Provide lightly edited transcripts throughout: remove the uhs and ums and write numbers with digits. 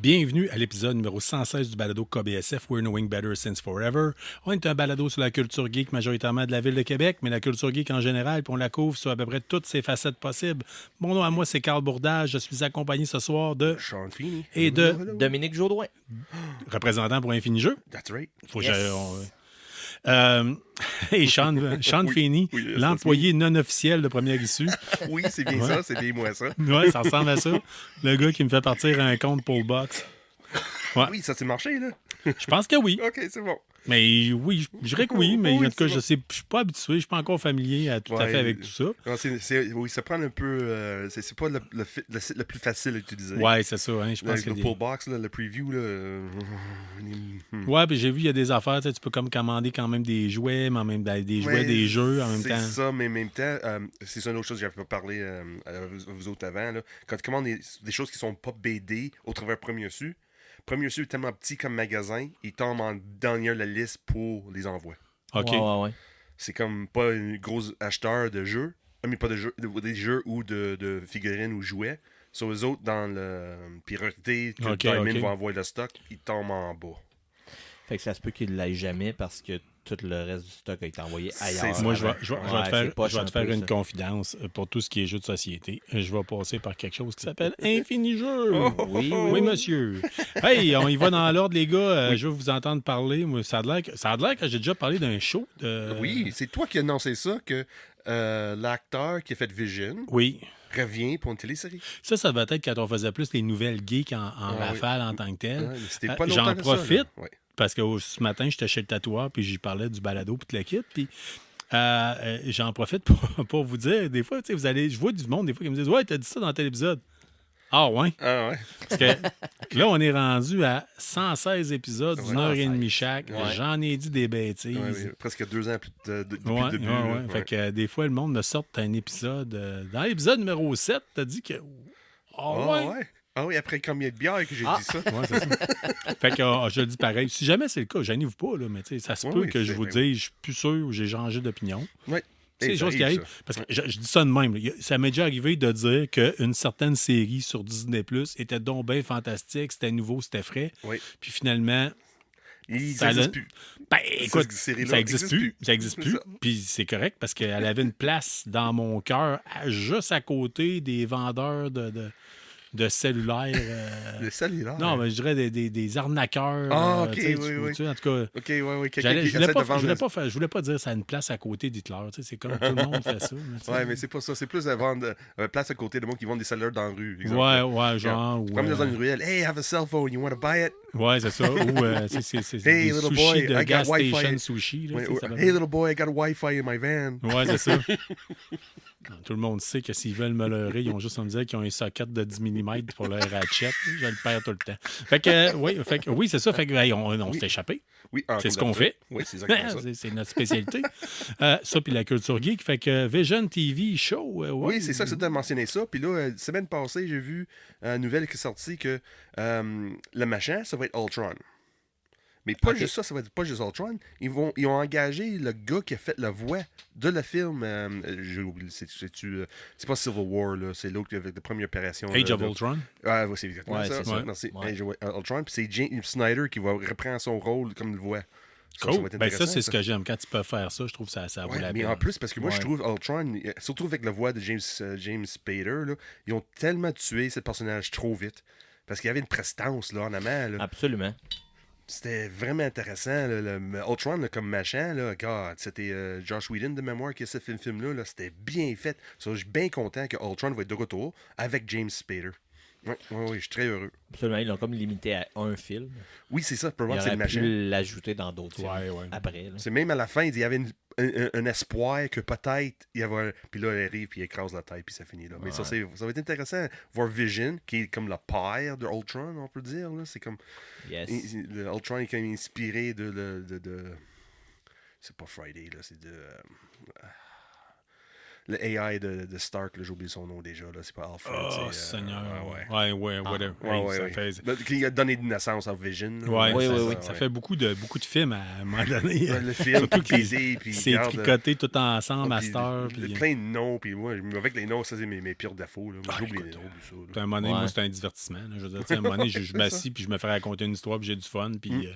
Bienvenue à l'épisode numéro 116 du balado KBSF We're Knowing Better Since Forever. On est un balado sur la culture geek majoritairement de la ville de Québec, mais la culture geek en général, puis on la couvre sur à peu près toutes ses facettes possibles. Mon nom à moi, c'est Carl Bourdage. Je suis accompagné ce soir de... Sean Feeney. Et de... Dominique Jaudoin. représentant pour Infini Jeux. That's right. Faut que Yes. et Sean Oui, Feeney, oui, yes, l'employé non officiel de première issue. Oui, c'est bien ça, c'est bien moi ça. Ouais, ça ressemble à ça. Le gars qui me fait partir un compte pour le box. Ouais. Oui, ça s'est marché, là. Je pense que oui. OK, c'est bon. Mais oui, je dirais que oui, mais Oui, en tout cas, c'est je bon. sais, je suis pas habitué, je suis pas encore familier à tout à Ouais, fait avec tout ça. Non, oui, ça prend un peu... c'est pas le plus facile à utiliser. Ouais, c'est ça, hein, je pense que Le pull box, là, le preview, là... Ouais, puis j'ai vu, il y a des affaires, tu sais, tu peux comme commander quand même des jouets, mais en même des jouets, Ouais, des jeux en même temps. C'est ça, mais en même temps, c'est ça une autre chose que j'avais pas parlé à vous autres avant, là. Quand tu commandes des choses qui sont pas BD au travers Premier Su est tellement petit comme magasin, il tombe en dernier la liste pour les envois. OK. Ouais. C'est comme pas un gros acheteur de jeux, mais pas de jeux, des jeux ou de figurines ou jouets. Sur eux autres, dans le priorité que Ok, Diamond ok. va envoyer le stock, ils tombent en bas. Fait que ça se peut qu'il ne l'aille jamais parce que tout le reste du stock a été envoyé ailleurs. ça. Moi, je vais Ouais, te c'est faire, poche je vais un te faire peu, une ça. confidence pour tout ce qui est jeux de société. Je vais passer par quelque chose qui s'appelle Infini Jeux. Oui, Oui, monsieur. Hey, on y va dans l'ordre, les gars. Je veux vous entendre parler. Moi, ça a l'air que j'ai déjà parlé d'un show. Oui, c'est toi qui as annoncé ça, que l'acteur qui a fait Vision Oui. revient pour une télésérie. Ça va être quand on faisait plus les nouvelles geeks en oui. rafale en tant que tel. Ouais, mais c'était pas longtemps J'en que ça, là. profite Ouais. parce que ce matin, j'étais chez le tatoueur puis j'y parlais du balado puis tout le kit. Puis j'en profite pour vous dire, des fois, tu sais, je vois du monde des fois qui me disent « Ouais, t'as dit ça dans tel épisode. » Ah ouais. Ah ouais. Parce que là, on est rendu à 116 épisodes d'une heure et demie chaque. Ouais. J'en ai dit des bêtises. Ouais, oui, presque 2 ans depuis Ouais, le début. ouais, là. ouais. Fait que des fois, le monde me sort un épisode. Dans l'épisode numéro 7, t'as dit que. Ah Ah ouais? ouais. Ah oui, après combien de bières que j'ai dit ça? Ouais, c'est ça. Fait que je le dis pareil. Si jamais c'est le cas, gênez-vous pas, là, mais tu sais, ça se Ouais, peut oui, que je c'est- vous ben dise, je suis plus sûr ou j'ai changé d'opinion. Ouais. C'est des Hey, ça choses qui arrive, arrivent. ça. Parce que je dis ça de même. Là. Ça m'est déjà arrivé de dire qu'une certaine série sur Disney Plus était donc bien fantastique, c'était nouveau, c'était frais. Oui. Puis finalement, Il Ça n'existe donne- plus. ben, écoute, Cette série-là ça n'existe existe plus. plus. Ça n'existe C'est plus. ça. Puis c'est correct parce qu'elle avait une place dans mon cœur, juste à côté des vendeurs de cellulaires. Le cellulaire. Non, mais je dirais des arnaqueurs. Ah, ok, tu sais, oui. tu sais, en tout cas. Ok, ouais. Quelqu'un Je qui voulais essaie pas, de vendre. je voulais pas dire ça a une place à côté d'Hitler. Tu sais, c'est comme tout le monde fait ça. Mais tu sais. Ouais, mais c'est pas ça. C'est plus à vendre place à côté de monde qui vendent des cellulaires dans la rue. exemple. Ouais, genre. Tu ou, vas dans une ruelle. Hey, I have a cell phone. You want to buy it? ouais, c'est ça. Ou c'est Hey, des little sushis boy, de I got gas Wi-Fi. station sushi. Là, Ouais, tu sais, ça va- hey, little boy, I got Wi-Fi in my van. Ouais, c'est ça. Tout le monde sait que s'ils veulent me leurrer, ils ont juste à me dire qu'ils ont un socket de 10 mm pour leur ratchet. Je le perds tout le temps. Fait que, oui, c'est ça. Fait que, hey, on s'est échappé. Oui, C'est ce qu'on fait. Oui, c'est exactement ça. C'est notre spécialité. Ça, puis la culture geek. Fait que Vision TV Show. Ouais. Oui, c'est ça que c'était de mentionner ça. Puis là, semaine passée, j'ai vu une nouvelle qui est sortie que le machin, ça va être Ultron. Mais pas Ok. juste ça, ça va être pas juste Ultron. Ils ont engagé le gars qui a fait la voix de le film. J'ai oublié, c'est pas Civil War, là. C'est l'autre avec la première opération. Age là, of de- Ultron. Ah, ouais, c'est exactement Ouais, ça. c'est ça. ça. Merci. Ouais. Age of Ultron. Puis c'est James Snyder qui va reprendre son rôle comme le voix. Ça va Cool. être Ben, ça, intéressant, c'est ce que j'aime. Quand ils peuvent faire ça, je trouve que ça vaut Ouais, la mais peine. en plus, parce que moi, je Ouais. trouve Ultron, surtout avec la voix de James Spader, là, ils ont tellement tué ce personnage trop vite. Parce qu'il y avait une prestance là, en amont. Là. Absolument. C'était vraiment intéressant. Là, Ultron, là, comme machin, là, God, c'était Josh Whedon de mémoire qui a fait ce film-là. Là, c'était bien fait. So, je suis bien content que Ultron va être de retour avec James Spader. Oui, je suis très heureux. Absolument. Ils l'ont comme limité à un film. Oui, c'est ça. Ils Probablement c'est le auraient machin. pu l'ajouter dans d'autres films Ouais. après. Là. C'est même à la fin, il y avait un espoir que peut-être il y avait puis là, il arrive, puis il écrase la tête, puis ça finit là. Mais ça va être intéressant. Voir Vision, qui est comme le père de Ultron, on peut dire. Là. C'est comme... Yes. Le Ultron est quand même inspiré de... C'est pas Friday, là. C'est de... le AI de Stark, là, j'ai oublié son nom déjà, là, c'est pas Alfred. Oh, c'est, Seigneur. ouais. Ouais, whatever. Ouais, Hey, ouais, ça ouais. fait... Qui a donné de naissance à Vision. là. Ouais, Oui, ça, oui, ça- oui. ça ouais. fait beaucoup de films à un moment donné. Ouais, le film, Surtout puis qu'il BD, puis s'est garde, tricoté tout ensemble à puis cette heure. Puis... plein de noms, puis moi, avec les noms, ça c'est mes pires défauts. Là. Moi, j'oublie les écoute, noms, oublie ça. Puis à un moment donné, Ouais. moi, c'est un divertissement. Là. Je veux dire, tu sais, à un moment donné, je m'assis puis je me fais raconter une histoire puis j'ai du fun. Puis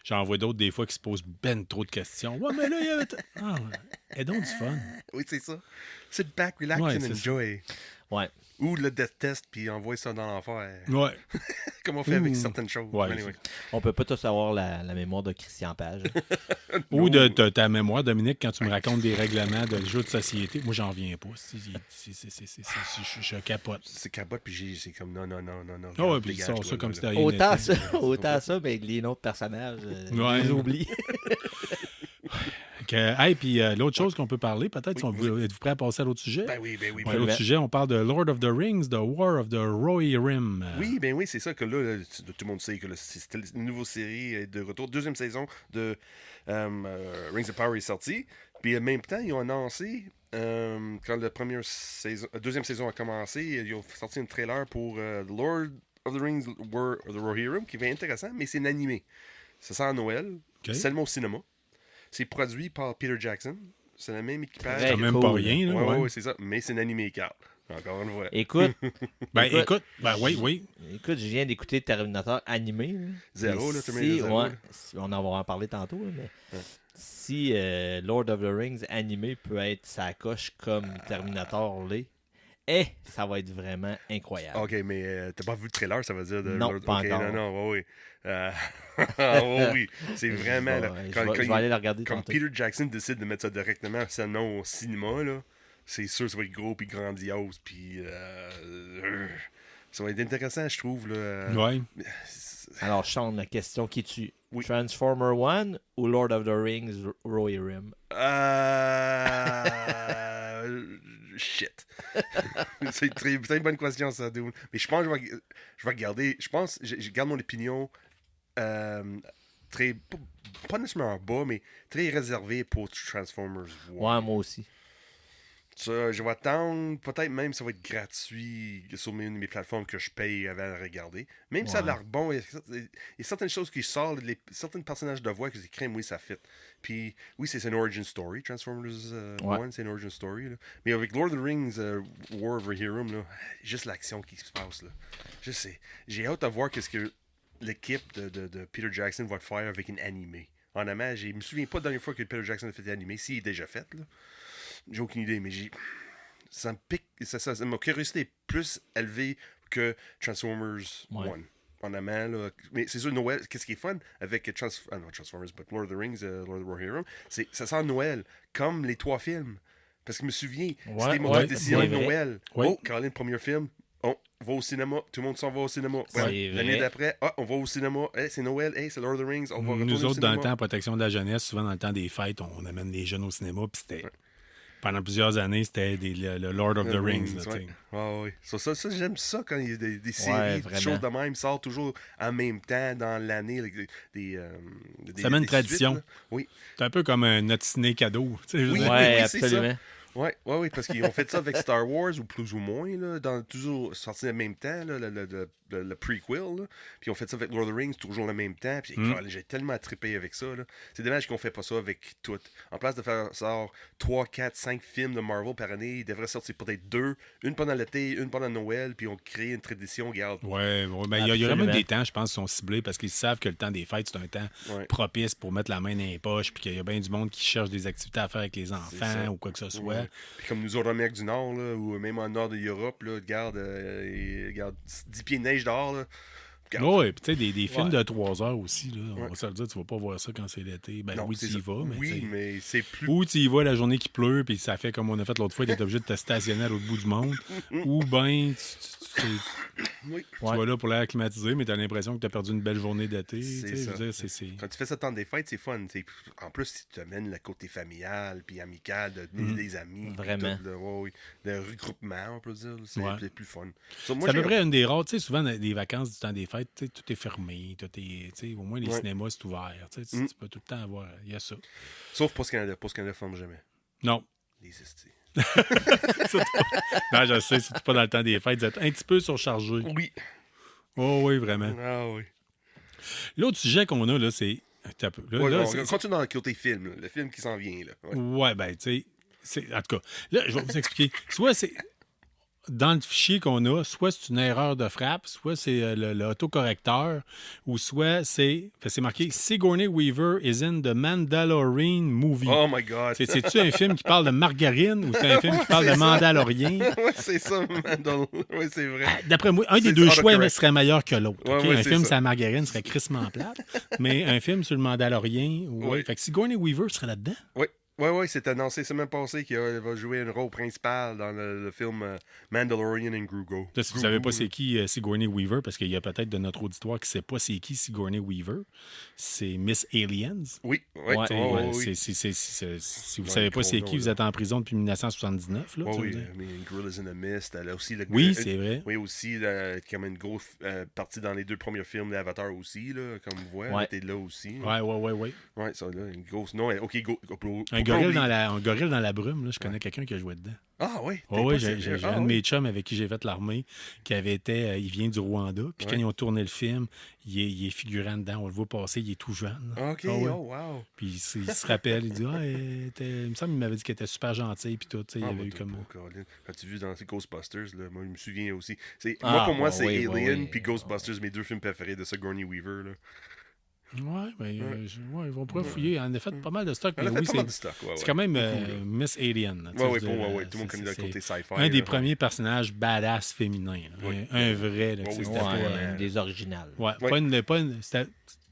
j'en vois d'autres des fois qui se posent ben trop de questions. Ouais, mais là, il y avait... Ah, ouais. Et donc du fun. Oui, c'est ça. Sit back, relax Ouais, and c'est enjoy. Ouais. Ou le death test, puis envoie ça dans l'enfer. Ouais. Comme on fait avec Ouh. certaines choses. Ouais. Anyway. On peut pas tous avoir la mémoire de Christian Page. Ou de ta mémoire, Dominique, quand tu me racontes des règlements de jeux de société. Moi, j'en viens pas. Je capote. C'est capote, puis c'est comme non. Ah ouais, puis il sort ça comme si c'était rien Autant n'était. autant ça, mais les noms de personnages, Ouais. je les oublie. Hey, puis l'autre chose qu'on peut parler, peut-être, êtes-vous prêts à passer à l'autre sujet? Ben oui. Ouais, l'autre sujet, on parle de Lord of the Rings, The War of the Rohirrim. Oui, c'est ça que là, tout le monde sait que là, c'était une nouvelle série de retour. Deuxième saison de Rings of Power est sortie. Puis en même temps, ils ont annoncé, quand la deuxième saison a commencé, ils ont sorti un trailer pour The Lord of the Rings, War of the Rohirrim, qui va être intéressant, mais c'est un animé. Ça sort à Noël, seulement au cinéma. C'est produit par Peter Jackson. C'est le même équipage. Très C'est même cool. pas rien, là. Ouais, ouais. c'est ça. Mais c'est un animé, Carl. Encore une fois. Écoute, Écoute, oui. écoute, je viens d'écouter Terminator animé. Là. Zéro, Et là, Terminator Zéro, ouais, là. on en va en parler tantôt, là, mais Ouais. si Lord of the Rings animé peut être sa coche comme Terminator l'est, ça va être vraiment incroyable. Ok, mais t'as pas vu le trailer, ça veut dire de Non, pas Ok, encore. Non, oui. Oui. C'est vraiment. Là, Je vais aller la regarder quand tantôt. Peter Jackson décide de mettre ça directement seulement au cinéma, là, c'est sûr que ça va être gros puis grandiose. Puis. Ça va être intéressant, je trouve. Là. Ouais. Alors, Sean, la question qui tue. Oui. Transformer 1 ou Lord of the Rings Rohirrim? Shit. C'est une bonne question, ça. Dude. Mais je pense que je vais regarder. Je garde mon opinion très. Pas nécessairement bas, mais très réservée pour Transformers 1. Ouais, moi aussi. Ça, je vais attendre. Peut-être même ça va être gratuit sur une de mes plateformes que je paye avant de regarder. Même si ça a l'air bon, il y a certaines choses qui sortent, certains personnages de voix que c'est crème, oui, ça fit. Puis, oui, c'est une origin story. Transformers 1, c'est une origin story. Là. Mais avec Lord of the Rings, War of Rohirrim, là, juste l'action qui se passe. Là. Je sais. J'ai hâte de voir qu'est-ce que l'équipe de Peter Jackson va faire avec une animé. Honnêtement, je me souviens pas de la dernière fois que Peter Jackson a fait une animé, s'il est déjà fait. Là. J'ai aucune idée, mais ça me pique. Ma curiosité est plus élevée que Transformers 1. Honnêtement, là. Mais c'est sûr, Noël, qu'est-ce qui est fun avec Transformers, but Lord of the Rings, Lord of the Rohirrim, ça sent Noël, comme les 3 films. Parce que je me souviens, c'était mon décision de Noël. Ouais. Oh, Caroline, premier film. On va au cinéma. Tout le monde s'en va au cinéma. C'est L'année vrai. d'après, on va au cinéma. C'est Noël. C'est Lord of the Rings. On va retourner Nous au autres, dans le cinéma. temps, protection de la jeunesse, souvent dans le temps des fêtes, on amène les jeunes au cinéma, puis c'était... Pendant plusieurs années, c'était le Lord of the Rings. Là, ouais. Oui. Ça, j'aime ça quand il y a des séries, des choses de même sortent toujours en même temps dans l'année. Ça met une tradition. Suites, oui. C'est un peu comme un notre ciné cadeau. Tu sais, je veux Oui, dire. Ouais, c'est absolument. Oui, parce qu'ils ont fait ça avec Star Wars, ou plus ou moins, là, toujours sorti en même temps, là, le prequel. Là. Puis ils ont fait ça avec Lord of the Rings, toujours en même temps. Puis j'ai tellement trippé avec ça. Là. C'est dommage qu'on fait pas ça avec tout. En place de faire 3, 4, 5 films de Marvel par année, ils devraient sortir peut-être 2, une pendant l'été, une pendant Noël, puis on crée une tradition, regarde. Ouais, mais il y a Absolument. vraiment des temps, je pense, qui sont ciblés parce qu'ils savent que le temps des fêtes, c'est un temps propice pour mettre la main dans les poches, puis qu'il y a bien du monde qui cherche des activités à faire avec les enfants ou quoi que ce soit. Puis comme nous autres, en Amérique du Nord, là, ou même en nord de l'Europe, là, regarde 10 pieds de neige dehors. Là. Oui, puis tu sais, des films de 3 heures aussi, là, on va se le dire, tu vas pas voir ça quand c'est l'été. Ben Non, oui, tu y vas, mais oui, tu sais. mais c'est plus... Ou tu y vas la journée qui pleut, puis ça fait comme on a fait l'autre fois, tu es obligé de te stationner à l'autre bout du monde. Ou ben, tu vas là pour l'air climatisé, mais tu as l'impression que tu as perdu une belle journée d'été. C'est Tu sais, je ça. veux dire, c'est... Quand tu fais ça temps des fêtes, c'est fun. En plus, tu amènes le côté familial puis amical, des amis. Vraiment. Le regroupement, on peut dire. Ouais. C'est plus fun. C'est à peu près une des rares. Tu sais, souvent, des vacances du temps des fêtes, tu sais, tout est fermé. Tu sais, au moins, les cinémas, c'est ouvert. Tu sais, tu peux tout le temps avoir... Il y a ça. Sauf Post Canada. Post Canada ne ferme jamais. Non. Les estis. Surtout pas- Non, je sais, surtout pas dans le temps des fêtes. Vous êtes un petit peu surchargé. Oui. Oh oui, vraiment. Ah oui. L'autre sujet qu'on a, là, c'est... Attends un peu. Là, Ouais, là, on continue dans le côté film, là, le film qui s'en vient. Là. Ouais. Ouais, ben, tu sais, en tout cas, là, je vais vous expliquer. Soit c'est dans le fichier qu'on a, soit c'est une erreur de frappe, soit c'est l'autocorrecteur, ou soit c'est marqué Sigourney Weaver is in the Mandalorian movie. Oh my God. C'est-tu un film qui parle de margarine ou c'est un film qui parle de Mandalorien? Ouais, c'est ça, Mandal. Oui, c'est vrai. D'après moi, un des C'est deux choix autocorrect. serait meilleur que l'autre. Ouais, OK? ouais, Un c'est film ça. sur la margarine serait crissement plate, mais un film sur le Mandalorien, ouais. Ouais. Fait que Sigourney Weaver serait là-dedans. Oui. Oui, c'est annoncé semaine passée qu'elle va jouer un rôle principal dans le film Mandalorian and Grogu. Là, si vous ne savez pas c'est qui Sigourney Weaver, parce qu'il y a peut-être de notre auditoire qui ne sait pas c'est qui Sigourney Weaver, c'est Miss Aliens. Oui, oui, Ouais, T'sais, oui. si vous ne Ouais, savez pas gros c'est nom, qui, vous là. êtes en prison depuis 1979. Là, Oui, tu veux oui, dire. mais Gorillas in the Mist, elle a aussi... Oui, c'est vrai. Oui, aussi, comme une grosse partie dans les 2 premiers films d'Avatar aussi, là, comme vous voyez, Ouais. elle était là aussi. Ouais. Ouais, ça, là, une grosse... Non, OK, Un gorille dans la brume, là, je connais quelqu'un qui a joué dedans. Ah, oui. Oui, j'ai un de mes chums avec qui j'ai fait l'armée, qui avait été, il vient du Rwanda, puis quand Ouais. ils ont tourné le film, il est figurant dedans, on le voit passer, il est tout jeune. OK, Ah ouais. oh, wow. Puis il se rappelle, il dit il me semble qu'il m'avait dit qu'elle était super gentille, puis tout, tu sais, il y Ah, avait bah, eu t'as comme... pas, Colin. As-tu vu dans ces Ghostbusters, là, moi, je me souviens aussi. Ah, moi, pour moi, ouais, c'est oui, Alien oui. puis Ghostbusters, mes 2 films préférés de Sigourney Weaver, là. Ouais, mais ils vont pouvoir fouiller. On a fait pas mal de stock, Elle mais a fait oui, pas mal de stock, ouais, c'est ouais. quand même Beaucoup, là. Miss Alien. là, tu sais, Ouais, je ouais, veux dire, ouais, tout le monde connaît le côté sci-fi. un des là. premiers personnages badass féminins. Là. Oui. Un vrai. Là, tu sais, oui, c'était Ouais, pas, des originales. ouais, Ouais.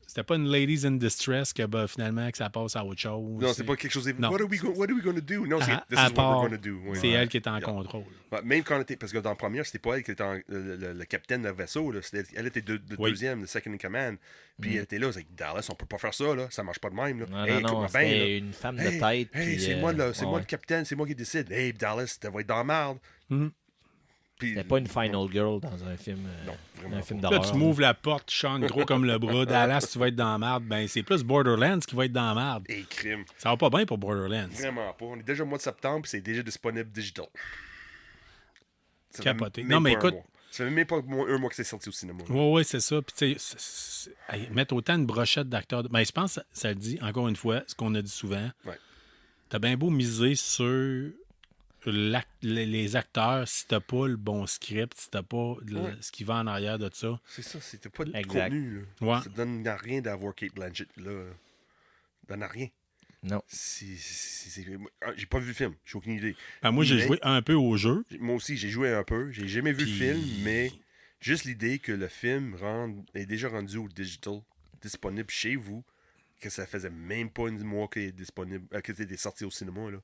c'était pas une ladies in distress que finalement que ça passe à autre chose. Non, c'est pas quelque chose de... Non. What are we going to do? Non, c'est À this is what part, we're going to do. Oui. c'est elle qui est en Yeah. contrôle. Ouais, même quand elle était... Parce que dans la première, c'était pas elle qui était le capitaine de vaisseau. Là. Elle était Oui. deuxième, le second in command. Puis elle était là, c'est Dallas, on peut pas faire ça, là. Ça marche pas de même. Là. Non, Hey, non, écoute-moi bien, là. c'était une femme de Hey, tête. hey, puis, c'est moi, moi ouais. le capitaine, c'est moi qui décide. Hey, Dallas, tu vas être dans la merde. Mhm. Puis... C'était pas une final girl dans un film, Non, vraiment un film pas. Là, d'horreur. tu m'ouvres la porte, tu chantes gros comme le bras. Dallas, tu vas être dans la merde. Ben, c'est plus Borderlands qui va être dans la merde. Hey, crime. Ça va pas bien pour Borderlands. Vraiment pas. On est déjà au mois de septembre, puis c'est déjà disponible digital. Ça fait Capoté. même Non, mais pas un écoute- mois. Ça fait même pas un mois que c'est sorti au cinéma. là. Oui, c'est ça. Puis, tu sais, mettre autant de brochettes d'acteurs. Ben, je pense que ça le dit, encore une fois, ce qu'on a dit souvent. Ouais. T'as bien beau miser sur les acteurs si t'as pas le bon script, si t'as pas Ouais. ce qui va en arrière de ça. C'est ça, c'était pas de Exact. contenu. Là. Ouais. Ça donne rien d'avoir Kate Blanchett là. Ça donne rien. Non. J'ai pas vu le film, j'ai aucune idée. Ben, moi, j'ai Mais- joué un peu au jeu. Moi aussi, j'ai joué un peu. J'ai jamais vu Puis- le film, mais juste l'idée que le film est déjà rendu au digital, disponible chez vous, que ça faisait même pas un mois qu'il est disponible, que c'était sorti au cinéma, là.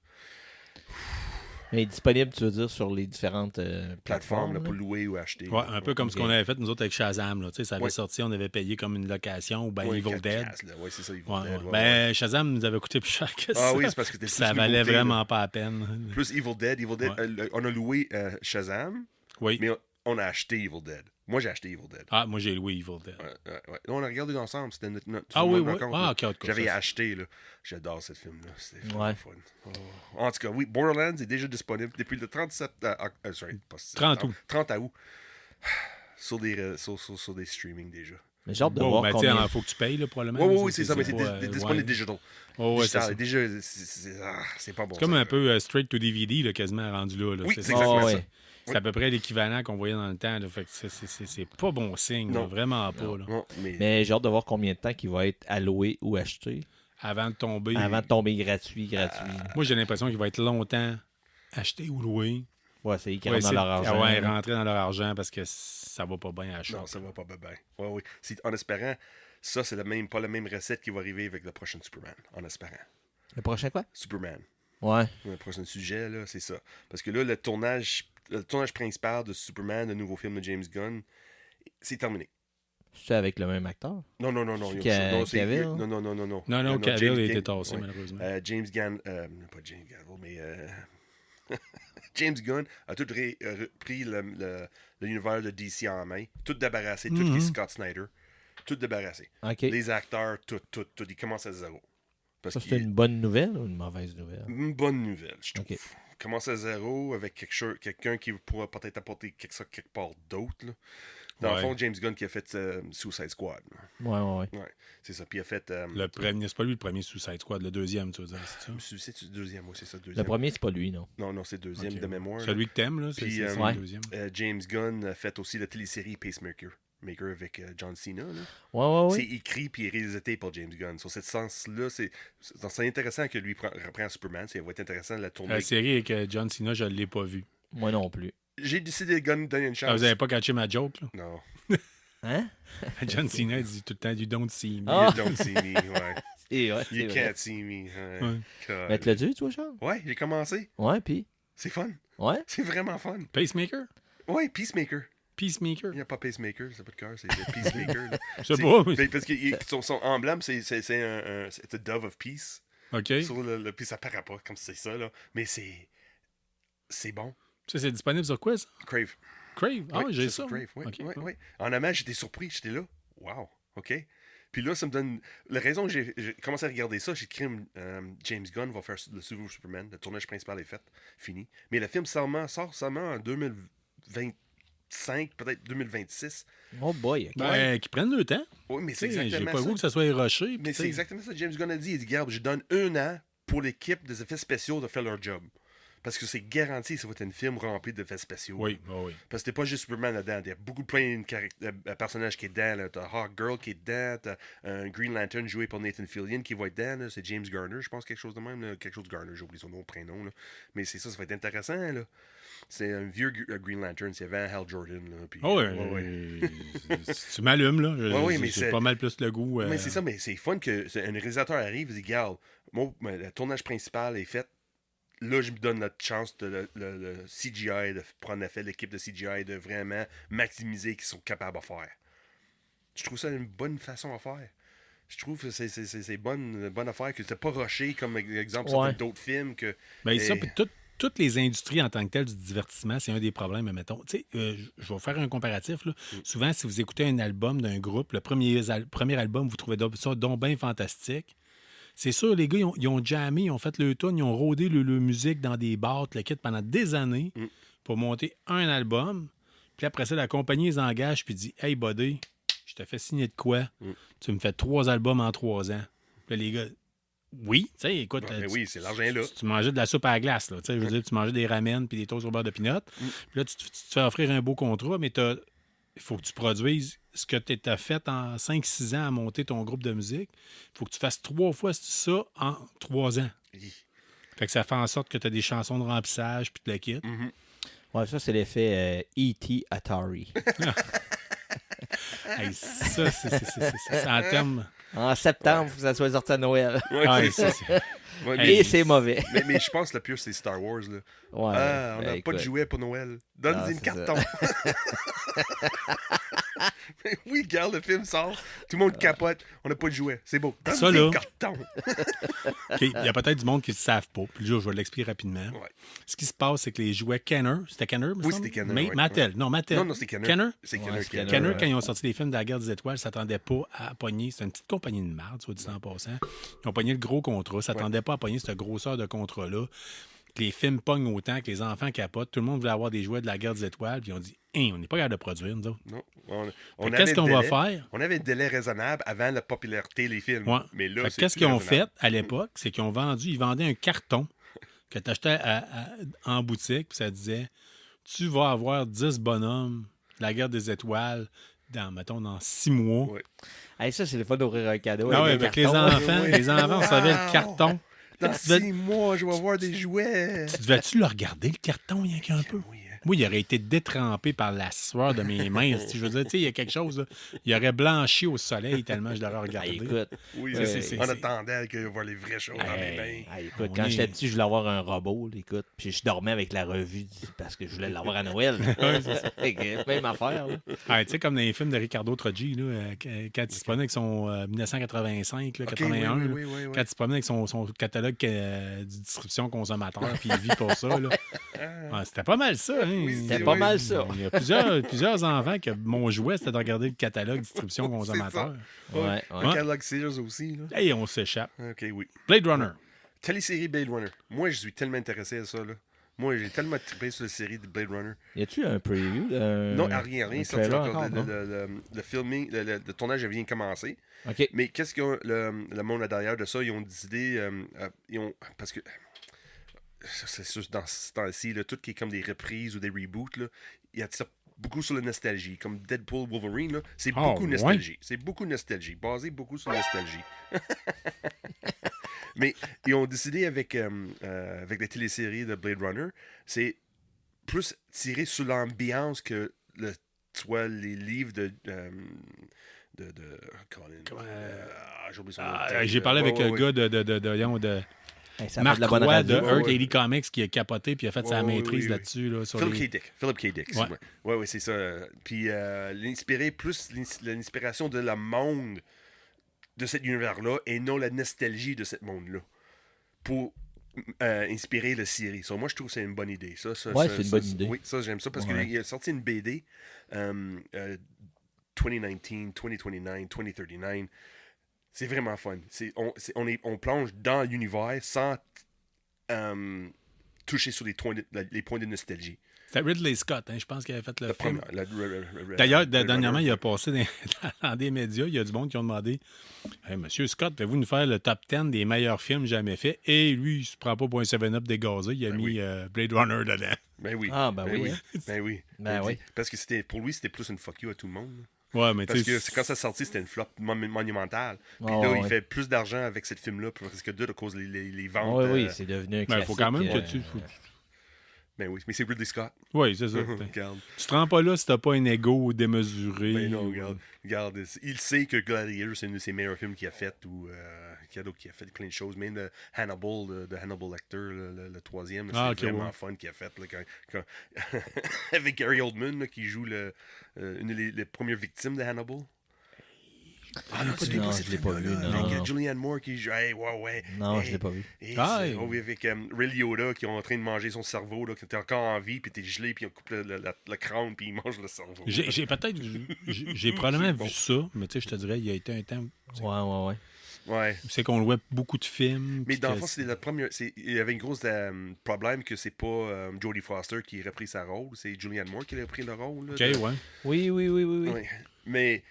Mais disponible, tu veux dire, sur les différentes Plateforme, plateformes. là, là. pour louer ou acheter. Ouais, un peu comme ce Ok. qu'on avait fait nous autres avec Shazam. Là. Tu sais, ça avait Ouais. sorti, on avait payé comme une location ou ben Ouais, Evil 4 Dead. piastres, là. Ouais, c'est ça, Evil Ouais, Dead. ouais. ouais, Ben, ouais. Shazam nous avait coûté plus cher que Ah ça. oui, c'est parce que Puis c'était ça plus valait nouveauté, là. vraiment pas la peine. Plus Evil Dead. Ouais. On a loué Shazam, Oui. mais on a acheté Evil Dead. Moi, j'ai acheté Evil Dead. Ah, moi, j'ai loué Evil Dead. Ouais. On a regardé ensemble. C'était notre Ah oui, notre oui. rencontre, Ah, là. ok, en tout cas, J'avais ça, acheté, là. J'adore ce film-là. C'était vraiment Ouais. fun. Oh. En tout cas, oui, Borderlands est déjà disponible depuis le 30 septembre. Sorry, pas 30 septembre, août. 30 août. Sur des streamings déjà. Mais j'ai hâte de Wow, voir ben, tu sais, combien... il faut que tu payes, là, probablement. Oui, là, oui, c'est ça, mais c'est pas, disponible ouais. digital. Oh, ouais, c'est Digital, ça. déjà, c'est pas bon. C'est comme ça. un peu straight to DVD, là, quasiment rendu là. Oui, c'est c'est ça. exactement Ah, ça. ouais. C'est à peu près l'équivalent qu'on voyait dans le temps. Là, fait que c'est pas bon signe. là, Non. vraiment pas. Non. Là. Non, mais Mais j'ai hâte de voir combien de temps qu'il va être alloué ou acheté Avant de tomber. avant de tomber gratuit. Moi, j'ai l'impression qu'il va être longtemps acheté ou loué. Ouais, c'est qui Ouais, rentrent dans leur argent. ouais, rentrer dans leur argent parce que ça va pas bien à la shop. non, ça va pas bien. Ouais, oui. En espérant, ça, c'est pas la même recette qui va arriver avec le prochain Superman. En espérant. Le prochain quoi? Superman. Ouais. Le prochain sujet, là, c'est ça. Parce que là, le tournage principal de Superman, le nouveau film de James Gunn, c'est terminé. C'est avec le même acteur? Non. Celui il y a- non, Cavill? non. Non, Cavill James a été Gunn- tassé, ouais. malheureusement. James Gunn, pas James Gunn, mais James Gunn a tout repris l'univers de DC en main, tout débarrassé, tout qui est Scott Snyder, tout débarrassé. OK. Les acteurs, tout, ils commencent à zéro. Parce Ça, qu'il c'est est une bonne nouvelle ou une mauvaise nouvelle? une bonne nouvelle, je trouve. OK. commencer à zéro avec quelqu'un qui pourra peut-être apporter quelque part d'autre. Là. Dans le Ouais. fond, James Gunn qui a fait Suicide Squad. Ouais. Ouais, c'est ça. Puis il a fait. Le premier, c'est pas lui le premier Suicide Squad, le deuxième, tu veux dire, c'est ça? C'est le deuxième, oui, c'est ça, Le deuxième. premier, c'est pas lui, non. Non, c'est le deuxième Ok, de mémoire. là. Celui que t'aimes, là, Puis, c'est ouais. le deuxième. James Gunn a fait aussi la télésérie Pacemaker avec John Cena. Là. Ouais. C'est écrit puis réalisé par James Gunn. Sur ce sens-là, c'est intéressant que lui reprend Superman. Ça va être intéressant de la tourner. La série avec John Cena, je l'ai pas vue. Moi non plus. J'ai décidé de donner une chance. Ah, vous avez pas catché ma joke, là? Non. Hein? John Cena dit tout le temps du don't see me. Ah. You don't see me. Ouais. Et ouais, You c'est vrai. can't see me. Ouais. God. Mais tu l'as dit, toi, Charles? Ouais, j'ai commencé. Ouais, puis? C'est fun. Ouais? C'est vraiment fun. Pacemaker? Ouais, Peacemaker. Peacemaker? Il n'y a pas Pacemaker, c'est pas de cœur, c'est le Peacemaker. Là. Je sais pas, mais... Mais parce que son emblème, c'est un Dove of Peace. OK. Sur puis ça paraît pas comme c'est ça, là. Mais c'est bon. Ça, c'est disponible sur quoi, ça? Crave. Crave? Ah, Ouais, j'ai c'est ça. sur Crave, ouais, OK. ouais, ouais. En hommage, j'étais surpris, j'étais là. Wow, OK. Puis là, ça me donne... La raison que j'ai commencé à regarder ça, j'ai écrit James Gunn va faire le Super Superman. Le tournage principal est fait, fini. Mais le film sort seulement en 2025, peut-être 2026. Oh boy, ok. Ben, qu'ils prennent le temps. Oui, mais c'est Tu sais, J'ai exactement pas ça. voulu que ça soit rushé. puis Mais tu c'est sais, exactement ça que James Gunn a dit. Il dit, regarde, je donne 1 an pour l'équipe des effets spéciaux de faire leur job. Parce que c'est garanti que ça va être un film rempli d'effets spéciaux. Oui, oui. Parce que t'es pas juste Superman là-dedans. Il y a plein de personnages qui est dedans. Là. T'as Hawk Girl qui est dedans. T'as un Green Lantern joué par Nathan Fillion qui va être dedans. Là. C'est James Garner, je pense, quelque chose de même. Là. Quelque chose de Garner, j'ai oublié son nom, prénom. Là. Mais c'est ça va être intéressant. Là. C'est un vieux Green Lantern. C'est avant Hal Jordan. Là. Puis, Oh, tu m'allumes, là. Oui, mais J'ai c'est pas mal plus le goût. Mais c'est ça, mais c'est fun que un réalisateur arrive et dit, regarde, moi, le tournage principal est fait. Là, je me donne notre chance de le CGI, de prendre l'effet, l'équipe de CGI, de vraiment maximiser ce qu'ils sont capables de faire. Je trouve ça une bonne façon à faire. Je trouve que c'est bonne affaire, que c'était pas rushé comme exemple sur d'autres films. Que, ben, ça, puis toutes les industries en tant que telles du divertissement, c'est un des problèmes, mettons. Tu sais, je vais faire un comparatif. Là. Souvent, si vous écoutez un album d'un groupe, le premier album, vous trouvez ça donc bien fantastique. C'est sûr, les gars, ils ont jammé, ils ont fait le tune, ils ont rodé le musique dans des bars, le kit pendant des années pour monter un album. Puis après ça, la compagnie les engage puis dit « Hey, buddy, je te fais signer de quoi? Tu me fais 3 albums en 3 ans. » Puis là, les gars, oui, tu sais, écoute, oui, c'est l'argent là. Tu mangeais de la soupe à la glace, là. Tu sais, je veux dire, tu mangeais des ramen puis des toasts au beurre de pinot. Puis là, tu te fais offrir un beau contrat, mais il faut que tu produises ce que tu as fait en 5-6 ans à monter ton groupe de musique. Il faut que tu fasses 3 fois ça en 3 ans. Fait que ça fait en sorte que tu as des chansons de remplissage puis de le kit. Ouais, ça, c'est l'effet E.T. Atari. Hey, ça, c'est en termes... En septembre, faut que ça soit sorti à Noël. Ouais, ça, c'est... Ouais, Et c'est mauvais. mais je pense que le pire, c'est Star Wars. Là. Ouais, On n'a pas de jouets pour Noël. Donne-y une carton. Oui, regarde, le film sort. Tout le monde capote. On n'a pas de jouets. C'est beau. Ça, Donne-y là... une carton. OK, il y a peut-être du monde qui ne le savent pas. Puis là, je vais l'expliquer rapidement. Ouais. Ce qui se passe, c'est que les jouets Kenner, c'était Kenner, me Oui, semble? c'était Kenner, Mais ouais. Mattel. Non, Mattel. Non, c'est Kenner. Kenner? C'est Ouais, Kenner. c'est Kenner. Kenner, Ouais. quand ils ont sorti les films de la guerre des étoiles, ne s'attendaient pas à pogner. C'est une petite compagnie de marde, soit dit en passant. Ils ont pogné le gros contrat. Ils ne s'attendaient pas à pogner cette grosseur de contrat-là. Que les films pognent autant, que les enfants capotent. Tout le monde voulait avoir des jouets de la guerre des étoiles. Puis ils ont dit, hein, on n'est pas capable de produire, nous autres. Non. Qu'est-ce qu'on va faire? On avait un délai raisonnable avant la popularité des films. Ouais. Mais là, c'est qu'est-ce plus qu'ils ont fait raisonnable. à l'époque? C'est qu'ils ils vendaient un carton que tu achetais en boutique, puis ça disait tu vas avoir 10 bonhommes de la guerre des étoiles dans 6 mois. Ouais. Hey, ça, c'est le fun d'ouvrir un cadeau. Ah ouais, un avec les carton. enfants, Oui. les enfants, on savait le Wow! carton. Dans Tu devais- 6 mois, je vais avoir des jouets. Tu devais-tu le regarder, le carton, rien qu'un peu? Oui, hein. Moi, il aurait été détrempé par la sueur de mes mains. Si je veux dire, tu sais, il y a quelque chose, là. Il aurait blanchi au soleil tellement je l'aurais Ah, regardé. écoute. Oui, c'est- en attendant que voir les vraies choses dans mes mains. Ah, écoute, On quand est- j'étais petit, je voulais avoir un robot, là, écoute. Puis je dormais avec la revue parce que je voulais l'avoir à Noël. Fait que, même affaire, là. Ah, tu sais, comme dans les films de Ricardo Troggi, là, quand il se promenait avec son 1985, là, 81, là, oui. quand il se promenait avec son catalogue de distribution consommateur, puis il vit pour ça. Là. Ah, c'était pas mal ça. Hein? C'était pas mal ça. Il y a plusieurs enfants que mon jouet, c'était de regarder le catalogue distribution consommateur. Ouais, Le ouais. catalogue Sears aussi. Là. Hey, on s'échappe. OK, oui. Blade Runner. Télésérie Blade Runner. Moi, je suis tellement intéressé à ça. Là. Moi, j'ai tellement trippé sur la série de Blade Runner. Y a-tu un preview? Non, rien. un Sorti trailer encore. encore, non? Le filming, le tournage vient de commencer. OK. Mais qu'est-ce que le monde à derrière de ça, ils ont décidé... parce que... C'est sûr, dans ce temps-ci, là, tout qui est comme des reprises ou des reboots, là, il y a ça beaucoup sur la nostalgie. Comme Deadpool, Wolverine, là, c'est beaucoup de nostalgie. C'est beaucoup de nostalgie. Basé beaucoup sur la nostalgie. Mais ils ont décidé avec la télésérie de Blade Runner, c'est plus tiré sur l'ambiance que les livres de Colin. J'ai oublié son nom. J'ai parlé avec le gars de Hey, ça Marc fait de la bonne Roy de radio. Earth 80 Comics qui a capoté puis a fait sa maîtrise oui. là-dessus. Là, sur Philip les... K. Dick. Philip K. Dick. Ouais. Ouais, c'est ça. Puis l'inspiration de le monde de cet univers-là et non la nostalgie de ce monde-là pour inspirer la série. So, moi, je trouve que c'est une bonne idée. Ça, C'est une bonne idée. Oui, ça, j'aime ça parce qu'il a sorti une BD 2019, 2029, 2039. C'est vraiment fun. On plonge dans l'univers sans toucher sur les points de nostalgie. C'était Ridley Scott, hein, je pense qu'il avait fait le film. Premier, D'ailleurs, dernièrement, il a passé dans des médias. Il y a du monde qui ont demandé hey, Monsieur Scott, pouvez-vous nous faire le top 10 des meilleurs films jamais faits? Et lui, il se prend pas pour un 7-Up dégazé. Il a mis Blade Runner dedans. Ben oui. Ah, ben oui. Ben oui. Ben oui. Parce que pour lui, c'était plus une fuck you à tout le monde. Ouais, mais Parce que quand ça sortit, c'était une flop monumentale. Puis là, il fait plus d'argent avec ce film-là parce que à cause des ventes. Oui, c'est devenu un il classique. faut quand même que tu... Ben oui, mais c'est Ridley Scott. Oui, c'est ça. Regarde. Tu te rends pas là si t'as pas un ego démesuré. Ben non, regarde. Il sait que Gladiator, c'est un de ses meilleurs films qu'il a fait ou qu'il y a d'autres qui a fait plein de choses. Même le Hannibal, de Hannibal Lecter, le troisième, c'est vraiment fun qu'il a fait. Là, quand avec Gary Oldman là, qui joue une des premières victimes de Hannibal. Ah non, je l'ai pas vu. Non. Avec Julianne Moore qui joue. Hey, ouais. Non, je l'ai pas vu. Oui, avec Ray Liotta qui est en train de manger son cerveau, là, qui était encore en vie, puis t'es gelé, puis on coupe le crâne, puis il mange le cerveau. J'ai probablement vu ça, mais tu sais, je te dirais, il y a été un temps. Ouais. C'est qu'on louait beaucoup de films. Mais dans le fond, c'était la première. Il y avait une grosse problème que c'est pas Jodie Foster qui a repris sa rôle, c'est Julianne Moore qui a repris le rôle. Là, ouais. Oui. Ouais. Mais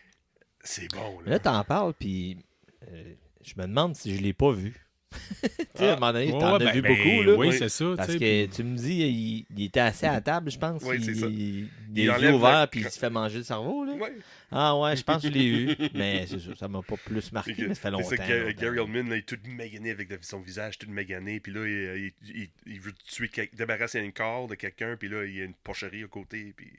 c'est bon. Là, t'en parles, puis je me demande si je l'ai pas vu. Tu sais, à un moment donné, t'en as vu beaucoup. Là. Oui, c'est ça. Parce que tu me dis, il était assis à la table, je pense. Oui, c'est ça. Il les yeux ouverts, puis il se fait manger le cerveau. Là. Ouais. Ah ouais, je pense que je l'ai vu. Mais c'est sûr, ça m'a pas plus marqué, mais ça fait longtemps. C'est ça, Gary Oldman, là, il est tout magané avec son visage, tout magané, puis là, il veut débarrasser un corps de quelqu'un, puis là, il y a une porcherie à côté, puis...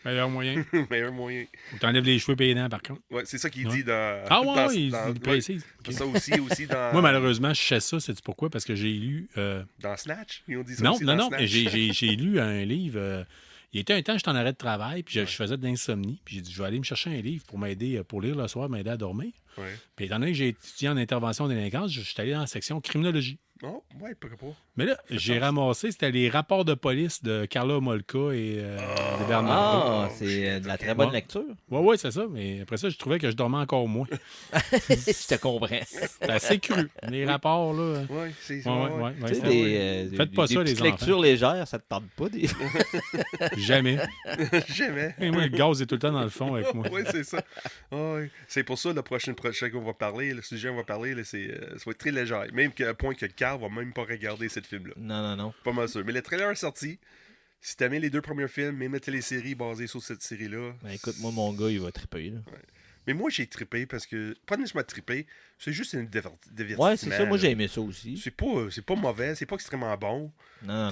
Meilleur moyen. Meilleur moyen. Ou t'enlèves les cheveux et les dents, par contre. Ouais, c'est ça qu'il dit dans... il précise. Ça aussi dans... Moi, malheureusement, je sais ça, sais-tu pourquoi? Parce que j'ai lu... Dans Snatch? Ils ont dit ça non, aussi non, dans non, Snatch. mais j'ai lu un livre... il était un temps, j'étais en arrêt de travail, puis je faisais de l'insomnie. Puis j'ai dit, je vais aller me chercher un livre pour m'aider, pour lire le soir, m'aider à dormir. Ouais. Puis étant donné que j'ai étudié en intervention de délinquance, je suis allé dans la section criminologie. Oh, ouais, pourquoi pas. Mais là, j'ai ramassé, c'était les rapports de police de Carla Molka et de Bernard. Ah, c'est de la très bonne lecture. Oui, c'est ça. Mais après ça, je trouvais que je dormais encore moins. Je te comprends. C'est assez cru. Les rapports, là. Oui, c'est ça. Ouais, Tu sais, faites pas ça, les enfants. lectures légères, ça te tente pas des... Jamais. Jamais. Et moi, le gaz est tout le temps dans le fond avec moi. Oui, c'est ça. Ouais. C'est pour ça, le prochain qu'on va parler, le sujet qu'on va parler, là, ça va être très léger. Même qu'à un point que Carl va même pas regarder ce film-là. Non. Pas mal sûr. Mais le trailer est sorti. Si t'as aimé les deux premiers films, même la télésérie basée sur cette série-là. Ben, écoute, moi, mon gars, il va triper. Là. Ouais. Mais moi, j'ai trippé parce que. Pas nécessairement trippé, c'est juste un divertissement. Ouais, c'est ça. Moi, j'ai aimé ça aussi. C'est pas mauvais, c'est pas extrêmement bon. Non,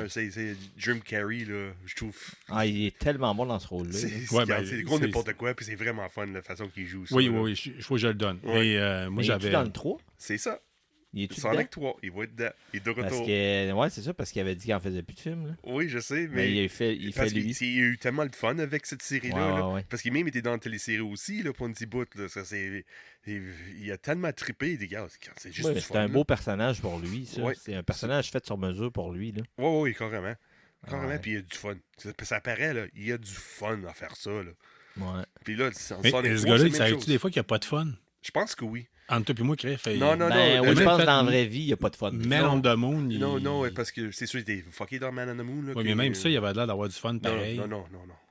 c'est Jim Carrey, là, je trouve. Ah, il est tellement bon dans ce rôle-là. C'est gros n'importe quoi, puis c'est vraiment fun la façon qu'il joue. Ça, oui, il faut que je le donne. Ouais. Et, moi, j'avais. dans le 3? C'est ça. Il est-tu Sonic 3, il va être dedans. Il est de retour. Parce que, ouais, c'est ça, parce qu'il avait dit qu'il en faisait plus de films. Là. Oui, je sais, mais il fait lui. Il y a eu tellement de fun avec cette série-là. Ouais. Parce qu'il même était dans la télésérie aussi, là, pour un petit bout. Là. Il a tellement trippé, les gars. C'est juste du fun. C'est un beau personnage pour lui, ça. Ouais. C'est un personnage fait sur mesure pour lui. Oui, carrément. Ouais. Puis il y a du fun. Ça paraît, là, il y a du fun à faire ça. Là. Ouais. Puis là, mais ce gars-là, ça arrive-tu des fois qu'il n'y a pas de fun? Je pense que oui. Entre toi et moi, Criff. Non, non, Ben, non. oui, je même pense que fait- dans la vraie vie, il n'y a pas de fun. Man on the Moon. Non, parce que c'est sûr, il était fucké dans Man on the Moon. Là, Oui, que- mais même ça, il y avait l'air d'avoir du fun Non, pareil. non.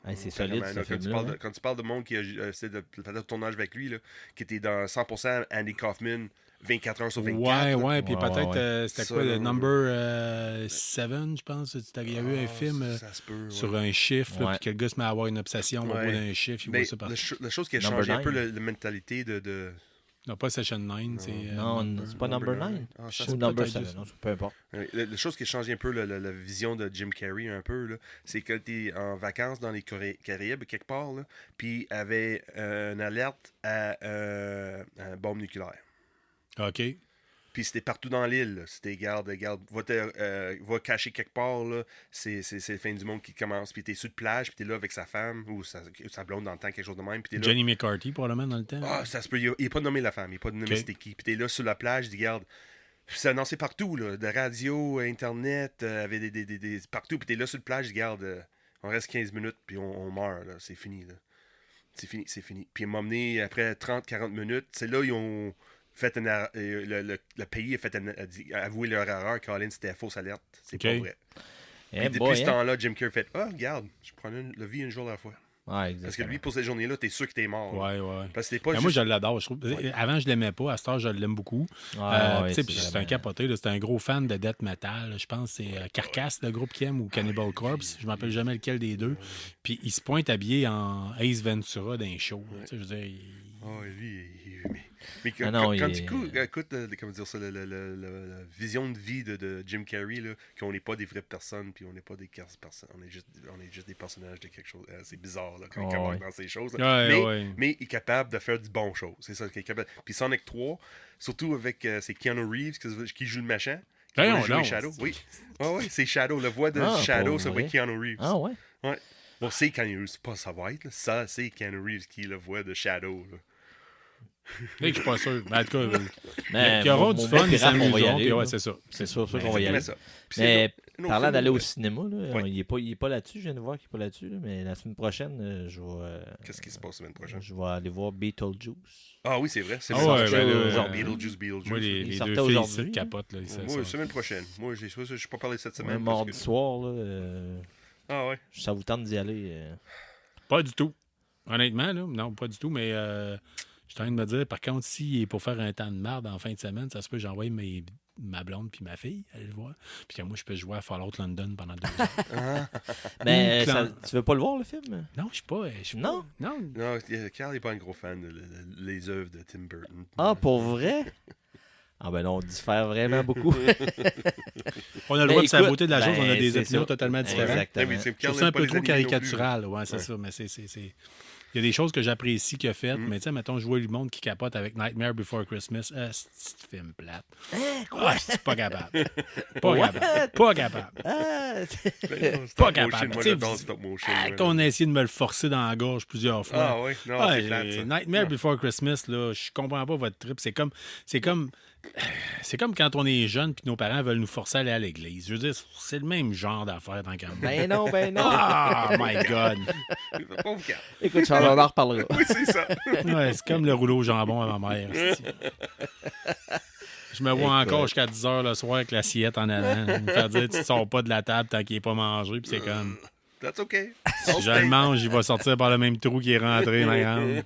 Hey, c'est Carrément, solide, ce là, quand, tu film-là. parles de, quand tu parles de monde qui a fait le tournage avec lui, là, qui était dans 100% Andy Kaufman, 24 heures sur 24. Ouais, là. puis Ouais, peut-être, ouais. c'était Ça, quoi, le là, number 7, je pense. Il y a eu un film Ça se peut. sur ouais. un chiffre, là, Ouais. puis que le gars se met à avoir une obsession au Ouais. bout d'un chiffre, il Mais voit ça partout. la chose qui a Number changé un peu 9. la mentalité de... Non, pas Session 9, c'est... Non, c'est pas Number 9. Ah, ça, Ou c'est Number peut-être 7, non, peu importe. La chose qui a changé un peu la vision de Jim Carrey, un peu, là, c'est que tu es en vacances dans les Caraïbes, quelque part, là, puis il avait une alerte à bombe nucléaire. OK. Puis c'était partout dans l'île. Là. C'était, garde, va cacher quelque part. Là. C'est la fin du monde qui commence. Puis t'es sur de plage, puis t'es là avec sa femme, ou sa blonde dans le temps, quelque chose de même. Puis t'es là. Johnny McCarthy, probablement, dans le temps. Ah, ça se peut. Il n'est pas nommé la femme. Il n'est pas nommé Ok. c'était qui. Puis t'es là sur la plage, dis, garde. C'est annoncé partout, là. De radio, Internet, avait des partout. Puis t'es là sur le plage, dis, garde, on reste 15 minutes, puis on meurt, là. C'est fini, là. C'est fini. Puis ils m'ont emmené après 30-40 minutes. C'est là ils ont fait le pays a avoué leur erreur. Colin, c'était fausse alerte. C'est Ok. pas vrai. Eh Puis depuis boy, ce hein? temps-là, Jim Carrey fait regarde, je prenais la vie un jour à la fois. Ouais, exactement. Parce que lui, pour cette journée-là, t'es sûr que t'es mort. là. Ouais. Parce que t'es pas Ben, juste... moi, je l'adore. Je trouve. Ouais. Avant, je l'aimais pas. À cette heure, je l'aime beaucoup. Tu sais, puis c'est un capoté. là. C'est un gros fan de death metal. là. Je pense que c'est Carcass, le groupe qu'il aime, ou Cannibal Corpse. Je ne m'appelle jamais lequel des deux. Puis il se pointe habillé en Ace Ventura d'un show. là. Tu sais, je veux dire, Ah, lui, mais Ah non, quand il tu est- écoutes comment dire ça, la vision de vie de Jim Carrey, là, qu'on n'est pas des vraies personnes, puis on n'est pas des personnes, on est juste des personnages de quelque chose. C'est bizarre là, quand il Ouais. embarque dans ces choses. là. ouais. Mais il est capable de faire du bon show. C'est ça qu'il est capable. Puis Sonic 3, surtout avec c'est Keanu Reeves qui joue le méchant. Qui Ben va non, jouer non. Shadow. Oui. Oui, c'est Shadow. La voix de Ah, Shadow, pour ça va être vrai? Keanu Reeves. Ah ouais? Ouais. Bon, c'est Keanu Reeves, pas ça va être. Là. Ça, c'est Keanu Reeves qui est la voix de Shadow. Là. Je suis pas sûr. Mais en tout cas, Mais il y aura mon- du mon fun, ils pirate, on va y s'amuseront. aller, puis ouais, là. c'est ça. C'est sûr qu'on va y Exactement aller. ça. Puis c'est Mais un autre parlant film, d'aller au là. cinéma, là, Ouais. il est pas là-dessus, je viens de voir qu'il est pas là-dessus, là, mais la semaine prochaine, je vais Qu'est-ce qui se passe la semaine prochaine? je vais aller voir Beetlejuice. Ah oui, c'est vrai. C'est Ah vrai. ouais, ben là, Genre euh, Beetlejuice. Moi, Il les sortait deux filles aujourd'hui, ici capotent. Là, ça, Moi, ça. semaine prochaine. Moi, je ne suis pas parlé cette Un semaine. parce mardi que- soir, là, Ah ouais. ça vous tente d'y aller. Pas du tout. Honnêtement, là, non, pas du tout, mais je suis en train de me dire, par contre, s'il est pour faire un temps de marde en fin de semaine, ça se peut que j'envoie ma blonde puis ma fille aller le voir. Puis que moi, je peux jouer à Fallout London pendant 2 heures. Mais Ou quand- tu veux pas le voir, le film? Non, je suis pas. Non? Pas, non. Non, Carl n'est pas un gros fan les œuvres de Tim Burton. Ah, pour vrai? Ah ben là, on diffère vraiment beaucoup. On a le Mais droit de sa écoute, beauté de la chose, on a ben, des c'est opinions ça. totalement différentes. Exactement. Ah oui, c'est Je Carl trouve ça un n'aime pas peu les trop animés non plus. caricatural. Ouais, c'est ça. Mais il y a des choses que j'apprécie qu'il a faites, mais tu sais, mettons, je vois le monde qui capote avec Nightmare Before Christmas. C'est un film plate. Ah, c'est pas capable. Pas capable. Pas capable. Ah, Ben non, Pas stop capable. motion, Moi, Tu sais, j'adore stop motion. Ah, moi, qu'on là. a essayé de me le forcer dans la gorge plusieurs fois. Ah oui, non, Ah, c'est plate, ça. Nightmare Non. Before Christmas, là, je comprends pas votre trip. C'est comme quand on est jeune puis nos parents veulent nous forcer à aller à l'église. Je veux dire, c'est le même genre d'affaire dans le ben non, ben non. Ah, my God! Pauvre Carl. Écoute, Charles, on en reparlera. Oui, c'est ça. Ouais, c'est comme le rouleau au jambon à ma mère. esti. Je me vois Écoute. encore jusqu'à 10 h le soir avec l'assiette en avant. Me faire dire, tu ne sors pas de la table tant qu'il n'est pas mangé. Puis c'est comme, That's okay. si je le mange, il va sortir par le même trou qui est rentré, ma grande.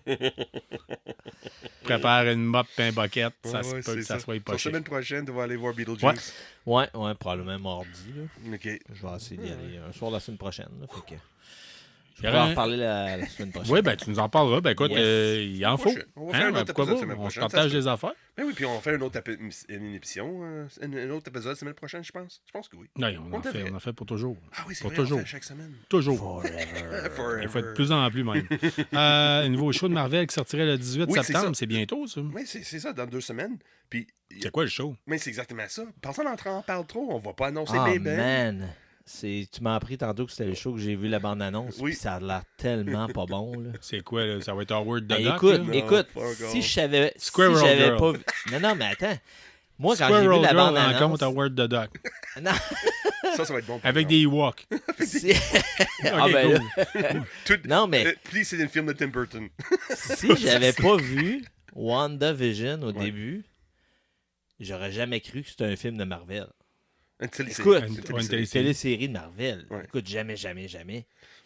Prépare une mop et un bucket. Ça se Ouais, peut que c'est ça soit pas La cher. semaine prochaine, tu vas aller voir Beetlejuice. Ouais. Ouais, probablement mardi. Là. OK. Je vais essayer d'y aller un soir la semaine prochaine. Là, fait que je Il y vais aurait en un- reparler la semaine prochaine. Oui, ben tu nous en parleras. Ben écoute, Yes. il en faut. On va faire un autre pourquoi épisode pas? semaine On se prochaine, partage ça se des affaires. Ben oui, puis on fait une autre une émission, un autre épisode la semaine prochaine, je pense. Je pense que oui. Non, on On en fait, devrait. on en fait pour toujours. Ah oui, c'est Pour vrai, on toujours. fait chaque semaine. Toujours. Forever. Il faut être de plus en plus même. Un nouveau show de Marvel qui sortirait le 18 Oui, c'est septembre. ça. C'est bientôt, ça. Oui, c'est ça, dans 2 semaines. Puis, C'est quoi le show? mais c'est exactement ça. Personne n'en parle trop, on va pas annoncer Ah, bébé. man. Tu m'as appris tantôt que c'était le show que j'ai vu la bande-annonce. Oui. Puis ça a l'air tellement pas bon. Là. C'est quoi, là? Ça va être Howard the Ben, Duck? écoute, là? Non, écoute, fuck off. si je savais, Squirrel si j'avais Girl. pas vu... Non, mais attends. Moi, quand j'ai vu Squirrel la Girl bande-annonce... rencontre Howard the Duck. Non, Ça va être bon. Avec des Ewoks. si... ah, Ok, ben cool. là, non, mais Puis c'est un film de Tim Burton. si j'avais pas vu WandaVision, au début, j'aurais jamais cru que c'était un film de Marvel. Une télésérie. Écoute, Une une télésérie. Une télésérie de Marvel. Ouais. Écoute, jamais.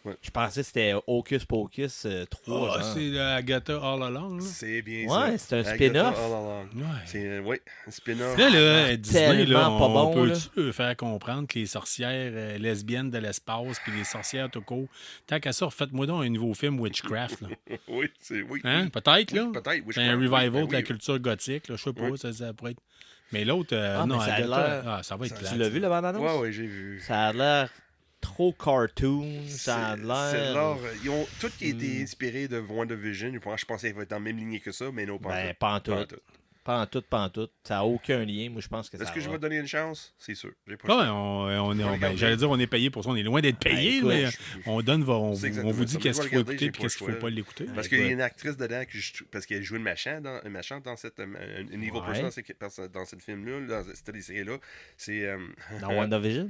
Ouais. Je pensais que c'était Hocus Pocus 3. Ah, c'est Agatha All Along. Là. C'est bien ça. Ouais, c'est un Agatha spin-off. All Along. Ouais. C'est, un spin-off. Là, Disney, là, tellement pas on bon, peut-tu faire comprendre que les sorcières lesbiennes de l'espace puis les sorcières tout court, tant qu'à ça, faites-moi donc un nouveau film Witchcraft. Là. Oui. Hein? Peut-être, là. Peut-être. C'est un revival de la Oui. culture gothique, là. Je sais pas, Oui. ça pourrait être... Mais l'autre, mais non, ça a Agatha, l'air- ça va être plate. Tu l'as vu, la bande-annonce? Ouais, j'ai vu. Ça a l'air trop cartoon. Ça a C'est l'air... leur- ils ont tout qui a été inspiré de WandaVision. Je pensais qu'il va être dans la même lignée que ça, mais non, pas en Ben, tout. pas en Pas en tout. Pas en tout. Ça n'a aucun lien. Moi, je pense que ça Est-ce que je va. vais donner une chance? C'est sûr. J'ai pas le Ouais, choix. j'allais dire on est payé pour ça, on est loin d'être payé, écoute, mais on donne, on C'est vous exactement dit ça. qu'est-ce Mais qu'il je faut vais regarder, écouter j'ai et pas qu'est-ce qu'il le faut choix. pas l'écouter. Parce qu'il y a une actrice dedans parce qu'elle joue une méchante dans cette une evil Ouais. person dans ce film-là, dans cette télésérie-là. C'est Dans WandaVision?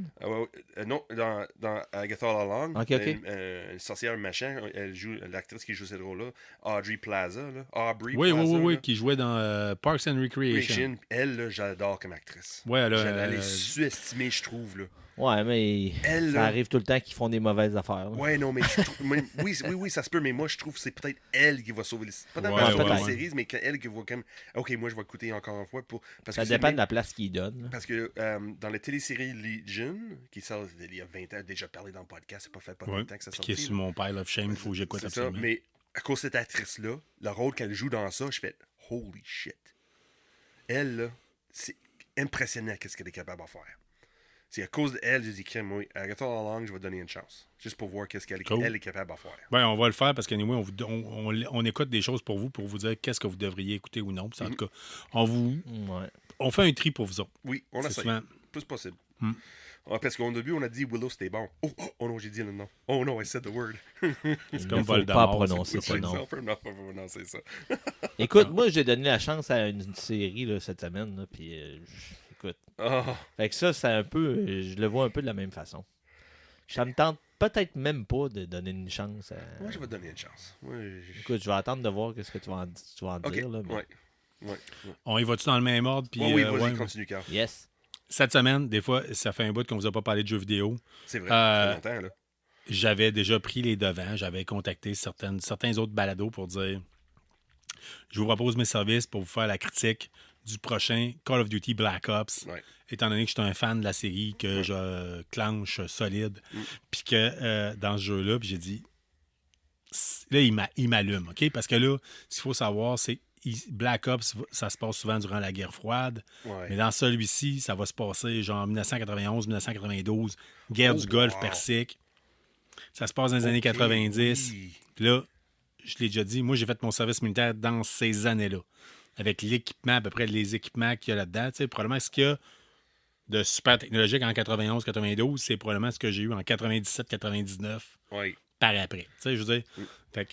non, dans Agatha All Along, Ok. une sorcière machin, elle joue l'actrice qui joue ce rôle-là, Aubrey Plaza, là. Aubrey Oui, Plaza, là. qui jouait dans Parks and Recreation. Creation. Elle, là, j'adore comme actrice. Ouais, Elle est sous-estimée, je trouve, là. Ouais, mais Elle, ça là- arrive tout le temps qu'ils font des mauvaises affaires. là. Ouais, non, mais oui, ça se peut, mais moi, je trouve que c'est peut-être elle qui va sauver les... Pas dans Ouais, la ouais. série, mais elle qui va quand même... OK, moi, je vais écouter encore une fois parce Ça que dépend c'est de la place qu'ils donnent. là. Parce que dans la télésérie Legion, qui sort il y a 20 ans, déjà parlé dans le podcast, c'est pas fait pas Ouais, longtemps que ça puis sort. qui est sur mon pile of shame, il faut que j'écoute C'est ça, absolument. mais à cause de cette actrice-là, le rôle qu'elle joue dans ça, je fais « Holy shit! » Elle, là, c'est impressionnant qu'est-ce qu'elle est capable de faire. C'est à cause d'elle, j'ai dit, crème, oui, Agatha All Along, je vais donner une chance. Juste pour voir qu'est-ce qu'elle Cool. elle est capable de faire. Ben, on va le faire parce qu'anyway, on écoute des choses pour vous dire qu'est-ce que vous devriez écouter ou non. Puis en tout cas, Ouais. on fait un tri pour vous autres. Oui, on C'est essaie. souvent- Le plus possible. Hmm. Parce qu'au début, on a dit Willow, c'était bon. Oh non, j'ai dit le nom. Oh non, I said the word. Il comme ne faut Voldemort, pas prononcer Par ce nom. exemple, non, pas prononcer ça. Écoute, moi, j'ai donné la chance à une série là, cette semaine. Là, puis, écoute. Ah, Fait que ça, c'est un peu. Je le vois un peu de la même façon. Ça me tente peut-être même pas de donner une chance à. moi, je vais te donner une chance. Écoute, je vais attendre de voir ce que tu vas en Ok, dire. Là, mais- ouais. On y va-tu dans le même ordre? Puis, Oui, vas-y, ouais. continue, Carl. Yes. Cette semaine, des fois, ça fait un bout qu'on vous a pas parlé de jeux vidéo. C'est vrai, Euh, ça fait longtemps, là. J'avais déjà pris les devants. J'avais contacté certains autres balados pour dire je vous propose mes services pour vous faire la critique du prochain Call of Duty Black Ops. Ouais. Étant donné que je suis un fan de la série, que je clenche solide, puis que dans ce jeu-là, puis j'ai dit là, il m'allume, OK? Parce que là, ce qu'il faut savoir, c'est Black Ops, ça se passe souvent durant la guerre froide. Ouais. Mais dans celui-ci, ça va se passer genre 1991, 1992, guerre du Golfe wow. Persique. Ça se passe dans les années Ok, 90. oui. Puis là, je l'ai déjà dit, moi, j'ai fait mon service militaire dans ces années-là. Avec l'équipement, à peu près les équipements qu'il y a là-dedans. Tu sais, probablement ce qu'il y a de super technologique en 91, 92, c'est probablement ce que j'ai eu en 97, 99 Ouais. par après. Tu sais, je veux dire, fait que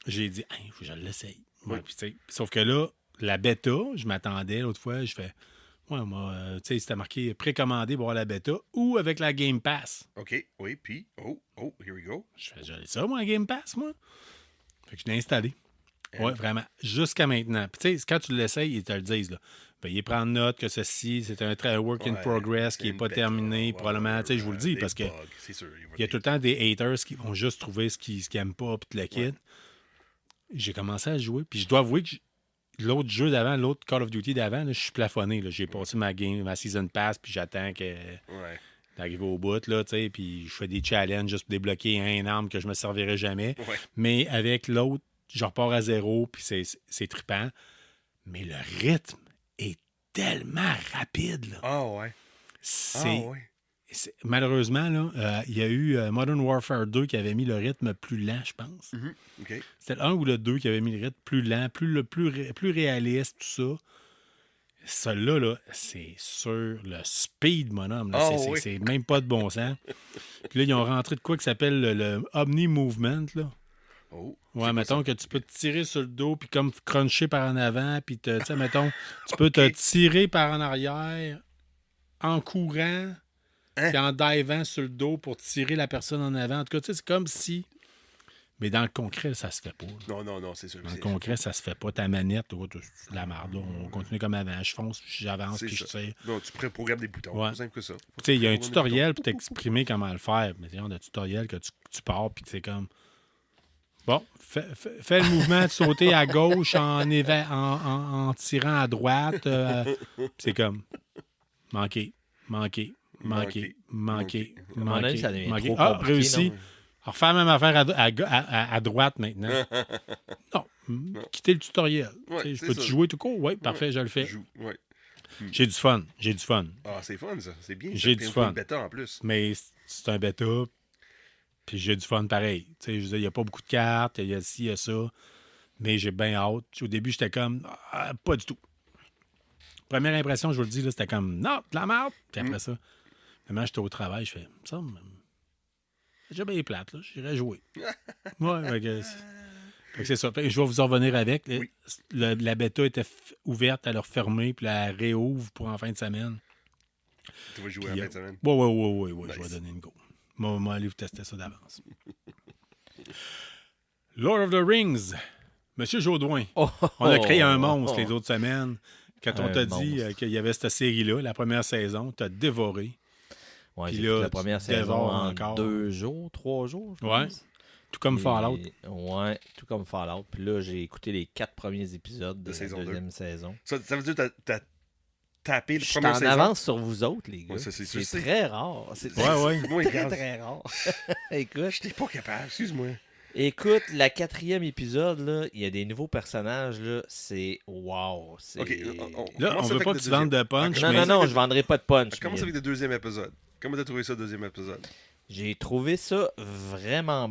j'ai dit, il faut que je l'essaye. Ouais, puis, tu sais, sauf que là, la bêta, je m'attendais l'autre fois, je fais, ouais, moi, tu sais, c'était marqué précommandé pour avoir la bêta ou avec la Game Pass. OK, oui, puis, oh, here we go. Je fais, j'ai ça, moi, en Game Pass, moi. Fait que je l'ai installé. Ouais, vraiment. Jusqu'à maintenant. Puis, tu sais, quand tu l'essayes, ils te le disent, là. Veuillez prendre note que ceci, c'est un work in Ouais, progress c'est qui n'est une pas bêta, terminé, ouais, probablement. Tu sais, je vous le dis, des parce que bugs, c'est sûr, il y a tout le temps des haters qui vont juste trouver ce qu'ils n'aiment pas, puis le kid. J'ai commencé à jouer, puis je dois avouer que l'autre jeu d'avant, l'autre Call of Duty d'avant, là, je suis plafonné. Là. J'ai passé ma Season Pass, puis j'attends Ouais. d'arriver au bout, là, tu sais, puis je fais des challenges juste pour débloquer un arme que je me servirai jamais. Ouais. Mais avec l'autre, je repars à zéro, puis c'est trippant. Mais le rythme est tellement rapide, là. Ah ouais. C'est... Ah ouais. Malheureusement, là, il y a eu Modern Warfare 2 qui avait mis le rythme plus lent, je pense. Mhm. OK. C'était le 1 ou le 2 qui avait mis le rythme plus lent, plus réaliste, tout ça. Celui-là, là, c'est sur le speed, mon homme. Là. Ah, C'est- oui. c'est même pas de bon sens. Puis là, ils ont rentré de quoi qui s'appelle le Omni Movement. Là. Oh. Ouais, mettons que tu peux te tirer sur le dos, puis comme cruncher par en avant, puis tu sais, mettons, tu peux te tirer par en arrière en courant, puis en divant sur le dos pour tirer la personne en avant. En tout cas, tu sais, c'est comme si Mais dans le concret, ça se fait pas. Là. Non, c'est sûr. Dans le concret, ça se fait pas. Ta manette, c'est de la merde. Là. On continue comme avant. Je fonce, puis j'avance, puis je tire. Non, tu programmes des boutons. Ouais. C'est simple que ça. Tu sais, il y a un tutoriel pour t'exprimer comment le faire. Mais il y a un tutoriel que tu pars, puis c'est comme... Bon, fais le mouvement de sauter à gauche en tirant à droite. C'est comme... Manqué. Ça devient trop Ah, compliqué, réussi. non? Refaire la même affaire à droite maintenant. Non, quitter le tutoriel. Ouais, Tu sais, je c'est peux-tu ça. jouer tout court? Oui, parfait, je le fais. Ouais. J'ai du fun. Ah, c'est fun, ça. C'est bien. J'ai du fun. Une bêta en plus. Mais c'est un bêta, puis j'ai du fun pareil. Tu sais, je veux dire, il n'y a pas beaucoup de cartes, il y a ci, il y a ça, mais j'ai bien hâte. Au début, j'étais comme, pas du tout. Première impression, je vous le dis, là, c'était comme, non, de la merde. Puis après ça, maintenant, j'étais au travail, je fais, ça, c'est déjà bien plate, là, j'irais jouer. Ouais, fait que c'est ça. Fait que je vais vous en revenir avec. Oui. La bêta était ouverte, elle a refermé, puis elle réouvre pour en fin de semaine. Tu vas jouer Puis, en fin de semaine. Oui, Nice. je vais donner une go. Moi, aller vous tester ça d'avance. Lord of the Rings. Monsieur Jodoin. On a créé un monstre les autres semaines. Quand on t'a dit qu'il y avait cette série-là, la première saison, t'as dévoré. Ouais, Puis j'ai là, fait la tu première saison dévores en encore. 2 jours, 3 jours, je Ouais. pense. Tout comme Fallout. Ouais, tout comme Fallout. Puis là, j'ai écouté les 4 premiers épisodes de la saison deuxième saison. Ça veut dire que t'as tapé le Je suis premier en saison. avance sur vous autres, les gars. Ouais, ça, c'est sûr, c'est c'est- très rare. C'est Ouais. Moi, très, regarde, très rare. Écoute, j'étais pas capable. Excuse-moi. écoute, la 4e épisode, là, il y a des nouveaux personnages, là, c'est wow. C'est... OK. Là, Comment on ça veut fait pas que que tu le vendes de deuxième- punch, Ah, mais Non, je vendrai pas de punch. Comment mais ça fait que le deuxième épisode? Comment t'as trouvé ça, le deuxième épisode? J'ai trouvé ça vraiment...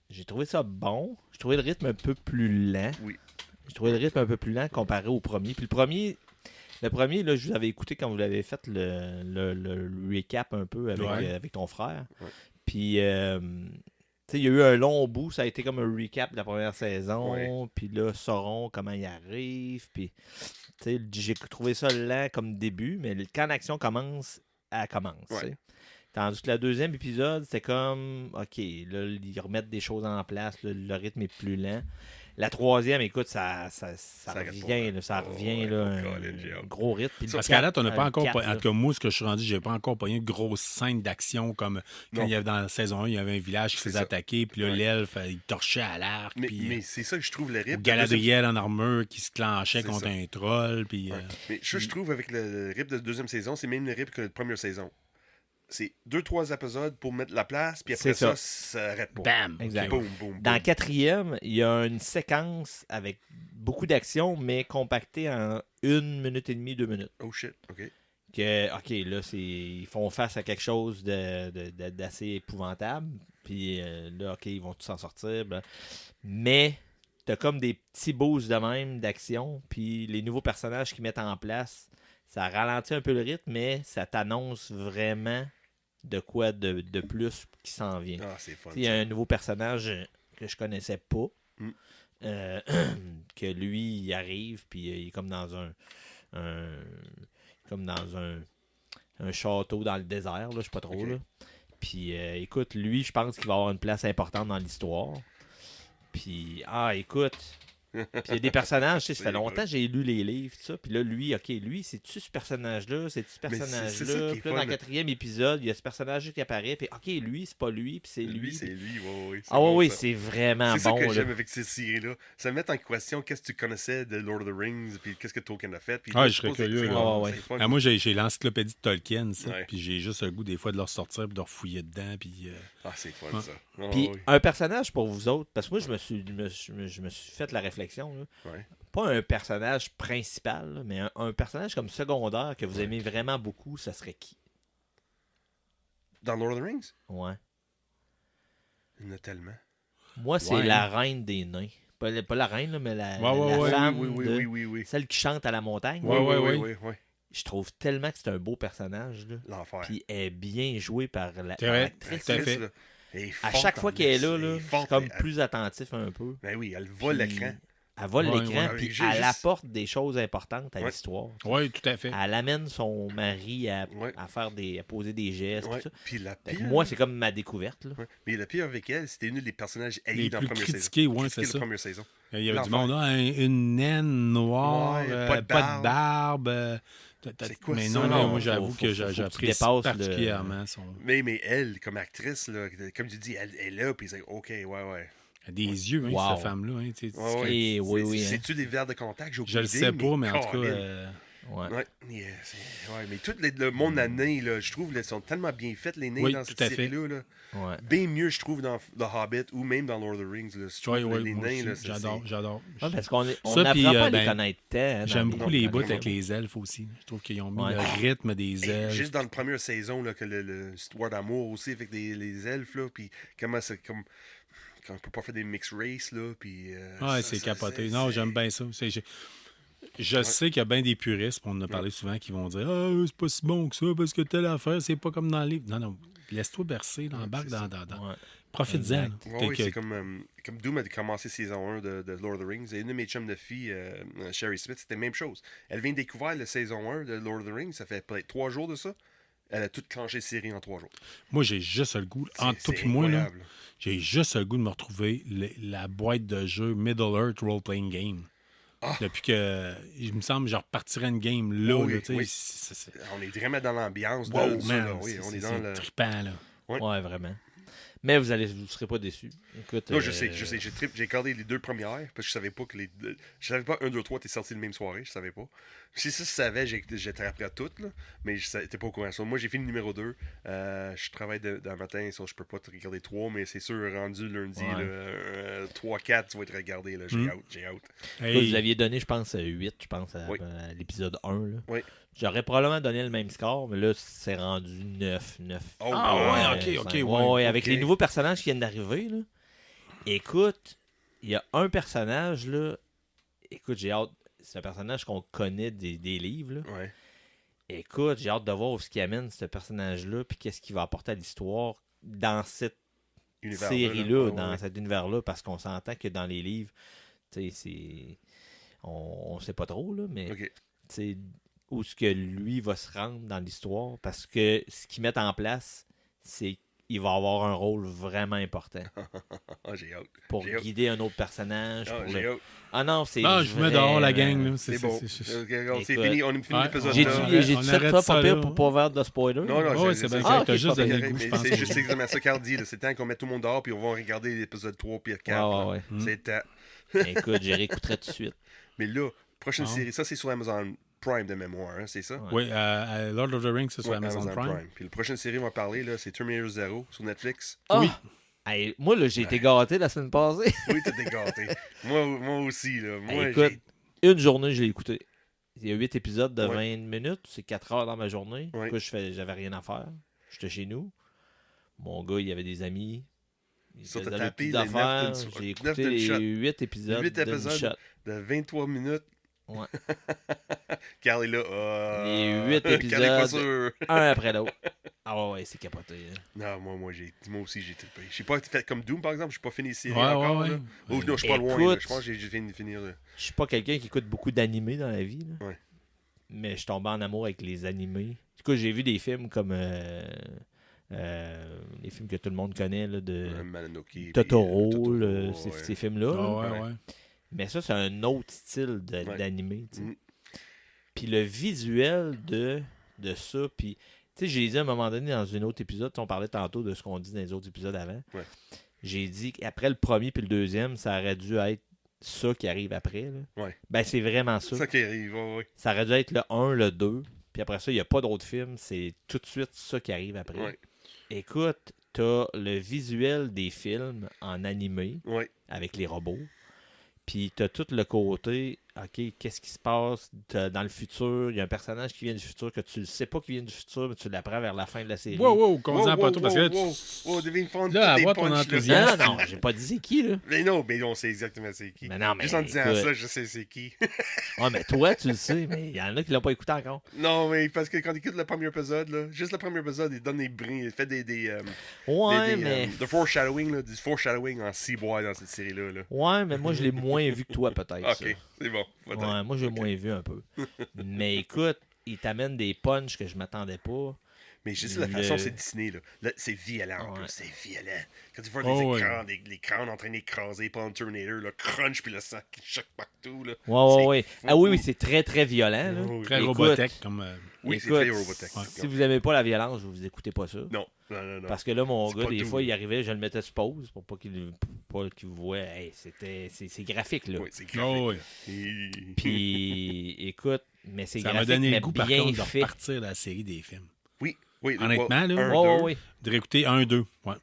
J'ai trouvé ça bon. J'ai trouvé le rythme un peu plus lent. Oui. J'ai trouvé le rythme un peu plus lent comparé au premier. Puis le premier, là, je vous avais écouté quand vous l'avez fait le recap un peu avec, Ouais. avec ton frère. Ouais. Puis, tu sais, il y a eu un long bout. Ça a été comme un recap de la première saison. Ouais. Puis là, Sauron, comment il arrive. Puis, tu sais, j'ai trouvé ça lent comme début. Mais quand l'action commence, elle commence. Ouais. Tu sais. Tandis que le deuxième épisode, c'était comme, OK, là, ils remettent des choses en place, le rythme est plus lent. La troisième, écoute, ça arrête revient, pas. là, ça Oh, revient, ouais, là, Colin, j'ai hâte. un gros rythme. Puis le Parce qu'à quatre- date, on n'a pas le encore. quatre, En là. tout cas, moi, ce que je suis rendu, j'ai pas encore pogné une grosse scène d'action comme quand Non. il y avait dans la saison 1, il y avait un village qui se C'est faisait ça. attaquer, puis là, Ouais. l'elfe, il torchait à l'arc, Mais puis c'est ça que je trouve le rythme. Galadriel en armure qui se clenchait C'est contre ça. un troll, puis. Ouais. Mais je trouve avec le rythme de la deuxième saison, c'est même le rythme que la première saison. C'est 2-3 épisodes pour mettre la place, puis après C'est ça, ça. ça arrête pas. Bam! Exact. Boum, boum, Dans boum. la quatrième, il y a une séquence avec beaucoup d'action, mais compactée en 1 minute et demie, 2 minutes. Oh shit, ok. Que, OK, là, ils font face à quelque chose d'assez épouvantable. Puis là, OK, ils vont tous s'en sortir. Bla. Mais t'as comme des petits boosts de même d'action. Puis les nouveaux personnages qu'ils mettent en place, ça ralentit un peu le rythme, mais ça t'annonce vraiment de quoi de plus qui s'en vient. Ah, c'est fun. Il y a un nouveau personnage que je connaissais pas. Mm. Que lui, il arrive, puis il est comme dans un château dans le désert, là, je sais pas trop. Ok. Là. Puis écoute, lui, je pense qu'il va avoir une place importante dans l'histoire. Puis, écoute. Puis il y a des personnages, tu sais, ça fait C'est longtemps vrai. que j'ai lu les livres, tout ça. Puis là, lui, c'est-tu ce personnage-là? C'est-tu ce Mais c'est ça personnage-là? qui est Puis là, dans fun. le quatrième épisode, il y a ce personnage qui apparaît. Puis OK, lui, c'est pas lui, puis c'est lui. Lui, c'est lui, ouais. Ah oui, c'est vraiment C'est ça bon. que là. j'aime avec ces séries-là. Ça met en question qu'est-ce que tu connaissais de Lord of the Rings, puis qu'est-ce que Tolkien a fait. Puis Ah, là, je serais trouve que curieux, c'est- là. Ouais. c'est fun. Ah, moi, j'ai l'encyclopédie de Tolkien, ça, Ouais. puis j'ai juste le goût des fois de leur sortir, puis de refouiller dedans, puis. Ah, c'est fun, Ouais. ça. Ah, Puis oui. un personnage pour vous autres, parce que moi, je me suis fait la réflexion. Là. Ouais. Pas un personnage principal, là, mais un personnage comme secondaire que vous aimez vraiment beaucoup, ça serait qui? Dans Lord of the Rings, Ouais. il y en a tellement. Moi, c'est Ouais. la reine des nains. Pas la reine, là, mais la Ouais. femme de- Oui. celle qui chante à la montagne. Ouais. Oui. Je trouve tellement que c'est un beau personnage. Là. L'enfer. Puis elle est bien jouée par C'est vrai. l'actrice. Tout à fait. là, elle est À forte chaque fois en qu'elle est laisse, là, elle est je suis forte, comme elle- plus attentif un peu. Ben oui, elle vole Puis, l'écran. Elle vole Ouais, l'écran, ouais. puis J'ai elle juste- apporte des choses importantes à Ouais. l'histoire. Oui, tout à fait. Elle amène son mari à Ouais. à poser des gestes. Ouais. Tout ça. Puis la Fait que pire, moi, c'est comme ma découverte. Là. ouais. Mais le pire avec elle, c'était une des personnages haïs Les dans plus la première saison. critiqués, ouais, Critiqués c'est la ça. première saison. Il y avait du L'enfer. monde, une naine noire, Ouais, pas de barbe. C'est quoi mais ça? non, Non, moi, faut- j'avoue faut- que faut que tu j'apprécie dépasses particulièrement son... Mais elle, comme actrice, là, comme tu dis, elle est là, puis c'est OK, ouais. Elle a des yeux, hein, Wow. cette femme-là. Hein, tu sais, Ouais. Et oui, oui. Hein. C'est-tu des verres de contact? J'ai Je le aucune sais idée, pas, mais en tout cas... Colin. Ouais. Ouais, mais tout le monde à nez, là, je trouve, là, sont tellement bien faits, les nez Oui, dans tout cette à fait. série-là. Là. Ouais. Bien mieux, je trouve, dans The Hobbit ou même dans Lord of the Rings. Là, je trouve Oui, oui, les moi nains, aussi, là, j'adore. Ouais, parce qu'on on Ça, n'apprend puis, pas à les ben, connaître tant. Hein, J'aime dans beaucoup les- les dans bouts les- avec les elfes aussi. Je trouve qu'ils ont mis Ouais. le rythme des Et elfes. juste dans la première saison, là, que l'histoire d'amour aussi avec les elfes, là, puis comment c'est comme. Quand on peut pas faire des mixed race, là, puis. Ouais, c'est capoté. Non, j'aime bien ça. Je sais qu'il y a bien des puristes, on en a parlé souvent, qui vont dire ah, c'est pas si bon que ça parce que telle affaire, c'est pas comme dans le livre. Non, laisse-toi bercer, l'embarque c'est dans. Ouais. Profite-en. Exact. là. Ouais, T'es oui, que- c'est comme Doom a commencé saison 1 de Lord of the Rings. Et une de mes chums de filles, Sherry Smith, c'était la même chose. Elle vient de découvrir la saison 1 de Lord of the Rings. Ça fait peut-être 3 jours de ça. Elle a tout clenché la série en 3 jours. Moi, j'ai juste le goût, entre toi C'est et moi, là, incroyable. j'ai juste le goût de me retrouver la boîte de jeu Middle Earth Role Playing Game. Ah. Depuis que, il me semble, je repartirais une game là. Oui, là, tu sais, oui. c'est- On est vraiment dans l'ambiance Wow, de ça. man, Là. Oui, on est dans le. trippant, là. Ouais, vraiment. Mais vous serez pas déçus. Écoute, Non, je sais. J'ai regardé les 2 premières parce que je savais pas que je savais pas 1, 2, 3 était sorti le même soirée. Je savais pas. Si ça, je savais, j'étais après à toutes, là, mais je n'étais pas au courant. So, moi, j'ai fait le numéro 2. Je travaille dans le matin, so, je peux pas te regarder 3, mais c'est sûr, rendu lundi, Ouais. 3, 4, tu vas être regardé. Là. J'ai hâte. Hey, vous aviez donné, je pense, 8, je pense, Oui. à l'épisode 1. Là. Oui. J'aurais probablement donné le même score, mais là, c'est rendu 9. Oh, Ah, ouais, ok, ouais, Avec ok. les nouveaux personnages qui viennent d'arriver, là. Écoute, il y a un personnage, là. Écoute, j'ai hâte. C'est un personnage qu'on connaît des livres, là. Ouais. Écoute, j'ai hâte de voir où ce qui amène ce personnage-là, puis qu'est-ce qu'il va apporter à l'histoire dans cette Univers-là, série-là, là. dans cet univers-là, parce qu'on s'entend que dans les livres, tu sais, c'est. On sait pas trop, là, mais. Ok. Tu sais, où ce que lui va se rendre dans l'histoire, parce que ce qu'ils mettent en place, c'est qu'il va avoir un rôle vraiment important Ah, j'ai hâte. pour J'ai hâte. guider un autre personnage. Ah, pour j'ai le- hâte. Ah non, c'est. Ah, je mets dehors la gang, là. C'est bon. c'est- Ok, regarde, c'est Écoute. fini. On a fini Ouais, l'épisode. J'ai-tu on là. arrête- j'ai on fait arrête ça ça, pas pire là. pour pas avoir de spoiler? Non, non, Ouais, je- c'est bien je- correct. ok, T'as c'est juste pas donné pire. le goût, je Mais pense. c'est juste exactement ça qu'elle dit. là. C'est temps qu'on met tout le monde dehors puis on va regarder l'épisode 3 puis 4. Ouais, ouais, C'est temps. Écoute, j'ai réécouterai tout de suite. Mais là, prochaine Ah. série, ça c'est sur Amazon Prime de mémoire, hein, c'est ça? Ouais. Oui, Lord of the Rings, c'est sur Ouais, Amazon Prime. Puis la prochaine série, on va parler, là, c'est Terminator Zero sur Netflix. Ah! Oui. Hey, moi, là, j'ai été gâté la semaine passée. Oui, t'es gâté. moi aussi, là. Moi, Écoute, une journée, je l'ai écouté. Il y a 8 épisodes de Ouais. 20 minutes. C'est 4 heures dans ma journée. Ouais. Écoute, j'avais rien à faire. J'étais chez nous. Mon gars, il y avait des amis. Il Ça, faisait t'as des tapé petites les neuf affaires. d'une- J'ai neuf écouté d'une les shot. 8 épisodes. 8 d'une épisodes. shot. de 23 minutes. Ouais. Carl est là. Les 8 Carl est pas épisodes. sûr. Un après l'autre. Ah ouais, c'est capoté. hein. Non, moi aussi, j'ai trippé. Je suis pas fait comme Doom, par exemple. Je suis pas fini les séries Ouais, encore. ouais, là. ouais. Oh, non, je suis pas loin. Écoute. Là. Je pense que j'ai fini de finir. Là. Je suis pas quelqu'un qui écoute beaucoup d'animés dans la vie. Là. Ouais. Mais je suis tombé en amour avec les animés. Du coup, j'ai vu des films comme les films que tout le monde connaît là, de Malanoki. Totoro, Totoro, ces films-là. Ah, là. ouais, Ouais. ouais. Mais ça, c'est un autre style Ouais. d'animé. tu sais. Mm. Puis le visuel de ça, puis tu sais, j'ai dit à un moment donné dans un autre épisode, on parlait tantôt de ce qu'on dit dans les autres épisodes avant. Ouais. J'ai dit qu'après le premier puis le deuxième, ça aurait dû être ça qui arrive après. Là. Ouais. Ben, c'est vraiment ça. C'est ça qui arrive, ouais. Ça aurait dû être le 1, le 2. Puis après ça, il n'y a pas d'autres films. C'est tout de suite ça qui arrive après. Ouais. Écoute, t'as le visuel des films en animé Ouais. avec les robots. Puis t'as tout le côté OK, qu'est-ce qui se passe dans le futur? Il y a un personnage qui vient du futur que tu ne sais pas qu'il vient du futur, mais tu l'apprends vers la fin de la série. Wow, qu'on pas trop, parce que là, Devine fondre là, toutes avoir tes ton punches, là. enthousiasme. Non, j'ai pas dit c'est qui, là. Mais non, on sait exactement c'est qui. Mais non, mais Juste en disant écoute. ça, je sais c'est qui. Ouais, mais toi, tu le sais, mais il y en a qui l'ont pas écouté encore. Non, mais parce que quand il écoute le premier épisode, là, juste le premier épisode, il donne des brins, il fait Ouais, des, mais... the foreshadowing, là, du foreshadowing en ciboire dans cette série-là. Là. Ouais, mais moi, je l'ai moins vu que toi, peut-être. Ok, ça. c'est bon. peut-être. Ouais, moi, j'ai Ok. moins vu un peu. Mais écoute, il t'amène des punchs que je m'attendais pas. Mais juste la façon c'est Disney, là c'est violent, Ouais. là, c'est violent. Quand tu vois Oh, les crânes en train d'écraser par un Terminator, le crunch puis le sang qui choque partout. Là. Ouais. C'est Ah oui, fou. oui, c'est très, très violent. Là. Oui. Très Écoute, Robotech, comme... Oui, c'est écoute, très Robotech. Ouais. Si vous aimez pas la violence, vous écoutez pas ça. Non. Parce que là, mon C'est gars, pas des tout, fois, là. il arrivait, je le mettais sur pause pour pas qu'il voit. Hey, c'est graphique, là. Oui, c'est Oh, graphique. oui. Puis, écoute, mais c'est Ça graphique, m'a donné mais le goût, par bien contre, de fait. repartir la série des films. Oui, Honnêtement, là, Ouais. De réécouter 1-2, ouais.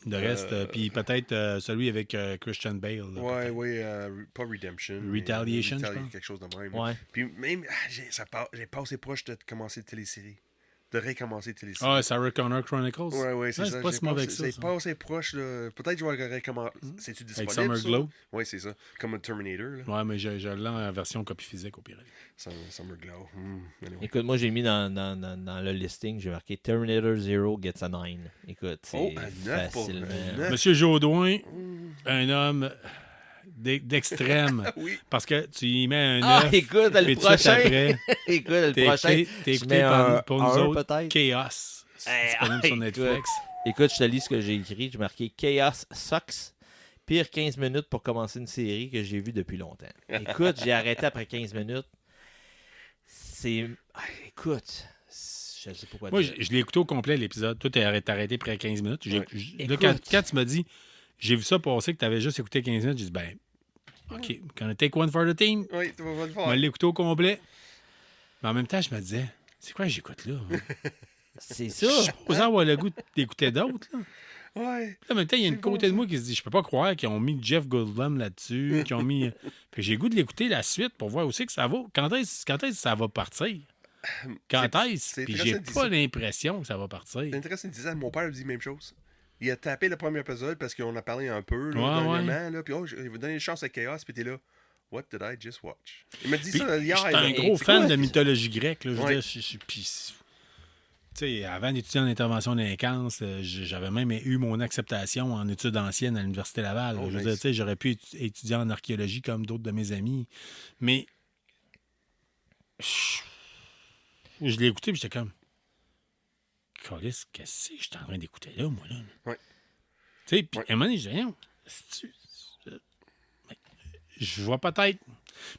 Le reste, puis peut-être celui avec Christian Bale. Là, peut-être. Oui, pas Redemption. Retaliation, mais je pense. quelque chose de même. Ouais. Puis même, j'ai passé proche de commencer une télésérie. De recommencer une télésérie. Ah, Sarah Connor Chronicles. Ouais, c'est Ouais, ça. c'est pas J'ai si mauvais que passé- ça. C'est passé proche, là. Peut-être que je vais recommencer. C'est-tu Avec disponible, Summer ça? Glow. Oui, c'est ça. Comme un Terminator, là. Ouais, mais je l'ai en version copie physique au pire. Summer Glow. Anyway. Écoute, moi, j'ai mis dans le listing, j'ai marqué Terminator Zero gets a 9. Écoute, c'est Oh, un 9 pour facilement... un 9. Monsieur Jaudoin, un homme d'extrême. Oui. Parce que tu y mets un 9. Ah, écoute, le puis tout de suite prochain... après, écoute, le t'es prochain... écouté, t'es je écouté mets pour nous un autres. peut-être. Chaos. C'est Hey, disponible sur écoute. Netflix. Écoute, je te lis ce que j'ai écrit. J'ai marqué Chaos Sucks. Pire 15 minutes pour commencer une série que j'ai vue depuis longtemps. Écoute, j'ai arrêté après 15 minutes. Écoute, je sais pas quoi Moi, dire. je l'ai écouté au complet, l'épisode. Toi, t'es arrêté après 15 minutes. Ouais. Là, quand tu m'as dit, j'ai vu ça passer, que tu avais juste écouté 15 minutes, j'ai dit, ben, OK, gonna take one for the team. Oui, tu vas le On faire. va l'écouter au complet. Mais en même temps, je me disais, c'est quoi que j'écoute là? C'est Je ça. suis supposé avoir le goût d'écouter d'autres. Là. Ouais. En même temps, il y a une C'est bon, côté de ça. moi qui se dit, je peux pas croire qu'ils ont mis Jeff Goldblum là-dessus, qu'ils ont mis... Puis j'ai le goût de l'écouter la suite pour voir aussi que ça va. Quand est-ce que ça va partir? Quand est-ce? c'est Puis très j'ai satisfaisant. pas l'impression que ça va partir. C'est intéressant de dire, mon père a dit la même chose. Il a tapé le premier épisode parce qu'on a parlé un peu, là, Ouais, dernièrement, là, puis il va donner une chance à Chaos, puis t'es là. What did I just watch? Il m'a dit Puis, ça hier. je suis un là. gros C'est fan quoi? de mythologie grecque. Là, je veux Ouais. dire, puis, tu sais, avant d'étudier en intervention délinquance, j'avais même eu mon acceptation en études anciennes à l'Université Laval. Oh, Je veux nice. dire, tu sais, j'aurais pu étudier en archéologie comme d'autres de mes amis. Mais je l'ai écouté et j'étais comme, Câlisse, qu'est-ce que je suis en train d'écouter là, moi, là? Ouais. Tu sais, puis Ouais. à un moment donné, je dis, Voyons, je vois peut-être.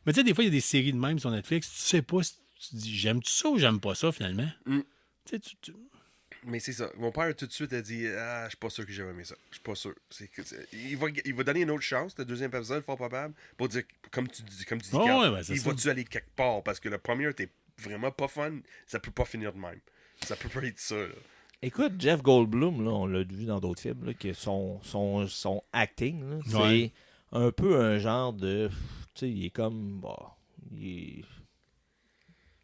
Mais tu sais, des fois, il y a des séries de même sur Netflix, tu sais pas si tu dis, j'aime-tu ça ou j'aime pas ça, finalement? Mm. Tu sais, Mais c'est ça. Mon père, tout de suite, a dit je suis pas sûr que j'avais aimé ça. Je suis pas sûr. Il va donner une autre chance, le deuxième épisode, fort probable, pour dire, comme tu dis, Oh, Carl, ouais, ben, c'est il ça. va-tu aller quelque part? Parce que le premier était vraiment pas fun. Ça peut pas finir de même. Ça peut pas être ça, là. Écoute, Jeff Goldblum, là, on l'a vu dans d'autres films, là, que son acting, là, c'est Ouais. un peu un genre de... Tu sais, il est comme... Bah,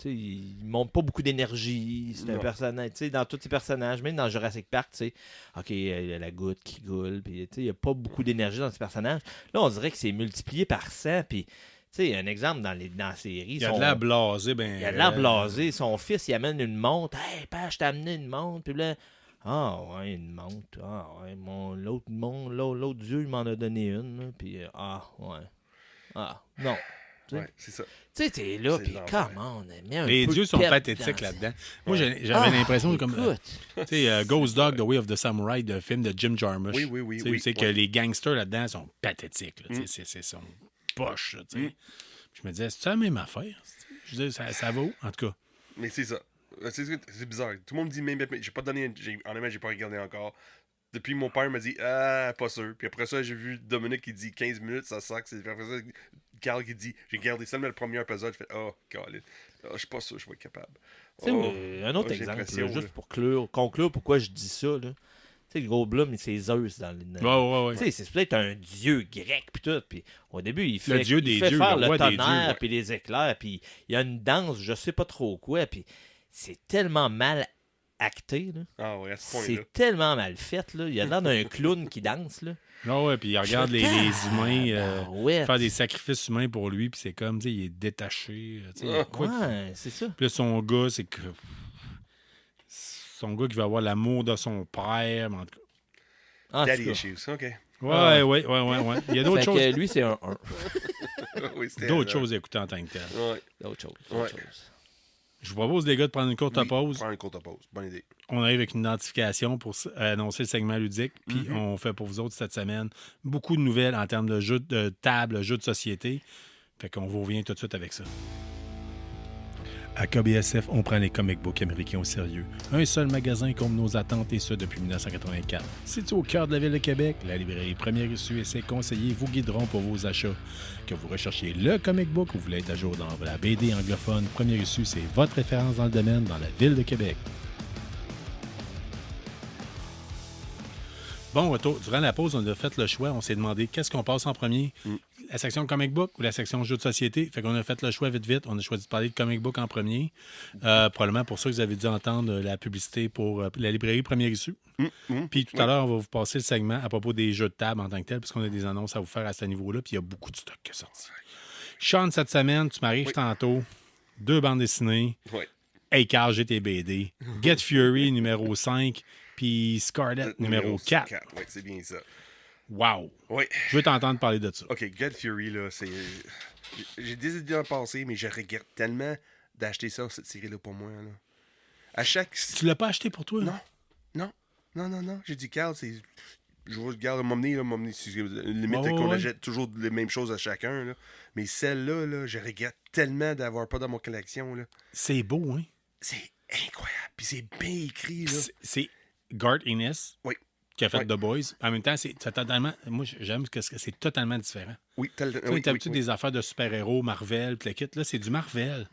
il montre pas beaucoup d'énergie. C'est un Non. personnage. Tu sais, dans tous ses personnages, même dans Jurassic Park, tu sais, OK, il y a la goutte qui goule, puis tu sais, il n'y a pas beaucoup d'énergie dans ces personnages. Là, on dirait que c'est multiplié par 100, puis tu sais, un exemple dans la série. il y a de la blasé, ben. Il a de l'air blasé. Son fils, il amène une montre. Hey, père, je t'ai amené une montre. Puis là, ah ouais, une montre. Ah ouais, l'autre Dieu, il m'en a donné une. Là. Puis, ah ouais. Ah, non. Tu sais, Ouais, c'est ça. tu sais, t'es là, C'est puis l'enfer. comment on met un Les peu dieux de sont pep pathétiques dans- là-dedans. Moi, Ouais. j'avais l'impression comme. Écoute, Tu sais, Ghost Dog, The Way of the Samurai, le film de Jim Jarmusch. Oui, Tu sais, oui, c'est que oui. les gangsters là-dedans sont pathétiques. Là, tu sais, c'est son poche. Là, tu sais. Puis je me disais, c'est la même affaire. Je veux dire, ça vaut, en tout cas. Mais c'est ça. C'est bizarre. Tout le monde dit même. J'ai pas donné. Honnêtement, j'ai pas regardé encore. Depuis, mon père m'a dit pas sûr. Puis après ça, j'ai vu Dominique qui dit 15 minutes, ça sac. Puis après ça, Carl qui dit j'ai regardé seulement le premier épisode. Je fais Colin. Je suis pas sûr que je vais être capable. tu sais, un autre j'ai exemple, l'impression, là, juste là. pour conclure pourquoi je dis ça. Là. Tu sais, Goldblum, c'est Zeus dans le. Ouais. Tu sais, c'est peut-être un dieu grec, puis tout. Puis au début, il fait, dieu il des fait dieux, faire le le roi des tonnerre, dieux, ouais. puis les éclairs, puis il y a une danse, je sais pas trop quoi, puis c'est tellement mal acté, là. Ah ouais, à ce point-là. C'est tellement mal fait, là. Il y a l'air d'un clown qui danse, là. Ah ouais, puis il regarde les humains ouais. faire des sacrifices humains pour lui, puis c'est comme, tu sais, il est détaché. Tu sais, quoi Ouais, c'est ça. Puis là, son gars, c'est que. Son gars qui va avoir l'amour de son père. Mais en tout cas. En tout Daddy cas. issues, OK. Ouais. Il y a d'autres Fait choses. que lui, c'est un. Oui, c'était D'autres choses à écouter en tant que tel. Ouais. D'autres choses. Ouais. Je vous propose, les gars, de prendre une courte Oui, pause. prends une courte pause. Bonne idée. On arrive avec une identification pour annoncer le segment ludique. Puis on fait pour vous autres cette semaine beaucoup de nouvelles en termes de jeux de table, jeux de société. Fait qu'on vous revient tout de suite avec ça. À KBSF, on prend les comic books américains au sérieux. Un seul magasin comble nos attentes et ce depuis 1984. Situé au cœur de la ville de Québec, la librairie Première Issue et ses conseillers vous guideront pour vos achats. Que vous recherchiez le comic book ou vous voulez être à jour dans la BD anglophone, Première Issue, c'est votre référence dans le domaine dans la ville de Québec. Bon, retour. Durant la pause, on a fait le choix. On s'est demandé qu'est-ce qu'on passe en premier, la section comic book ou la section jeux de société. Fait qu'on a fait le choix vite. On a choisi de parler de comic book en premier. Probablement pour ça que vous avez dû entendre la publicité pour la librairie Première Issue. Puis tout à l'heure, on va vous passer le segment à propos des jeux de table en tant que tel, puisqu'on a des annonces à vous faire à ce niveau-là. Puis il y a beaucoup de stock qui est sorti. Sean, cette semaine, tu m'arrives tantôt. 2 bandes dessinées. Oui. Hey Carl, j'ai tes BD. Get Fury numéro 5. Puis Scarlet numéro 4. Oui, c'est bien ça. Wow! Oui. Je veux t'entendre parler de ça. OK, God Fury, là, c'est... J'ai des idées en passé, mais je regrette tellement d'acheter ça, cette série-là, pour moi, là. À chaque... Tu l'as pas acheté pour toi? Non. J'ai dit, Carl, c'est... Je regarde m'emmener, limite Ouais. qu'on achète toujours les mêmes choses à chacun, là. Mais celle-là, là, je regrette tellement d'avoir pas dans mon collection, là. C'est beau, hein? C'est incroyable. Puis c'est bien écrit, là. C'est Garth Ennis Oui. qui a fait Oui. The Boys. En même temps, c'est totalement... Moi, j'aime que c'est totalement différent. Oui, Tu sais, t'as l'habitude des affaires de super-héros, Marvel, puis le kit. Là, c'est du Marvel.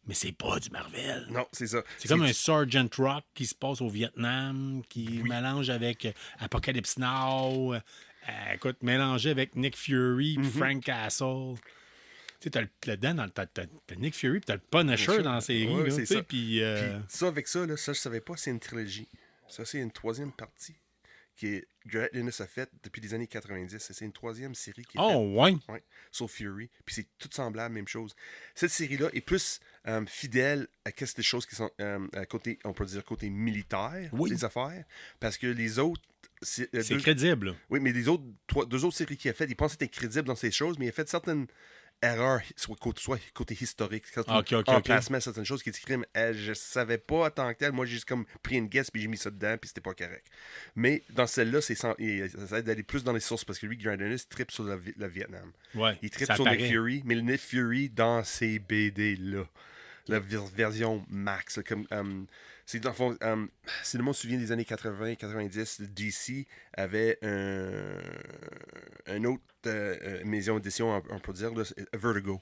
Mais c'est pas du Marvel. Non, c'est ça. C'est comme un Sergeant Rock qui se passe au Vietnam, qui mélange avec Apocalypse Now. Écoute, mélangé avec Nick Fury puis Frank Castle. Tu sais, t'as Nick Fury puis t'as le Punisher dans la série. Ouais, là, c'est tu sais, ça. puis Ça, avec ça, là, ça, je savais pas, c'est une trilogie. Ça, c'est une troisième partie que Gareth Ennis a faite depuis les années 90. C'est une troisième série qui est faite. oh, ouais. Ouais, sur Fury. Puis c'est tout semblable, même chose. Cette série-là est plus fidèle à qu'est-ce des choses qui sont côté, on peut dire côté militaire des affaires. Parce que les autres. C'est crédible. Oui, mais les autres, deux autres séries qu'il a faites, il pensait être crédible dans ces choses, mais il a fait certaines erreurs, soit côté historique, emplacement, certaines choses qui étaient écrites, mais je savais pas en tant que tel. Moi, j'ai juste comme pris une guess puis j'ai mis ça dedans, puis c'était pas correct. Mais dans celle-là, ça aide d'aller plus dans les sources, parce que lui, Grant Ennis, trippe sur le Vietnam. Ouais, il trippe sur Nick Fury, mais le Nick Fury dans ces BD-là. La version max. Comme, c'est dans le fond, si le monde se souvient des années 80-90, DC avait un autre maison d'édition, on peut dire, là, Vertigo.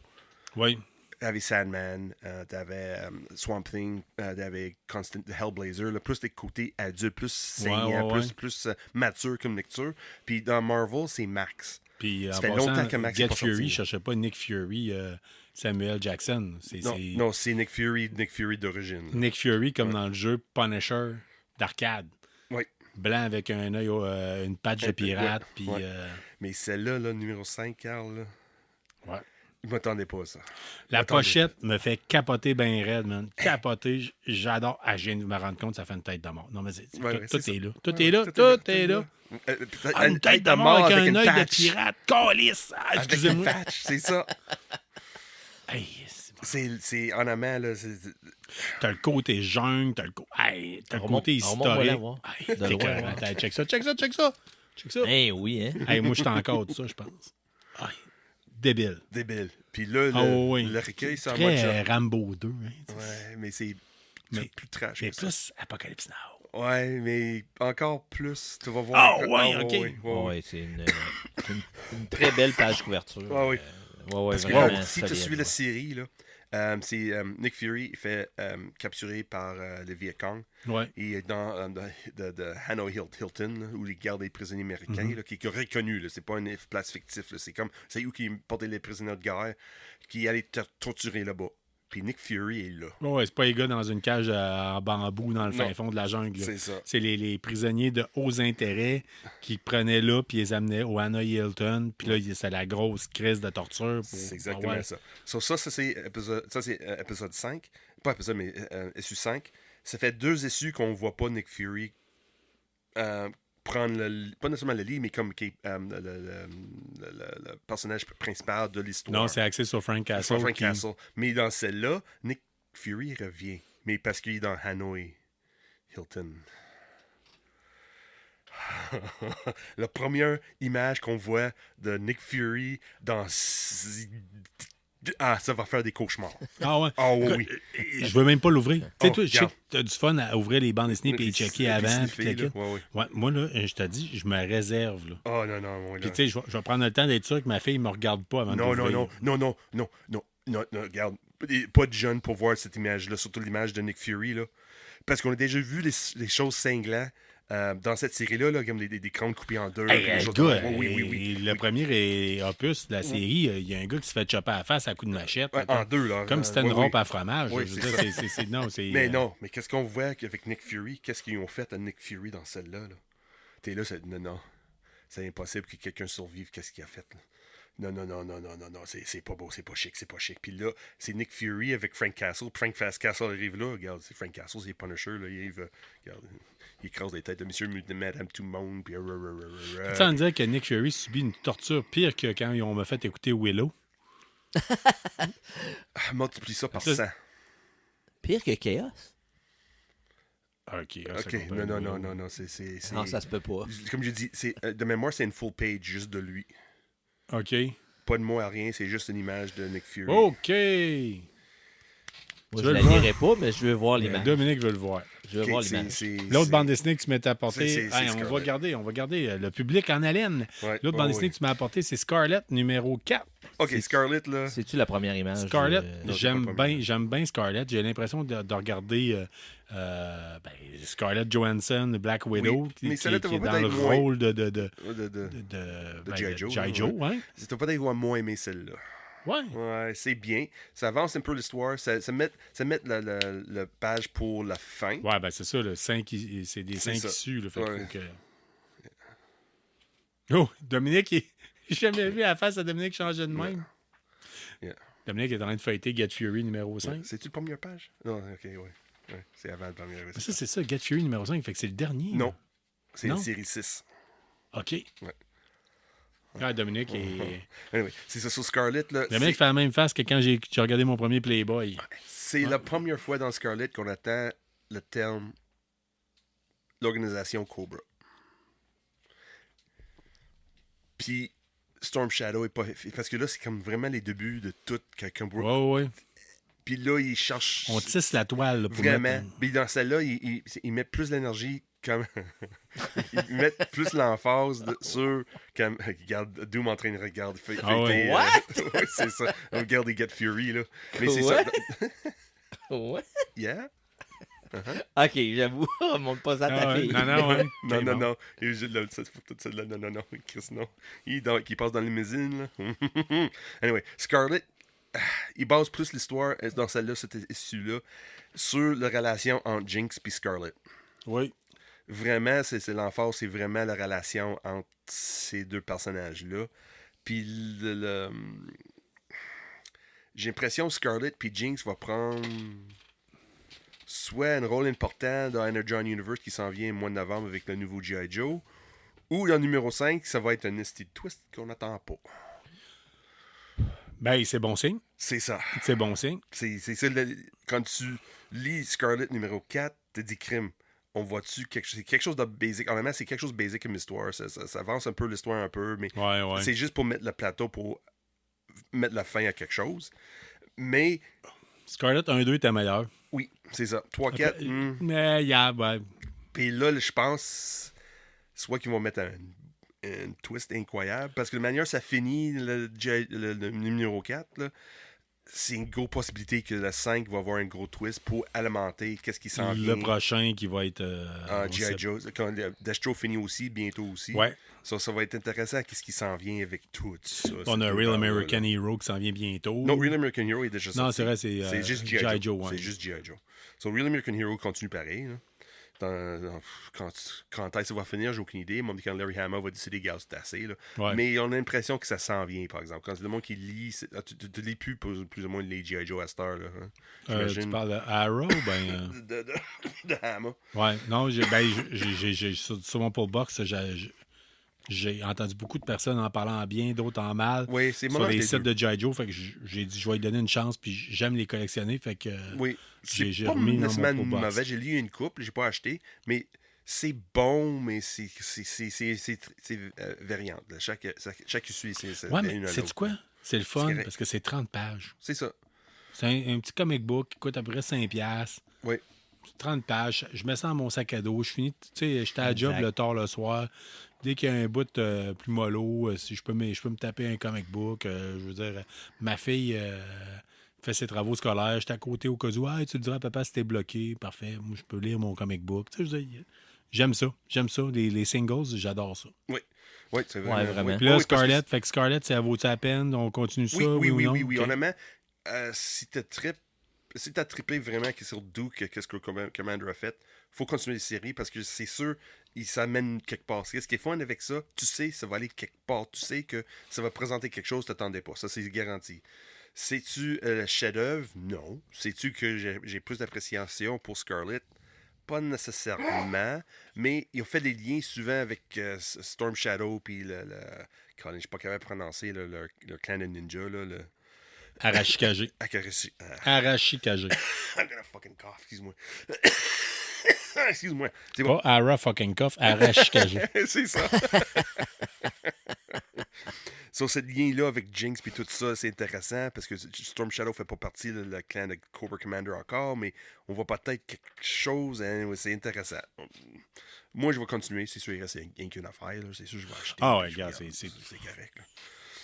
Oui. T'avais Sandman, t'avais Swamp Thing, t'avais Constant Hellblazer, là, plus des côtés adultes, plus saignants, plus mature comme lecture. Puis dans Marvel, c'est Max. Puis ça fait longtemps que Max Get est pas Fury, sorti. je cherchais pas Nick Fury, Samuel Jackson. Non, c'est Nick Fury d'origine. Nick Fury, comme dans le jeu Punisher d'arcade. Oui. Blanc avec un œil, une patch de pirate. Puis, mais celle-là, là, numéro 5, Carl, là, ouais. je m'attendais pas à ça. La pochette me fait capoter ben raide, man. Capoter, j'adore. Ah, je viens de me rendre compte, ça fait une tête de mort. Non, mais tout est là. Tout est là. Une tête de mort avec un œil de pirate. Calice! Excusez-moi. Avec une patch, c'est ça. Hey, c'est en amont, là. T'as le côté jungle, t'as le côté historique. Check ça. Eh oui, hein? Hey, moi, je suis encore de ça, je pense. Ay, débile. Puis là, le recueil, c'est en mode très Rambo 2. Hein, ouais, mais c'est plus trash. Mais plus Apocalypse Now. Ouais, mais encore plus. Tu vas voir. Ah, ouais, ok. Ouais, c'est une très belle page couverture. Ah, oui. Ouais, Parce que vraiment, si tu suis la série, là, C'est Nick Fury, il fait capturer par le Viet Cong. Ouais. Il est dans de Hanoi Hilton, là, où ils gardent les prisonniers américains, Mm-hmm. là, qui est reconnu. C'est pas une place fictive. C'est eux qui portaient les prisonniers de guerre, qui allaient torturer là-bas. Puis Nick Fury est là. Ouais, c'est pas les gars dans une cage en bambou dans le fin Non. fond de la jungle. Là. C'est ça. C'est les prisonniers de hauts intérêts qui prenaient là puis les amenaient au Hanoi Hilton. Puis là, c'est la grosse crise de torture. C'est exactement Ah ouais. ça. Ça, c'est épisode 5. Pas épisode, mais issue 5. Ça fait 2 issues qu'on voit pas Nick Fury prendre pas nécessairement le lit, mais comme le personnage principal de l'histoire. Non, c'est axé sur Frank Castle. Sur Frank qui- Castle. Mais dans celle-là, Nick Fury revient. Mais parce qu'il est dans Hanoi Hilton. La première image qu'on voit de Nick Fury dans... Ah, ça va faire des cauchemars. Ah ouais. Ah oui, oui. Je veux même pas l'ouvrir. Tu sais, Oh, toi, je sais regarde. que t'as du fun à ouvrir les bandes dessinées et les checker avant. sniffer, puis là. cliquer. Ouais, ouais. Ouais, moi, là, je te dis, je me réserve. Là. Oh non, non, moi, là. Puis, tu sais, je vais prendre le temps d'être sûr que ma fille me regarde pas avant Non, de non, l'ouvrir. non, regarde. Pas de jeune pour voir cette image-là, surtout l'image de Nick Fury, là. Parce qu'on a déjà vu les choses cinglantes dans cette série-là, là, comme des crânes coupés en deux. Hey, puis des un choses gars, comme- oui. le premier opus de la série, il y a un gars qui se fait chopper à la face à coup de machette. Ouais, là, en deux, là. comme si c'était une Oui, rampe oui. à fromage. Oui, Je veux c'est dire, non, c'est... Mais non, mais qu'est-ce qu'on voit avec Nick Fury? Qu'est-ce qu'ils ont fait à Nick Fury dans celle-là? Là? T'es là, non. C'est impossible que quelqu'un survive. Qu'est-ce qu'il a fait? Là? Non, c'est pas beau, c'est pas chic. Puis là, c'est Nick Fury avec Frank Castle. Frank Castle arrive là, regarde, c'est Frank Castle, c'est Punisher, là, il arrive, regarde, il écrase les têtes de monsieur, de madame, tout le monde, puis... Tu en dire que Nick Fury subit une torture pire que quand ils m'ont fait écouter Willow. Multiplie ça par Ça, 100. Pire que Chaos. OK, Ok, non, c'est... Non, ça se peut pas. Comme je dis, de mémoire, c'est une full page juste de lui. OK. Pas de mots à rien, c'est juste une image de Nick Fury. OK. Moi, Tu je veux la le voir? lirai pas, mais je veux voir l'image. Dominique veut le voir. Je veux Ok, voir c'est- l'image. c'est- L'autre c'est- bande dessinée que tu m'as apporté, c'est hey, on Scarlet. va garder le public en haleine. Ouais, L'autre ouais, bande dessinée ouais. que tu m'as apporté, c'est Scarlett numéro 4. Ok, Scarlett, là... C'est-tu la première image? Scarlett, Non, c'est j'aime pas le premier. bien Scarlett. J'ai l'impression de regarder Scarlett Johansson, Black Widow, Oui, qui mais celle-là, qui t'as est peut-être dans le moins- rôle de G.I. Joe, G.I. Joe, ouais. Tu vas peut-être moins aimé celle-là. Ouais. Ouais, c'est bien. Ça avance un peu l'histoire. Ça met la page pour la fin. Ouais, ben c'est ça, c'est des C'est 5 ça. issus. Là, fait qu'il Ouais. faut que... Oh, Dominique, j'ai jamais vu la face à Dominique changer de même. Yeah. Dominique est en train de fêter Get Fury numéro 5. C'est-tu la première page? Non, ok, ouais. C'est avant la première. Mais ça, c'est ça, Get Fury numéro 5, fait que c'est le dernier. Non, là. c'est Non? une série 6. OK. Ouais. Ah, Dominique est... Anyway, c'est ça sur Scarlett. Là, Dominique fait la même face que quand j'ai regardé mon premier Playboy. c'est la première fois dans Scarlett qu'on attend le terme l'organisation Cobra. Puis Storm Shadow est pas... Parce que là, c'est comme vraiment les débuts de tout. Ouais. Puis là, ils cherchent... On tisse la toile là, pour Vraiment. mettre... Puis dans celle-là, ils mettent plus d'énergie comme. Ils mettent plus l'emphase sur. Comme... Regarde, Doom en train de regarder. Ah ouais. Ouais, c'est ça. Regarde Get Fury, là. Mais c'est ça. Ouais. Yeah? Ok, j'avoue, on monte pas ça à ta Ah ouais. fille. Non, ouais. Non, Ok, non, bon. non. Il y a juste cette photo de celle-là. Non. Chris, non. Qui passe dans la limousine, là. Anyway, Scarlett, il base plus l'histoire dans celle-là, cette issue-là, sur la relation entre Jinx et Scarlett. Oui. Vraiment, c'est l'emphase, c'est vraiment la relation entre ces deux personnages-là. Puis j'ai l'impression que Scarlett puis Jinx va prendre soit un rôle important dans Energon Universe qui s'en vient au mois de novembre avec le nouveau G.I. Joe, ou dans le numéro 5, ça va être un esti de twist qu'on n'attend pas. Ben, c'est bon signe. C'est ça. C'est bon signe. C'est ça. Quand tu lis Scarlett numéro 4, t'as dit crime. On voit-tu c'est quelque chose de basic. Honnêtement, c'est quelque chose de basic comme histoire. Ça avance un peu l'histoire un peu, mais Ouais. c'est juste pour mettre le plateau, pour mettre la fin à quelque chose. Mais Scarlett 1-2 était meilleur. oui, c'est ça. 3-4. Mais, ouais. Puis là, je pense soit qu'ils vont mettre un twist incroyable. Parce que de manière ça finit le numéro 4, là, c'est une grosse possibilité que le 5 va avoir un gros twist pour alimenter qu'est-ce qui s'en vient. Le prochain qui va être... G.I. Joe. Quand Destro finit aussi, bientôt aussi. Ouais. Ça va être intéressant qu'est-ce qui s'en vient avec tout ça. On a Real American Hero qui s'en vient bientôt. Non, Real American Hero est déjà sorti. Non, c'est vrai, c'est juste G.I. Joe. C'est juste G.I. Joe. So, Real American Hero continue pareil. Là. Quand est-ce que ça va finir, j'ai aucune idée. Quand Larry Hama va décider, gars, c'est assez. Là. Ouais. Mais on a l'impression que ça s'en vient, par exemple. Quand c'est le monde qui lit, tu lis plus ou moins les G.I. Joe à cette heure. Là, hein. Tu parles de Arrow, ben... de Hama. Ouais, non, j'ai sur mon pullbox, j'ai entendu beaucoup de personnes en parlant en bien, d'autres en mal. Oui, c'est sur les sites de G.I. Joe, fait que j'ai dit je vais lui donner une chance, puis j'aime les collectionner, fait que oui, j'ai pas remis dans nécessairement mon pullbox. mauvais. J'ai lu une couple, j'ai pas acheté, mais c'est bon, mais c'est variant. Chaque issue, c'est Ouais, mais une à sais-tu l'autre. quoi? C'est le C'est fun, correct. parce que c'est 30 pages. C'est ça. C'est un petit comic book qui coûte à peu près 5$. Oui. 30 pages. Je mets ça dans mon sac à dos. Je finis, tu sais, j'étais à la job Exact. le tard le soir. Dès qu'il y a un bout plus mollo, si je peux me taper un comic book, je veux dire, ma fille fait ses travaux scolaires, j'étais à côté au cas où, ah, tu le diras à papa si t'es bloqué, parfait, moi je peux lire mon comic book. Tu sais, je veux dire, j'aime ça. Les singles, j'adore ça. Oui, c'est Ouais, vraiment. Puis là, Oui, parce que Scarlett, fait que Scarlett, ça vaut-tu la peine? On continue ça? Oui, ou non? oui. Ok. Honnêtement, si t'as trippé vraiment sur Duke, qu'est-ce que Commander a fait, faut continuer les séries parce que c'est sûr, il s'amène quelque part. Ce qui est fun avec ça, tu sais, ça va aller quelque part. Tu sais que ça va présenter quelque chose, t'attendais pas. Ça, c'est garanti. Sais-tu le chef-d'œuvre? Non. Sais-tu que j'ai plus d'appréciation pour Scarlett? Pas nécessairement, mais il a fait des liens souvent avec Storm Shadow puis je suis pas capable de prononcer le clan de ninja, là, le... Arashikage. Arashikage. I'm gonna fucking cough, excuse-moi. Excuse-moi. C'est Pas bon. Ara fucking Cough, Arashikage. C'est ça. Sur ce lien-là avec Jinx et tout ça, c'est intéressant parce que Storm Shadow fait pas partie de le clan de Cobra Commander encore, mais on voit peut-être quelque chose. Hein, c'est intéressant. Moi, je vais continuer. C'est sûr, il reste rien qu'une affaire. Là. C'est sûr, je vais acheter. Ah ouais, Je regarde, regarde, c'est correct. Là.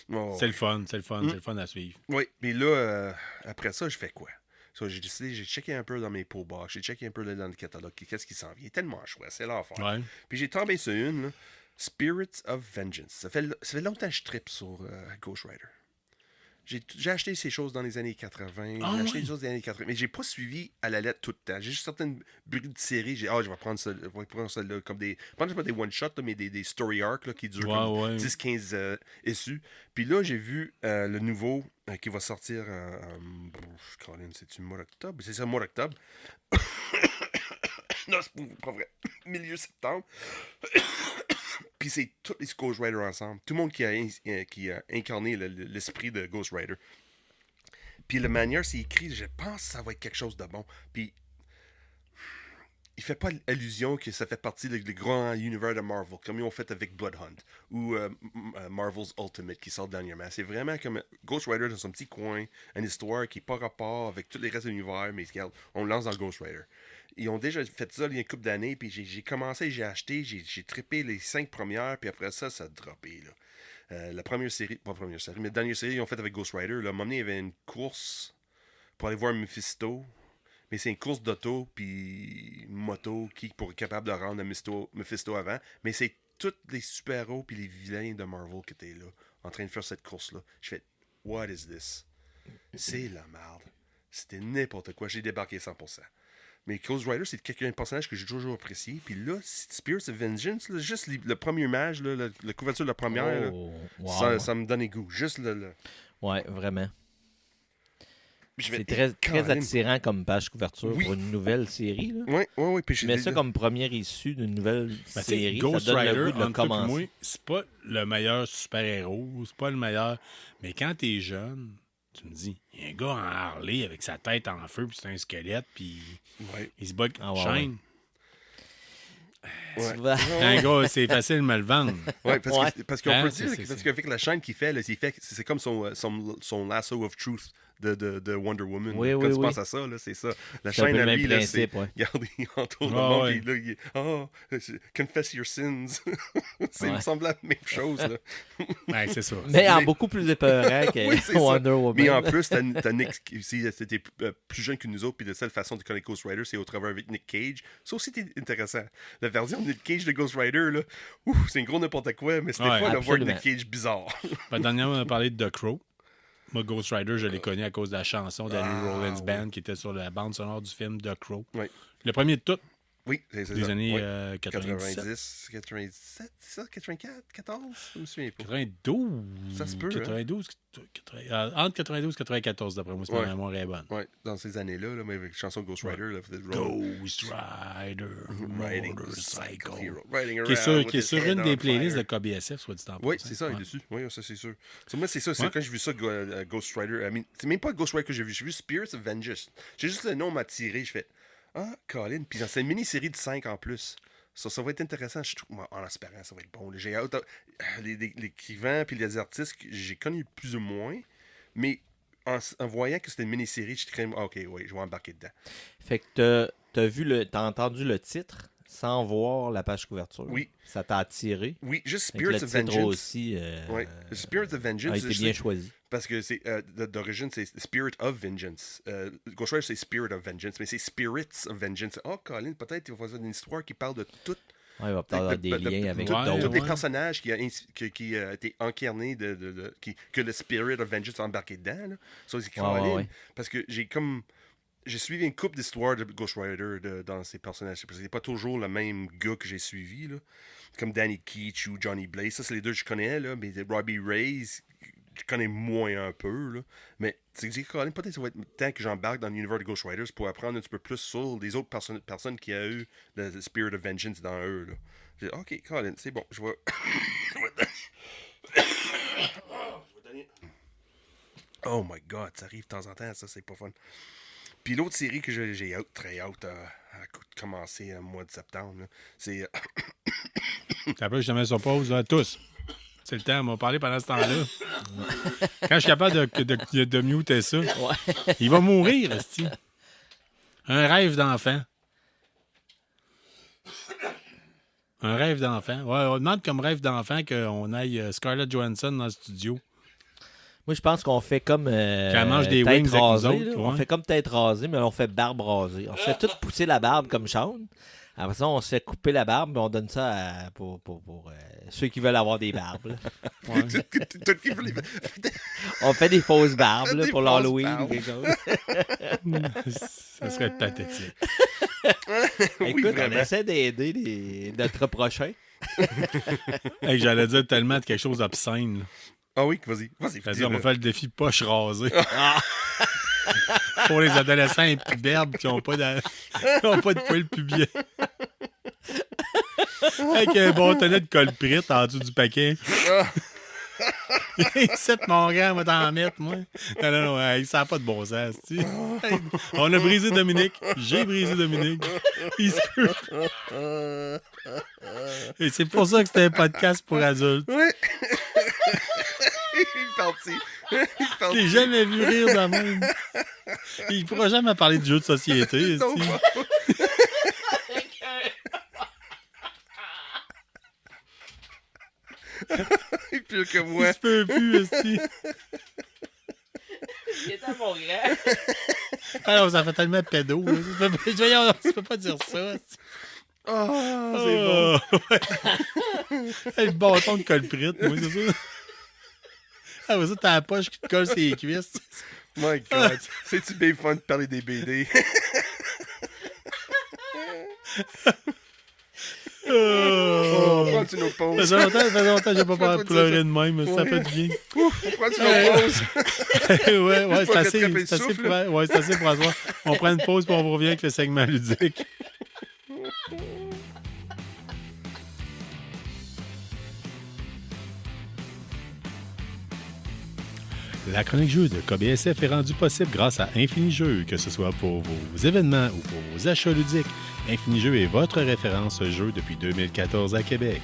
Oh, le fun, c'est le fun à suivre. Oui, mais là, après ça, je fais quoi? So, j'ai décidé, j'ai checké un peu dans mes pots bas, j'ai checké un peu dans le catalogue, qu'est-ce qui s'en vient. Tellement chouette, c'est l'enfer. Ouais. Puis j'ai tombé sur une, là, Spirits of Vengeance. Ça fait longtemps que je trippe sur Ghost Rider. J'ai acheté ces choses dans les années 80. Ah, j'ai acheté ouais. des choses dans les années 80. Mais j'ai pas suivi à la lettre tout le temps. J'ai juste certaines bruits de séries. Je vais prendre celle-là comme des. Pas des one-shots, mais des story arcs là, qui durent comme 10-15 issues. Puis là, j'ai vu le nouveau qui va sortir Colin, c'est-tu mois d'octobre? C'est ça, mois d'octobre. Non, c'est pas vrai. Milieu septembre. Puis c'est tous les Ghost Rider ensemble. Tout le monde qui a incarné l'esprit de Ghost Rider. Puis la manière c'est écrit, je pense que ça va être quelque chose de bon. Puis il fait pas allusion que ça fait partie du grand univers de Marvel, comme ils ont fait avec Blood Hunt ou Marvel's Ultimate qui sort dernièrement. C'est vraiment comme Ghost Rider dans son petit coin, une histoire qui n'est pas rapport avec tous les restes de l'univers, mais regarde, on le lance dans Ghost Rider. Ils ont déjà fait ça il y a une couple d'années, puis j'ai commencé, j'ai acheté, j'ai trippé les 5 premières, puis après ça, ça a droppé. Là. La première série, pas la première série, mais la dernière série, ils ont fait avec Ghost Rider. Là, à un moment donné, il y avait une course pour aller voir Mephisto. Mais c'est une course d'auto puis moto qui pour être capable de rendre Mephisto avant. Mais c'est tous les super-héros puis les vilains de Marvel qui étaient là, en train de faire cette course-là. Je fais, what is this? C'est la merde. C'était n'importe quoi. J'ai débarqué 100%. Mais Ghost Rider, c'est un personnage que j'ai toujours apprécié. Puis là, Spirits of Vengeance, là, juste le premier image, là, la couverture de la première, là, wow. ça me donnait goût. Juste le... Ouais, vraiment. Je vais- C'est très, très Colin. attirant comme page couverture Oui. pour une nouvelle série. Là. Oui. Puis Tu mets ça comme première issue d'une nouvelle Ben, série. Ghost ça donne Rider, le goût de le entre toi et commencer. moi, c'est pas le meilleur super-héros, c'est pas le meilleur. Mais quand t'es jeune, tu me dis, il y a un gars en Harley avec sa tête en feu, puis c'est un squelette, puis Ouais. il se bat avec une Ah ouais, chaîne. Ouais. Tu vas- Un gars, c'est facile de me le vendre. Ouais, parce qu'on Hein, peut c'est- dire c'est- parce qu'avec la chaîne qu'il fait, là, c'est comme son lasso of truth de Wonder Woman. Oui, Quand oui, tu oui. penses à ça, là, c'est ça. La C'est un peu chaîne le à même lui, là, c'est... principe, ouais. Regarde, il entoure le Ah, monde, ouais. puis là, il est... Oh, confess your sins. C'est, il me Ouais. semble la même chose, là. Ouais, c'est ça. Mais en Mais- beaucoup plus épeurant que Oui, c'est ça. Wonder Woman. Mais en plus, t'as Nick, si t'étais plus jeune que nous autres, puis de seule façon de connaître Ghost Rider, c'est au travers avec Nick Cage. Ça aussi, c'était intéressant. La version de Nick Cage de Ghost Rider, là, c'est un gros n'importe quoi, mais c'était Ouais, fun de voir absolument. Nick Cage bizarre. Dernièrement, on a parlé de The Crow. Moi, Ghost Rider, je l'ai connu à cause de la chanson d'Harry Rollins Band qui était sur la bande sonore du film The Crow. Oui. Le premier de tout, Oui, c'est des ça. années Oui. 97. 90, 97, c'est ça? 84, 14? Je me souviens pas. 92. Ça se peut, hein? 92, entre 92 et 94, d'après moi, si ma Ouais. mémoire est bonne. Ouais, dans ces années-là, là, mais avec la chanson Ghost Rider, là, faisait le Ghost Rider, Riding Motorcycle. Hero. Riding Qui est around with qui est his sur head une on des playlists de fire. KBSF, soit dit en Oui, passant. c'est ça, il est Ouais. dessus. Oui, ça, c'est sûr. So, moi, c'est ça. C'est Ouais. quand j'ai vu ça, Ghost Rider. C'est même pas Ghost Rider que j'ai vu. J'ai vu Spirits of Vengeance. J'ai juste le nom m'a tiré. Je fais Ah, Colin. Puis c'est une mini-série de 5 en plus. Ça va être intéressant. Je trouve, moi, en espérant, ça va être bon. J'ai hâte. L'écrivain puis les artistes que j'ai connus plus ou moins. Mais en voyant que c'était une mini-série, j'étais quand même OK, oui, je vais embarquer dedans. Fait que t'as entendu le titre sans voir la page couverture. Oui. Ça t'a attiré. Oui, juste Fait que Spirits le of titre Vengeance. aussi Oui, Spirits of Vengeance. a été je bien sais- choisi. Parce que c'est d'origine, c'est Spirit of Vengeance. Ghost Rider, c'est Spirit of Vengeance, mais c'est Spirits of Vengeance. Oh, Colin, peut-être qu'il va faire une histoire qui parle de tout. Ouais, il va peut-être avoir des liens avec Ouais, tous d'autres. les ouais. personnages qui a été incarnés, que le Spirit of Vengeance a embarqué dedans. Là. Ça, c'est Ouais, ouais, Colin. ouais. Parce que j'ai suivi une couple d'histoires de Ghost Rider dans ces personnages. Parce que c'est pas toujours le même gars que j'ai suivi. Là. Comme Danny Keach ou Johnny Blaze. Ça, c'est les deux que je connais. Là. Mais Robbie Reyes, je connais moins un peu. Là. Mais c'est que Colin, peut-être que ça va être temps que j'embarque dans l'univers de Ghost Riders pour apprendre un petit peu plus sur les autres personnes qui a eu le Spirit of Vengeance dans eux. Là. J'ai dit, OK, Colin, c'est bon. Je vais... je vais donner... Oh my God, ça arrive de temps en temps. Ça, c'est pas fun. Puis l'autre série que j'ai très hâte à commencer au mois de septembre, là, c'est... Après, je te mets sur pause, là, tous. C'est le temps, on m'a parlé pendant ce temps-là. Quand je suis capable de muter ça, il va mourir, esti. Un rêve d'enfant. Un rêve d'enfant. Ouais, on demande comme rêve d'enfant qu'on aille Scarlett Johansson dans le studio. Moi, je pense qu'on fait comme Qu'elle mange des tête wings avec nous rasée, autres, là. ouais. On fait comme tête rasée, mais on fait barbe rasée. On se fait tout pousser la barbe comme Sean. Après ça, on se fait couper la barbe, mais on donne ça pour ceux qui veulent avoir des barbes. là. On fait des fausses barbes là, Des pour fausses l'Halloween ou barbes. quelque chose. Ça serait pathétique. Écoute, on vraiment. essaie d'aider notre prochain. Hey, j'allais dire tellement de quelque chose d'obscène. là. Ah oui, vas-y. C'est-à-dire, on va faire le défi poche rasée. Pour les adolescents impuberbes qui n'ont pas, de poils pubiens. Avec un bâtonnet de colprite en dessous du paquet. C'est mon gars, on va t'en mettre, moi. Non, hey, ça n'a pas de bon sens. tu sais. Hey, on a brisé Dominique. J'ai brisé Dominique. Il se peut. Et c'est pour ça que c'était un podcast pour adultes. Ouais. Il est parti. Il est Je parti. l'ai jamais vu rire de même. Il ne pourra jamais parler de jeux de société. Non, esti. Il est pire que Il moi. se peut plus, esti. Il était mon grand. Ah non, ça fait tellement pédo. là. Tu peux pas dire ça. esti. Ah, c'est bon. Ouais. Hey, le bâton de colprite, moi, c'est ça. Ah, mais ça, t'as la poche qui te colle ses cuisses. My God. C'est-tu bien fun de parler des BD? On prend une autre pause. Ça fait longtemps que j'ai pas pas pleuré dire de même. Ça Ouais. fait du bien. On prend une autre pause. ouais, c'est pas assez, rattraper le c'est assez, souffle, ouais, c'est assez pour asseoir. On prend une pause puis on revient avec le segment ludique. La chronique jeu de KBSF est rendue possible grâce à Infini Jeux, que ce soit pour vos événements ou pour vos achats ludiques. Infini Jeux est votre référence jeu depuis 2014 à Québec.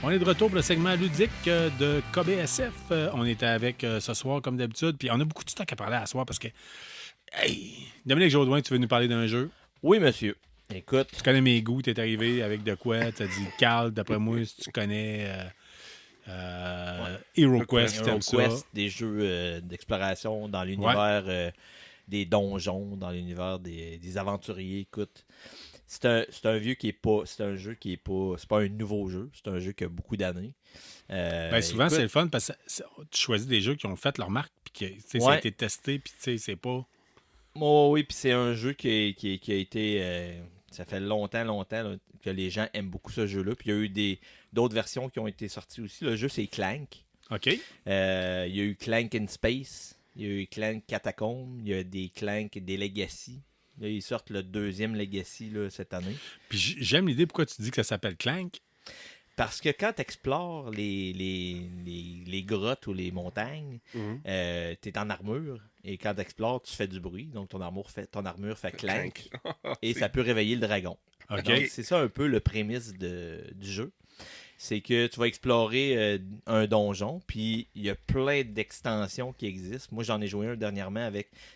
On est de retour pour le segment ludique de KBSF. On était avec ce soir, comme d'habitude. Puis on a beaucoup de stock à parler à soir parce que... Hey! Dominique Jaudoin, tu veux nous parler d'un jeu? Oui, monsieur. Écoute. Tu connais mes goûts. T'es arrivé avec de quoi? T'as dit Carl, d'après moi, si tu connais... HeroQuest, HeroQuest, des jeux d'exploration dans l'univers des donjons, dans l'univers des aventuriers. Écoute, c'est un vieux qui est pas. C'est un jeu qui est pas. C'est pas un nouveau jeu. C'est un jeu qui a beaucoup d'années. Souvent, c'est le fun parce que tu choisis des jeux qui ont fait leur marque puis que ça a été testé puis c'est pas. Oui, puis c'est un jeu qui a été. Ça fait longtemps là, que les gens aiment beaucoup ce jeu-là. Puis il y a eu d'autres versions qui ont été sorties aussi. Le jeu, c'est Clank. OK. Il y a eu Clank in Space. Il y a eu Clank Catacomb. Il y a des Clank des Legacy. Là, ils sortent le 2e Legacy là, cette année. Puis j'aime l'idée pourquoi tu dis que ça s'appelle Clank. Parce que quand tu explores les grottes ou les montagnes, tu es en armure. Et quand tu explores, tu fais du bruit. Donc ton armure fait clank. Et ça peut réveiller le dragon. Okay. Donc c'est ça un peu le prémisse du jeu. C'est que tu vas explorer un donjon, puis il y a plein d'extensions qui existent. Moi, j'en ai joué un dernièrement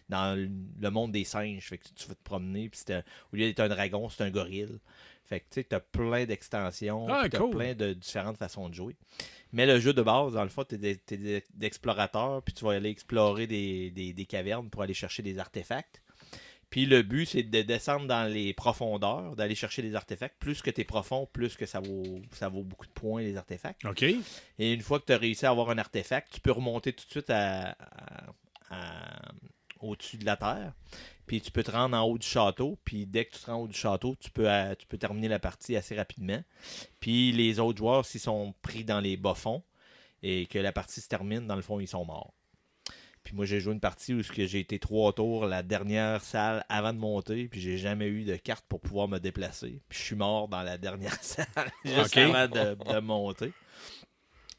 dans le monde des singes. Fait que tu vas te promener, puis au lieu d'être un dragon, c'est un gorille. Fait que tu sais, t'as plein d'extensions, t'as plein de différentes façons de jouer. Mais le jeu de base, dans le fond, t'es d'explorateur, puis tu vas aller explorer des cavernes pour aller chercher des artefacts. Puis le but, c'est de descendre dans les profondeurs, d'aller chercher des artefacts. Plus que t'es profond, plus que ça vaut beaucoup de points, les artefacts. OK. Et une fois que tu as réussi à avoir un artefact, tu peux remonter tout de suite au-dessus de la terre. Puis tu peux te rendre en haut du château. Puis dès que tu te rends en haut du château, tu peux terminer la partie assez rapidement. Puis les autres joueurs, s'ils sont pris dans les bas-fonds et que la partie se termine, dans le fond, ils sont morts. Puis moi, j'ai joué une partie où j'ai été 3 tours, la dernière salle avant de monter, puis j'ai jamais eu de carte pour pouvoir me déplacer. Puis je suis mort dans la dernière salle juste avant de monter.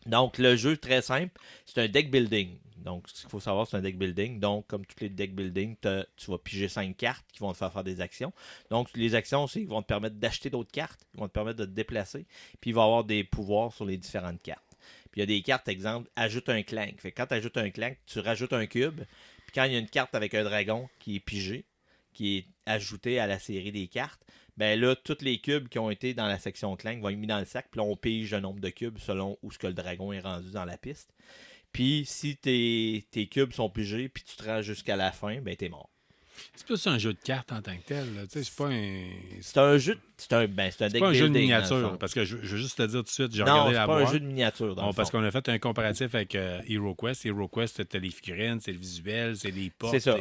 Donc, le jeu, très simple, c'est un deck building. Donc, ce qu'il faut savoir, c'est un deck building. Donc, comme tous les deck building, tu vas piger 5 cartes qui vont te faire des actions. Donc, les actions, c'est qu'ils vont te permettre d'acheter d'autres cartes, ils vont te permettre de te déplacer, puis il va y avoir des pouvoirs sur les différentes cartes. Puis il y a des cartes, exemple, ajoute un clank. Fait que quand tu ajoutes un clank, tu rajoutes un cube. Puis quand il y a une carte avec un dragon qui est pigé, qui est ajouté à la série des cartes, ben là, tous les cubes qui ont été dans la section clank vont être mis dans le sac. Puis là, on pige le nombre de cubes selon où ce que le dragon est rendu dans la piste. Puis si tes cubes sont pigés, puis tu te rends jusqu'à la fin, ben t'es mort. C'est plus un jeu de cartes en tant que tel. Là. C'est pas un. C'est un jeu. C'est un deck building. Pas un jeu de miniature. Parce que je veux juste te dire tout de suite, j'ai regardé la boîte. Non, c'est pas un jeu de miniature. Parce qu'on a fait un comparatif avec HeroQuest. HeroQuest, t'as les figurines, c'est le visuel, c'est les portes. C'est ça.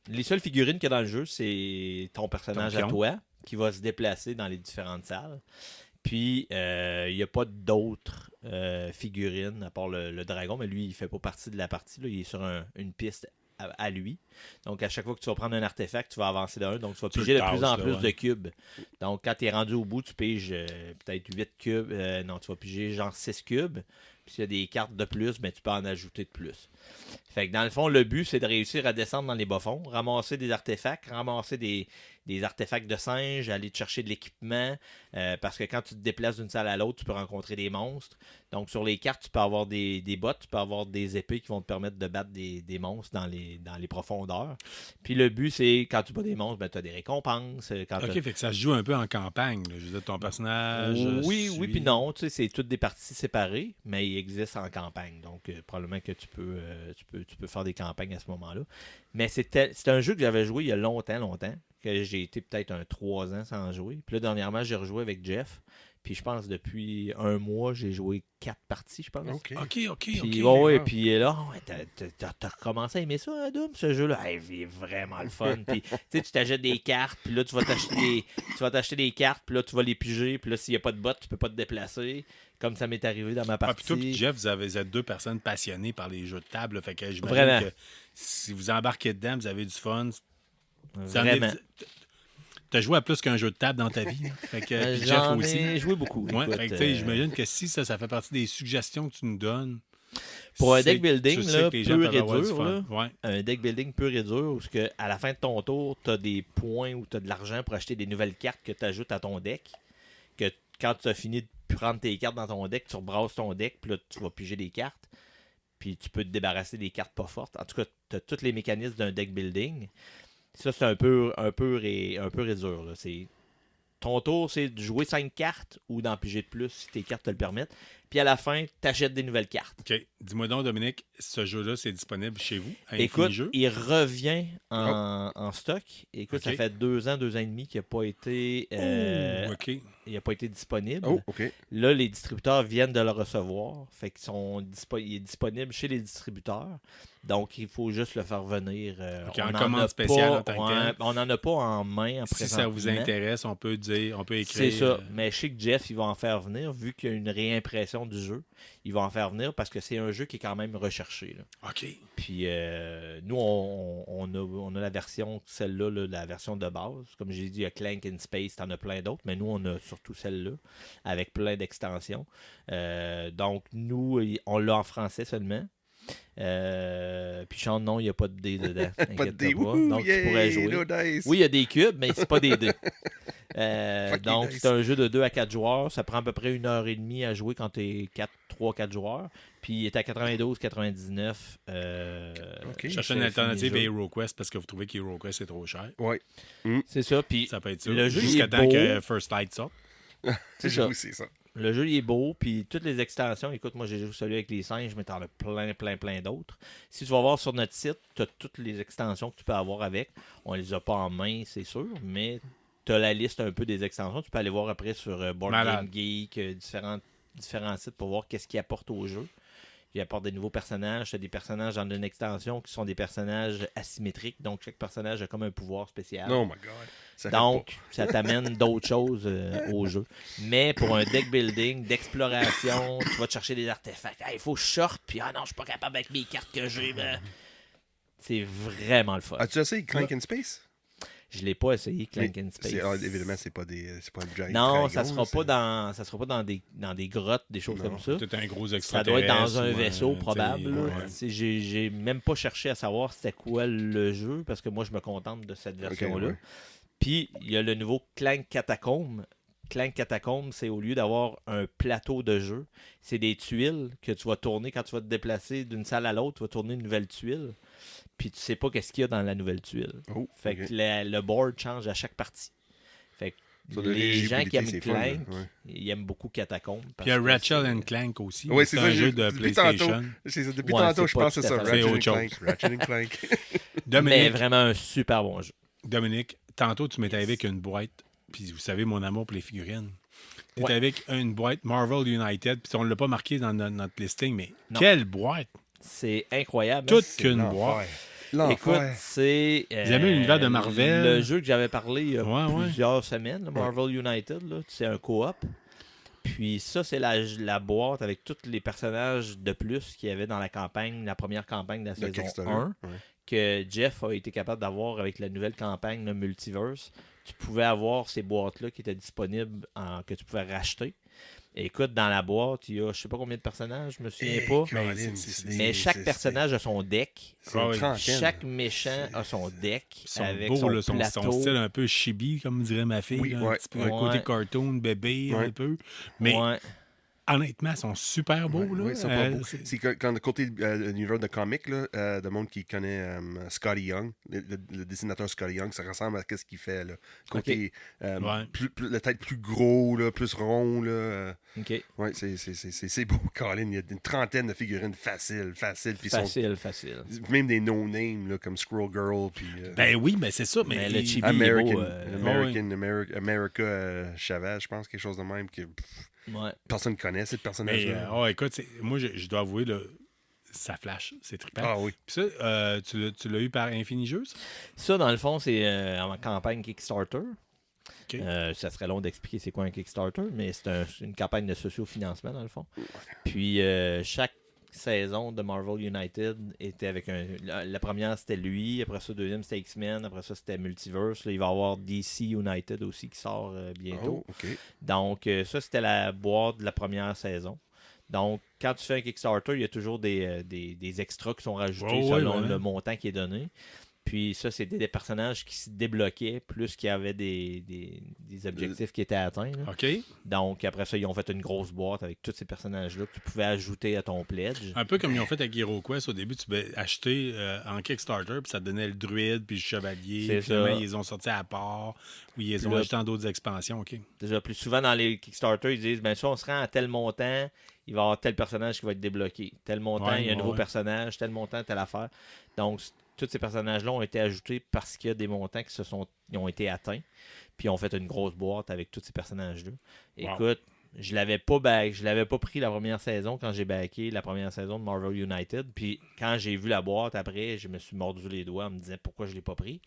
Les seules figurines qu'il y a dans le jeu, c'est ton personnage à toi qui va se déplacer dans les différentes salles. Puis, il n'y a pas d'autres figurines à part le dragon, mais lui, il fait pas partie de la partie. Là. Il est sur une piste à lui. Donc, à chaque fois que tu vas prendre un artefact, tu vas avancer d'un. Donc, tu vas piger de plus en plus de cubes. Donc, quand tu es rendu au bout, tu piges peut-être 8 cubes. Non, tu vas piger genre 6 cubes. Puis, s'il y a des cartes de plus, ben, tu peux en ajouter de plus. Fait que dans le fond, le but, c'est de réussir à descendre dans les bas-fonds, ramasser des artefacts, ramasser des artefacts de singes, aller te chercher de l'équipement, parce que quand tu te déplaces d'une salle à l'autre, tu peux rencontrer des monstres. Donc, sur les cartes, tu peux avoir des bottes, tu peux avoir des épées qui vont te permettre de battre des monstres dans les profondeurs. Puis le but, c'est, quand tu bats des monstres, ben, tu as des récompenses. Fait que ça se joue un peu en campagne. Là. Je veux dire, ton personnage... Oui, puis non. Tu sais, c'est toutes des parties séparées, mais il existe en campagne. Donc, probablement que tu peux faire des campagnes à ce moment-là. Mais c'est un jeu que j'avais joué il y a longtemps, que j'ai été peut-être 3 ans sans jouer. Puis là, dernièrement, j'ai rejoué avec Jeff. Puis je pense depuis 1 mois, j'ai joué 4 parties, je pense. OK. Puis là, t'as recommencé à aimer ça, hein, Doom, ce jeu-là. Il est vraiment le fun. Puis tu t'achètes des cartes, puis là, tu vas t'acheter des cartes, puis là, tu vas les piger, puis là, s'il n'y a pas de bot, tu peux pas te déplacer. Comme ça m'est arrivé dans ma partie. Puis toi et Jeff, vous êtes 2 personnes passionnées par les jeux de table. Là, fait que j'imagine que si vous embarquez dedans, vous avez du fun. Vraiment. T'as joué à plus qu'un jeu de table dans ta vie. Fait que, puis Jeff aussi. J'ai joué beaucoup. Ouais, j'imagine que si ça fait partie des suggestions que tu nous donnes. Pour un deck building là, pur et dur, là, un deck building pur et dur, où à la fin de ton tour, tu as des points ou tu as de l'argent pour acheter des nouvelles cartes que tu ajoutes à ton deck. Que quand tu as fini de prendre tes cartes dans ton deck, tu rebrasses ton deck, puis là, tu vas piger des cartes. Puis tu peux te débarrasser des cartes pas fortes. En tout cas, tu as tous les mécanismes d'un deck building. Ça, c'est un peu dur. Là. Ton tour, c'est de jouer 5 cartes ou d'en piger de plus si tes cartes te le permettent. Puis à la fin, tu achètes des nouvelles cartes. OK. Dis-moi donc, Dominique, ce jeu-là, c'est disponible chez vous à Écoute, Infini-Jeux? il revient en stock. Écoute, ça OK. fait 2 ans et demi qu'il n'a pas été... OK. il n'a pas été disponible. Oh, OK. Là, les distributeurs viennent de le recevoir. Fait qu'il il est disponible chez les distributeurs. Donc, il faut juste le faire venir. OK, On en en commande a spéciale pas- en tant que tel. On n'en a pas en main en Si ça vous présentement. intéresse, on peut écrire. C'est ça. Mais je sais que Jeff, il va en faire venir, vu qu'il y a une réimpression du jeu. Il va en faire venir parce que c'est un jeu qui est quand même recherché. Là. OK. Puis nous, on a la version, celle-là, là, la version de base. Comme j'ai dit, il y a Clank in Space, t'en as plein d'autres, mais nous, on a surtout celle-là, avec plein d'extensions. Donc, nous, on l'a en français seulement. Puis Sean, non, il n'y a pas de dés dedans. Pas de inquiète-toi dés. pas. Wouhou, Donc, tu yay, pourrais jouer. no dice. Oui, il y a des cubes, mais c'est pas des dés. Fuck Donc, les dice. c'est un jeu de 2 à 4 joueurs. Ça prend à peu près 1h30 à jouer quand tu es 3-4 joueurs. Puis il est à 92,99. OK. Cherchez une alternative à HeroQuest parce que vous trouvez qu'HeroQuest est trop cher. Ouais. C'est ça. Puis Ça peut être ça. le jeu, Jusqu'à il est temps beau. que First Light sorte. C'est ça. Oui, c'est ça. Le jeu, il est beau, puis toutes les extensions, écoute, moi j'ai joué celui avec les singes, mais t'en as plein d'autres. Si tu vas voir sur notre site, t'as toutes les extensions que tu peux avoir avec. On les a pas en main, c'est sûr, mais t'as la liste un peu des extensions. Tu peux aller voir après sur Board Malade. Game Geek, différents sites pour voir qu'est-ce qu'il apporte au jeu. Il apporte des nouveaux personnages. Tu as des personnages dans une extension qui sont des personnages asymétriques, donc chaque personnage a comme un pouvoir spécial. Oh my God. Ça fait Donc, ça t'amène d'autres choses au jeu. Mais pour un deck building, d'exploration, tu vas te chercher des artefacts. Il faut que je sorte, puis non, je suis pas capable avec mes cartes que j'ai. Ben. C'est vraiment le fun. As-tu essayé Clank in Space? Je l'ai pas essayé, Clank in Space. Évidemment, c'est pas un giant Non, dragon, ça sera pas dans des grottes, des choses comme ça. C'est un gros Ça extraterrestre. doit être dans un ou, vaisseau tu sais, probable. là. ouais. J'ai même pas cherché à savoir c'était quoi le jeu, parce que moi, je me contente de cette version-là. ouais. Puis, il y a le nouveau Clank Catacomb. Clank Catacomb, c'est au lieu d'avoir un plateau de jeu, c'est des tuiles que tu vas tourner quand tu vas te déplacer d'une salle à l'autre. Tu vas tourner une nouvelle tuile. Puis, tu sais pas qu'est-ce qu'il y a dans la nouvelle tuile. Oh, Fait ok. que le board change à chaque partie. Fait que Ça, de les gens qui aiment l'éligibilité, c'est fun, Clank, là. Ouais. ils aiment beaucoup Catacomb. Puis il y a Ratchet Clank aussi. Ouais, c'est c'est un ça, jeu de depuis tantôt. PlayStation. C'est ça, depuis Ouais, tantôt, c'est je pas pense que c'est tout à ça. fait la même Ratchet chose. Ratchet Clank. Mais Dominique, vraiment un super bon jeu. Dominique, tantôt, tu m'étais avec une boîte, puis vous savez mon amour pour les figurines. Tu étais Ouais. avec une boîte Marvel United, puis on ne l'a pas marqué dans notre listing, mais Non. quelle boîte! C'est incroyable. Toute C'est qu'une l'enfer. boîte. Écoute, L'enfer. c'est. Vous aimez l'univers de Marvel? Le jeu que j'avais parlé il y a Ouais. plusieurs semaines, le Marvel United, là, c'est un co-op. Puis ça, c'est la boîte avec tous les personnages de plus qu'il y avait dans la campagne, la première campagne de la Le saison Kickstarter. 1, Ouais. que Jeff a été capable d'avoir avec la nouvelle campagne, le Multiverse. Tu pouvais avoir ces boîtes-là qui étaient disponibles, que tu pouvais racheter. Et écoute, dans la boîte, il y a je sais pas combien de personnages, je me souviens pas. Colin, Mais chaque personnage a son deck. C'est Ah une oui. trentaine. Chaque méchant a son deck Ils sont avec beaux, son là, son plateau. style un peu chibi, comme dirait ma fille. Oui, là, ouais, un petit peu ouais. côté cartoon, bébé, Ouais. un peu. Mais Ouais. honnêtement, ils sont super beaux. Ouais, là. ouais, ils sont pas beaux. C'est quand le côté l'univers de comics, là, de monde qui connaît Scotty Young, le dessinateur Scotty Young, ça ressemble à ce qu'il fait. Là. Côté Ouais. la tête plus gros, là, plus rond. Là, OK. ouais, c'est beau, Colin. Il y a une trentaine de figurines faciles. Puis ils Facile. sont même des no-names là, comme Squirrel Girl. Puis, Ben oui, mais c'est ça. Mais Mais le chibi, American, il est beau, America Chavez, je pense, quelque chose de même que Ouais. personne ne connaît, ce mais, personnage-là. écoute, moi, je dois avouer, là, ça flash. C'est trippant. Ah oui. Puis ça, tu l'as eu par Infini-Jeux, ça? Ça, dans le fond, c'est en campagne Kickstarter. OK. Ça serait long d'expliquer c'est quoi un Kickstarter, mais c'est une campagne de socio-financement, dans le fond. Puis, chaque saison de Marvel United était avec la première, c'était lui. Après ça, deuxième, c'était X-Men. Après ça, c'était Multiverse. Là, il va y avoir DC United aussi qui sort bientôt. Oh, OK. Donc, ça, c'était la boîte de la première saison. Donc, quand tu fais un Kickstarter, il y a toujours des extras qui sont rajoutés Ouais, selon ouais. le montant qui est donné. Puis ça, c'était des personnages qui se débloquaient plus qu'il y avait des objectifs qui étaient atteints. Là. OK. Donc, après ça, ils ont fait une grosse boîte avec tous ces personnages-là que tu pouvais ajouter à ton pledge. Un peu comme ils ont fait avec HeroQuest. Au début, tu pouvais acheter en Kickstarter, puis ça te donnait le druide, puis le chevalier. C'est Finalement, ça. ils les ont sortis à part, ou ils les ont Là- ajoutés dans d'autres expansions. OK. Déjà, plus souvent dans les Kickstarter, ils disent, ben ça, on se rend à tel montant, il va y avoir tel personnage qui va être débloqué. Tel montant, Ouais, il y a un nouveau ouais. personnage, tel montant, telle affaire. Donc, tous ces personnages-là ont été ajoutés parce qu'il y a des montants ils ont été atteints. Puis, ils ont fait une grosse boîte avec tous ces personnages-là. Wow. Écoute, je l'avais pas pris la première saison quand j'ai backé la première saison de Marvel United. Puis, quand j'ai vu la boîte après, je me suis mordu les doigts en me disant pourquoi je l'ai pas pris.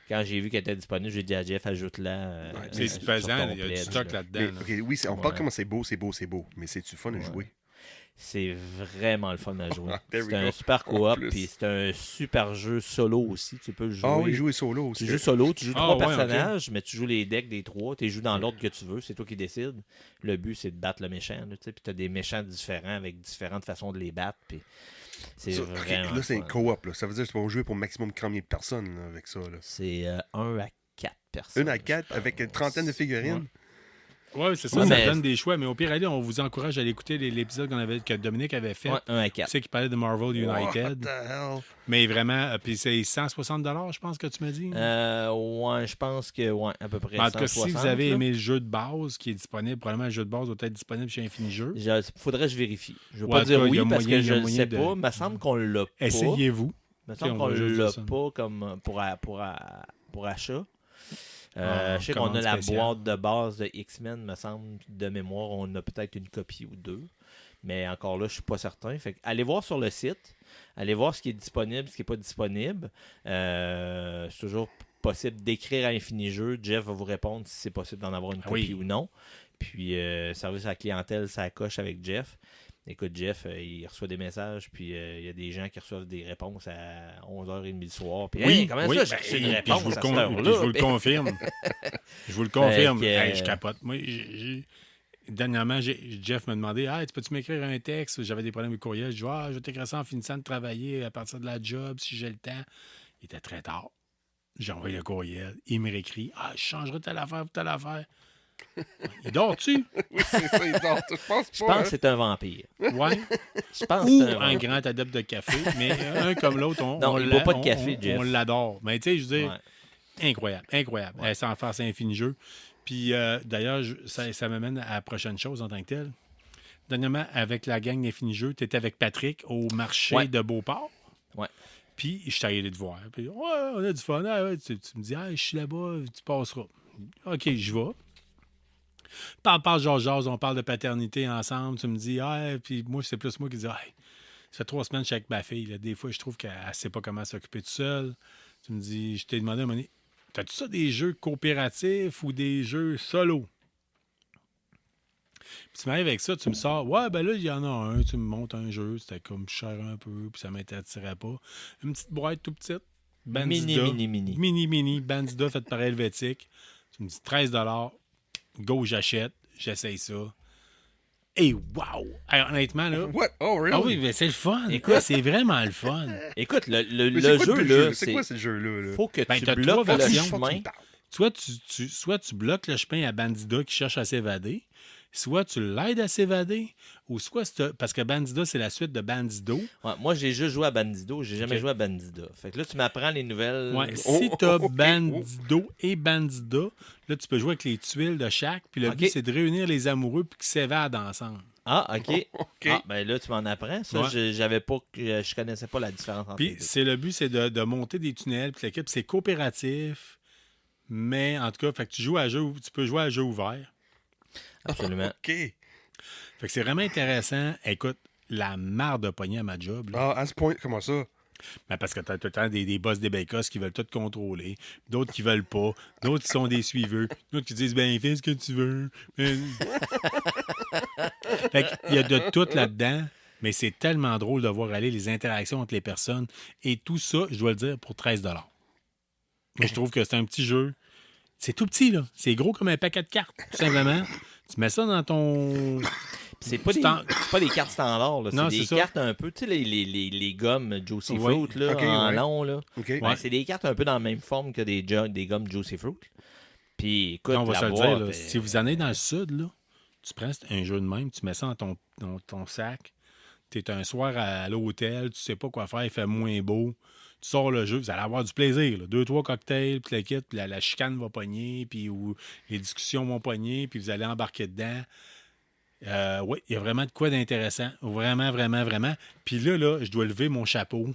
Quand j'ai vu qu'elle était disponible, j'ai dit à Jeff, ajoute-la. C'est sur pesant, ton il y a du pledge, stock là. là-dedans. Mais, là. ok, oui, on Ouais. parle comment c'est beau, mais c'est-tu fun à jouer? C'est vraiment le fun à jouer. There we C'est un go. super En coop, plus. puis c'est un super jeu solo aussi. Tu peux le jouer. Ah oui, jouer solo aussi. Tu joues solo, tu joues Ah, trois ouais, personnages, mais tu joues les decks des trois. Tu les joues dans l'ordre que tu veux, c'est toi qui décides. Le but, c'est de battre le méchant. Là, tu sais, puis tu as des méchants différents avec différentes façons de les battre. Puis c'est Ça, ok, vraiment. là, c'est fun. un co-op. Là. Ça veut dire que tu vas jouer pour maximum combien de personnes là, avec ça? Là? C'est 1 à 4 personnes. 1 à 4 avec une trentaine de figurines? Oui, c'est ça, Ouais, ça mais- donne des choix. Mais au pire, allez, on vous encourage à aller écouter l'épisode que Dominique avait fait. Ouais, 1 à Tu 4. sais, qui parlait de Marvel United. What the hell? Mais vraiment, puis c'est 160 $, je pense que tu m'as dit. Ouais, je pense que, ouais, à peu près. En tout cas, si 160, vous avez là. aimé le jeu de base qui est disponible, probablement le jeu de base doit être disponible chez Infini Jeux. Faudrait que je vérifie. Je veux Ouais, pas en tout dire cas, il y oui a parce moyen- que il y je a ne moyen sais de- pas. Il me semble qu'on l'a pas. Essayez-vous. Il me Tiens, semble on qu'on va juste l'a dire ça. pas comme pour achat. Je sais qu'on commande a la spéciale. boîte de base de X-Men, me semble, de mémoire. On a peut-être une copie ou deux. Mais encore là, je suis pas certain. Fait que allez voir sur le site. Allez voir ce qui est disponible, ce qui n'est pas disponible. C'est toujours possible d'écrire à Infini Jeux. Jeff va vous répondre si c'est possible d'en avoir une copie Oui. ou non. Puis, service à la clientèle, ça coche avec Jeff. Écoute, Jeff, il reçoit des messages, puis il y a des gens qui reçoivent des réponses à 11h30 du soir. Puis, hey, comment ça, j'ai reçu une puis réponse je vous le à con- cette puis heure-là? je vous le confirme. Je vous le confirme. Fait que, Hey, je capote. Moi, dernièrement, Jeff m'a demandé « tu peux-tu m'écrire un texte? » J'avais des problèmes de courriel. Je dis « je vais t'écrire ça en finissant de travailler à partir de la job, si j'ai le temps. » Il était très tard. J'ai envoyé le courriel. Il me réécrit « je changerai telle affaire pour telle affaire. » Il dort-tu? Oui, c'est ça, il dort. Je pense Je pas. pense que c'est un vampire. Ouais. Je pense que Ou c'est un un vampire. grand adepte de café. Mais un comme l'autre, Non, il boit pas de café, Jeff. on l'adore. Mais tu sais, je veux dire, Ouais. incroyable, incroyable. Sans faire c'est infini jeu. Puis d'ailleurs, ça m'amène à la prochaine chose en tant que telle. Dernièrement, avec la gang d'Infini Jeux, tu étais avec Patrick au marché Ouais. de Beauport. Ouais. Puis je suis allé te voir. Puis on a du fun. Ah, ouais, tu me dis, je suis là-bas, tu passeras. OK, j'y vais. Parle, jase, on parle de paternité ensemble. Tu me dis, puis moi, c'est plus moi qui dis, ça fait 3 semaines que je suis avec ma fille. Là. Des fois, je trouve qu'elle ne sait pas comment s'occuper tout seule. Tu me dis, je t'ai demandé à un moment donné, t'as-tu ça des jeux coopératifs ou des jeux solo? Puis tu m'arrives avec ça, tu me sors, ben là, il y en a un, tu me montes un jeu, c'était comme cher un peu, puis ça m'intéresserait pas. Une petite boîte tout petite, Bandida. Mini, Bandida faite par Helvétique. Tu me dis 13 $, go, j'essaye ça. Et wow! Hey, honnêtement, là. What? Oh, really? Ah oui, mais c'est le fun. Écoute. C'est vraiment le fun. Écoute, le Mais c'est quoi jeu, le là, C'est quoi ce jeu-là? Là? faut que Ben, tu t'as bloques trois le versions. chemin. Soit tu bloques le chemin à Bandida qui cherche à s'évader, soit tu l'aides à s'évader, ou soit parce que Bandida, c'est la suite de Bandido. Ouais, moi, j'ai juste joué à Bandido. J'ai jamais Ok. joué à Bandida. Fait que là, tu m'apprends les nouvelles. Ouais, si tu as ok. Bandido et Bandida, là, tu peux jouer avec les tuiles de chaque, puis le Ok. but, c'est de réunir les amoureux puis qu'ils s'évadent ensemble. Ah, OK. OK. Ah, ben là, tu m'en apprends. Ça, Ouais. j'avais pas, je connaissais pas la différence entre les Puis deux. le but, c'est de monter des tunnels, puis l'équipe, c'est coopératif, mais en tout cas, fait que tu peux jouer à jeu ouvert. Absolument. OK. Fait que c'est vraiment intéressant. Écoute, la marre de pogner à ma job, là. Ah, à ce point, comment ça? Ben parce que tu as tout le temps des boss des bécosses qui veulent tout contrôler, d'autres qui veulent pas, d'autres qui sont des suiveux, d'autres qui disent ben fais ce que tu veux. Fait qu'il y a de tout là-dedans, mais c'est tellement drôle de voir aller les interactions entre les personnes et tout ça, je dois le dire, pour 13 $. Moi, je trouve que c'est un petit jeu. C'est tout petit, là. C'est gros comme un paquet de cartes, tout simplement. Tu mets ça dans ton... C'est pas, c'est pas des cartes standards, là. Non, C'est des c'est ça. cartes un peu, tu sais, les gommes Juicy Oui. Fruit, là, Ok, en ouais. long, là. OK. Ouais, c'est des cartes un peu dans la même forme que des gommes Juicy Fruit. Puis, écoute, On va la se le boîte, dire, là, si vous en allez dans le sud, là, tu prends un jeu de même, tu mets ça dans ton sac, tu es un soir à l'hôtel, tu sais pas quoi faire, il fait moins beau, tu sors le jeu, vous allez avoir du plaisir. Là. 2-3 cocktails, puis le kit, puis la chicane va pogner, puis les discussions vont pogner, puis vous allez embarquer dedans. Oui, il y a vraiment de quoi d'intéressant. Vraiment, vraiment, vraiment. Puis là, je dois lever mon chapeau.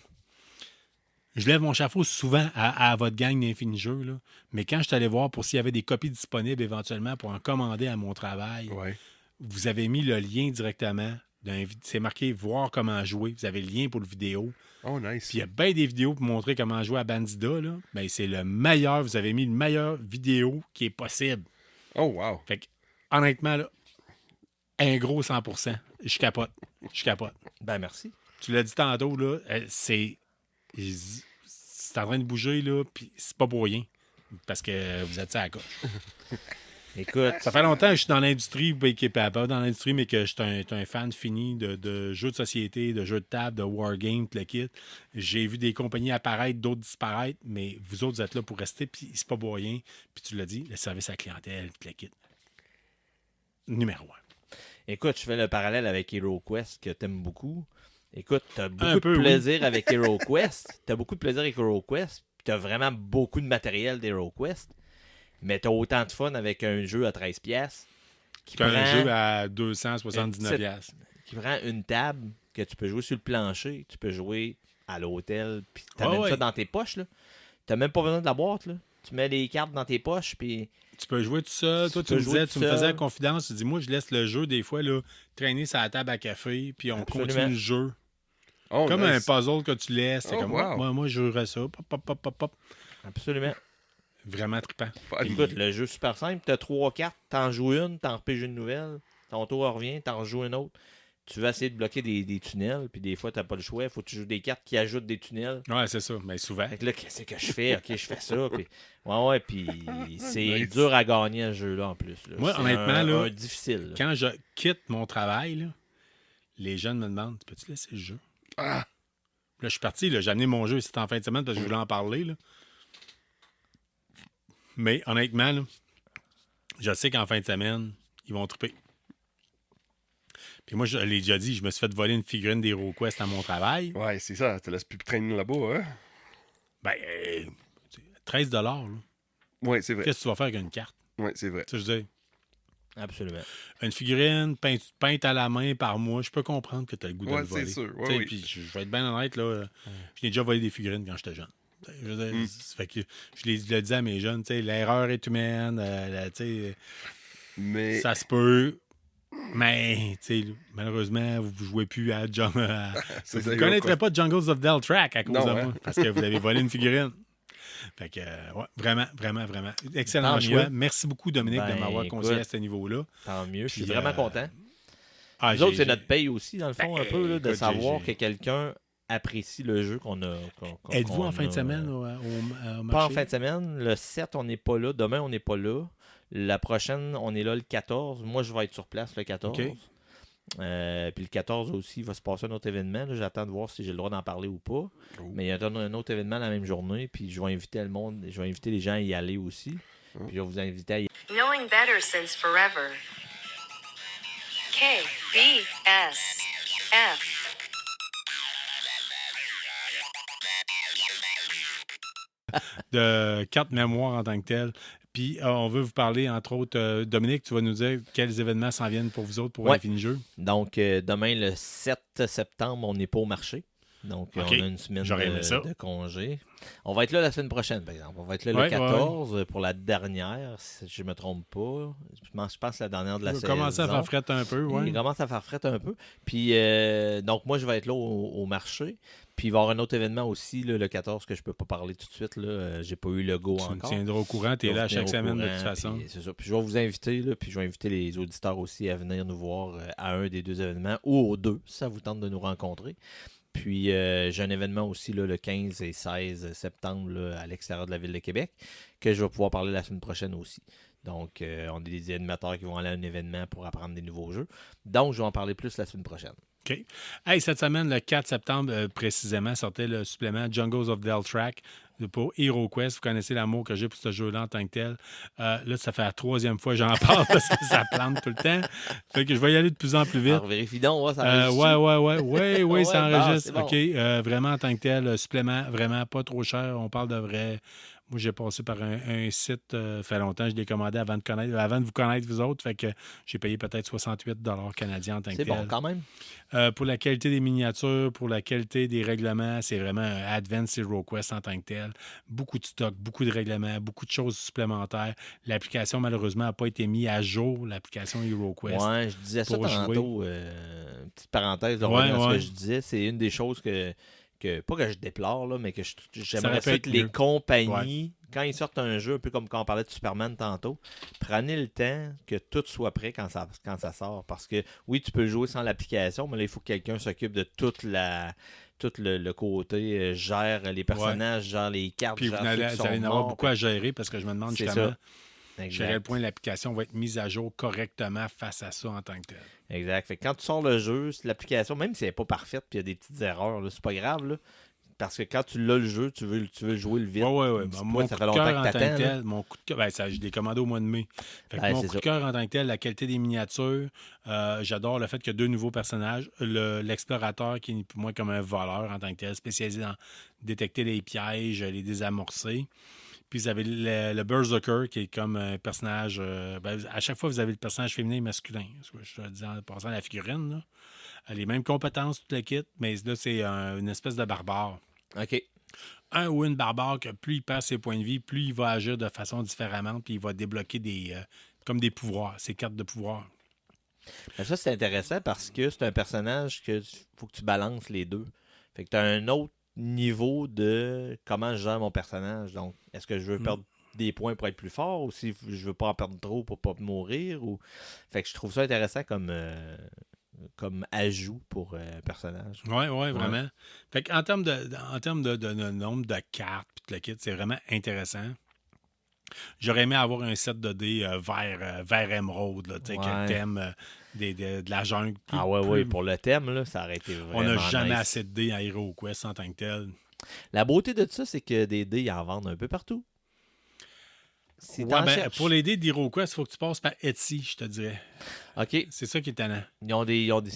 Je lève mon chapeau souvent à votre gang d'Infini Jeux, là. Mais quand je suis allé voir pour s'il y avait des copies disponibles éventuellement pour en commander à mon travail, Ouais. vous avez mis le lien directement. C'est marqué voir comment jouer. Vous avez le lien pour le vidéo. Oh, nice. Puis il y a bien des vidéos pour montrer comment jouer à Bandida. Là. Ben, c'est le meilleur. Vous avez mis le meilleur vidéo qui est possible. Oh, wow. Fait que, honnêtement, là, un gros 100%. Je capote. Ben, merci. Tu l'as dit tantôt, là, c'est en train de bouger, là, puis c'est pas pour rien. Parce que vous êtes ça à la coche. Écoute, Ça fait longtemps que je suis dans l'industrie, pas dans l'industrie, mais que je suis un fan fini de jeux de société, de jeux de table, de wargame, tout le kit. J'ai vu des compagnies apparaître, d'autres disparaître, mais vous autres, vous êtes là pour rester, puis c'est pas pour rien. Puis tu l'as dit, le service à la clientèle, tout le kit. Numéro 1. écoute, je fais le parallèle avec Hero Quest que t'aimes beaucoup. Écoute, t'as Un beaucoup peu, de plaisir avec Hero Quest. T'as beaucoup de plaisir avec Hero Quest. Puis t'as vraiment beaucoup de matériel d'Hero Quest. Mais t'as autant de fun avec un jeu à 13$ qui Qu'un prend, jeu à 279$. qui prend une table que tu peux jouer sur le plancher, tu peux jouer à l'hôtel, puis t'amènes Ouais. ça dans tes poches. Là. T'as même pas besoin de la boîte. Là. Tu mets les cartes dans tes poches, puis Tu peux jouer tout seul. Toi, tu peux me jouer disais, tout tu me faisais la seul. confidence. Tu dis, moi, je laisse le jeu, des fois, là, traîner sur la table à café, puis on Absolument. continue le jeu. Oh, Comme nice. un puzzle que tu laisses. C'est Oh, comme, wow. moi, je jouerais ça. Pop, pop, pop, pop, pop. absolument. Vraiment trippant. Fun. Écoute, le jeu super simple, t'as 3 cartes, t'en joues une, t'en repêches une nouvelle, ton tour revient, t'en rejoues une autre. Tu vas essayer de bloquer des tunnels, puis des fois, t'as pas le choix, faut que tu joues des cartes qui ajoutent des tunnels. Ouais, c'est ça. Mais souvent. Fait que là, qu'est-ce que je fais? Ok, je fais ça. Puis... Ouais, puis c'est Nice. dur à gagner à ce jeu-là en plus. Là. Moi, C'est honnêtement, là, un difficile. Là. Quand je quitte mon travail, là, les jeunes me demandent, peux-tu laisser le jeu? Ah! Là, je suis parti, là, j'ai amené mon jeu, c'était en fin de semaine parce que je voulais en parler. Là. Mais honnêtement, là, je sais qu'en fin de semaine, ils vont triper. Puis moi, je l'ai déjà dit, je me suis fait voler une figurine d'Hero Quest à mon travail. Ouais, c'est ça. Tu te laisses plus traîner là-bas, hein? Ben, 13$. Là. Ouais, c'est vrai. Qu'est-ce que tu vas faire avec une carte? Ouais, c'est vrai. Tu sais, je veux dire, Absolument. une figurine peinte à la main par mois, je peux comprendre que tu as le goût de Ouais, le voler. c'est sûr. Ouais, Tu sais, oui. Puis je vais être bien honnête, là, je n'ai déjà volé des figurines quand j'étais jeune. Je veux dire, ça fait que je le dis à mes jeunes, tu sais, l'erreur est humaine, tu sais, Mais ça se peut. Mais, tu sais, malheureusement, vous ne jouez plus à c'est vous ça, ne connaîtrez quoi. pas Jungles of Deltrack à cause Non, de hein? moi, parce que vous avez volé une figurine. Fait que, ouais, vraiment, vraiment, vraiment. Excellent Tant choix. mieux. Merci beaucoup, Dominique, de Ben, m'avoir conseillé à écoute. ce niveau-là. Tant mieux. Je suis Puis, vraiment content. Ah, Nous autres, j'ai- c'est notre paye aussi, dans le fond, Ben, un peu, là, de écoute, savoir j'ai- que quelqu'un apprécie le jeu qu'on a. Êtes-vous qu'on en fin de a- semaine au marché? Pas en fin de semaine. Le 7, on n'est pas là. Demain, on n'est pas là. La prochaine, on est là le 14. Moi, je vais être sur place le 14. OK. Puis le 14 aussi, il va se passer un autre événement. Là. J'attends de voir si j'ai le droit d'en parler ou pas. Oh. Mais il y a un autre événement la même journée. Puis je vais inviter le monde. Je vais inviter les gens à y aller aussi. Puis je vais vous inviter à y Knowing better since forever. K B S F. De cartes mémoire en tant que telles. Puis, on veut vous parler, entre autres, Dominique, tu vas nous dire quels événements s'en viennent pour vous autres pour Ouais. Infini Jeux. Donc, demain, le 7 septembre, on n'est pas au marché. Donc, OK. on a une semaine J'aurais aimé ça. de congé. On va être là la semaine prochaine, par exemple. On va être là Ouais, le 14 pour la dernière, si je ne me trompe pas. Je pense la dernière de la On va saison. commencer à faire frette un peu, ouais. Il commence à faire fret un peu. Puis, donc, moi, je vais être là au marché. Puis, il va y avoir un autre événement aussi, là, le 14, que je peux pas parler tout de suite. J'ai pas eu le go Tu me encore. tiendras au courant, tu es Je vais là vous tenir chaque au semaine de courant, toute façon. puis c'est ça. Puis je vais vous inviter, là, puis je vais inviter les auditeurs aussi à venir nous voir à un des deux événements ou aux deux, si ça vous tente de nous rencontrer. Puis j'ai un événement aussi là, le 15 et 16 septembre là, à l'extérieur de la ville de Québec que je vais pouvoir parler la semaine prochaine aussi. Donc, on a des animateurs qui vont aller à un événement pour apprendre des nouveaux jeux. Donc, je vais en parler plus la semaine prochaine. OK. Hey, cette semaine, le 4 septembre, précisément, sortait le supplément Jungles of Deltrack pour HeroQuest. Vous connaissez l'amour que j'ai pour ce jeu-là en tant que tel. Là, ça fait la 3e fois que j'en parle parce que ça plante tout le temps. Fait que je vais y aller de plus en plus vite. Alors, vérifie donc, ça Oui, Ouais, ça enregistre. bon, OK. c'est bon. Vraiment, en tant que tel, supplément, vraiment pas trop cher. On parle de vrai. Moi, j'ai passé par un site, fait longtemps, je l'ai commandé avant de vous connaître, vous autres. Fait que j'ai payé peut-être 68 canadiens en tant que C'est tel. bon, quand même. Pour la qualité des miniatures, pour la qualité des règlements, c'est vraiment un Advanced HeroQuest en tant que tel. Beaucoup de stock, beaucoup de règlements, beaucoup de choses supplémentaires. L'application, malheureusement, n'a pas été mise à jour, l'application HeroQuest. Ouais, je disais ça pour tantôt. Petite parenthèse de revenir à ce que je disais. C'est une des choses que pas que je déplore, là, mais que j'aimerais aurait pu ça être que les mieux. compagnies, quand ils sortent un jeu, un peu comme quand on parlait de Superman tantôt, prenez le temps que tout soit prêt quand ça sort. Parce que oui, tu peux le jouer sans l'application, mais là, il faut que quelqu'un s'occupe de tout le côté, gère les personnages, gère les cartes, Puis vous gère allez ceux qui en sont avoir morts. beaucoup à gérer parce que je me demande C'est justement ça. à quel point l'application va être mise à jour correctement face à ça en tant que tel. Exact. Fait que quand tu sors le jeu, l'application, même si elle n'est pas parfaite puis il y a des petites erreurs, là, c'est pas grave. Là, parce que quand tu l'as le jeu, tu veux jouer le vite. Oui. Moi, ça fait longtemps que t'attends. Tel, mon coup de cœur, je l'ai commandé au mois de mai. Fait que Ben, mon c'est coup de ça. cœur en tant que tel, la qualité des miniatures, j'adore le fait qu'il y a 2 nouveaux personnages. L'explorateur, qui est pour moi comme un voleur en tant que tel, spécialisé dans détecter les pièges, les désamorcer. Puis vous avez le Berserker, qui est comme un personnage... à chaque fois, vous avez le personnage féminin et masculin. Je te dis en passant la figurine. Là. Les mêmes compétences, tout le kit, mais là, c'est une espèce de barbare. OK. Un ou une barbare que plus il perd ses points de vie, plus il va agir de façon différente, puis il va débloquer comme des pouvoirs, ses cartes de pouvoir. Ben, ça, c'est intéressant parce que c'est un personnage que faut que tu balances les deux. Fait que tu as un autre niveau de comment je gère mon personnage. Donc, est-ce que je veux perdre des points pour être plus fort ou si je veux pas en perdre trop pour pas mourir? Fait que je trouve ça intéressant comme ajout pour un personnage. Oui, vraiment. Fait qu'en termes de nombre de cartes, puis tout le kit, c'est vraiment intéressant. J'aurais aimé avoir un set de dés vert émeraude, là, que le thème de la jungle. Oui, pour le thème, là, ça aurait été vraiment on n'a jamais nice. assez de dés à HeroQuest en tant que tel. La beauté de ça, c'est que des dés, ils en vendent un peu partout. Si t'en cherches. Pour les dés d'HeroQuest, il faut que tu passes par Etsy, je te dirais. OK. C'est ça qui est étonnant. Ils ont des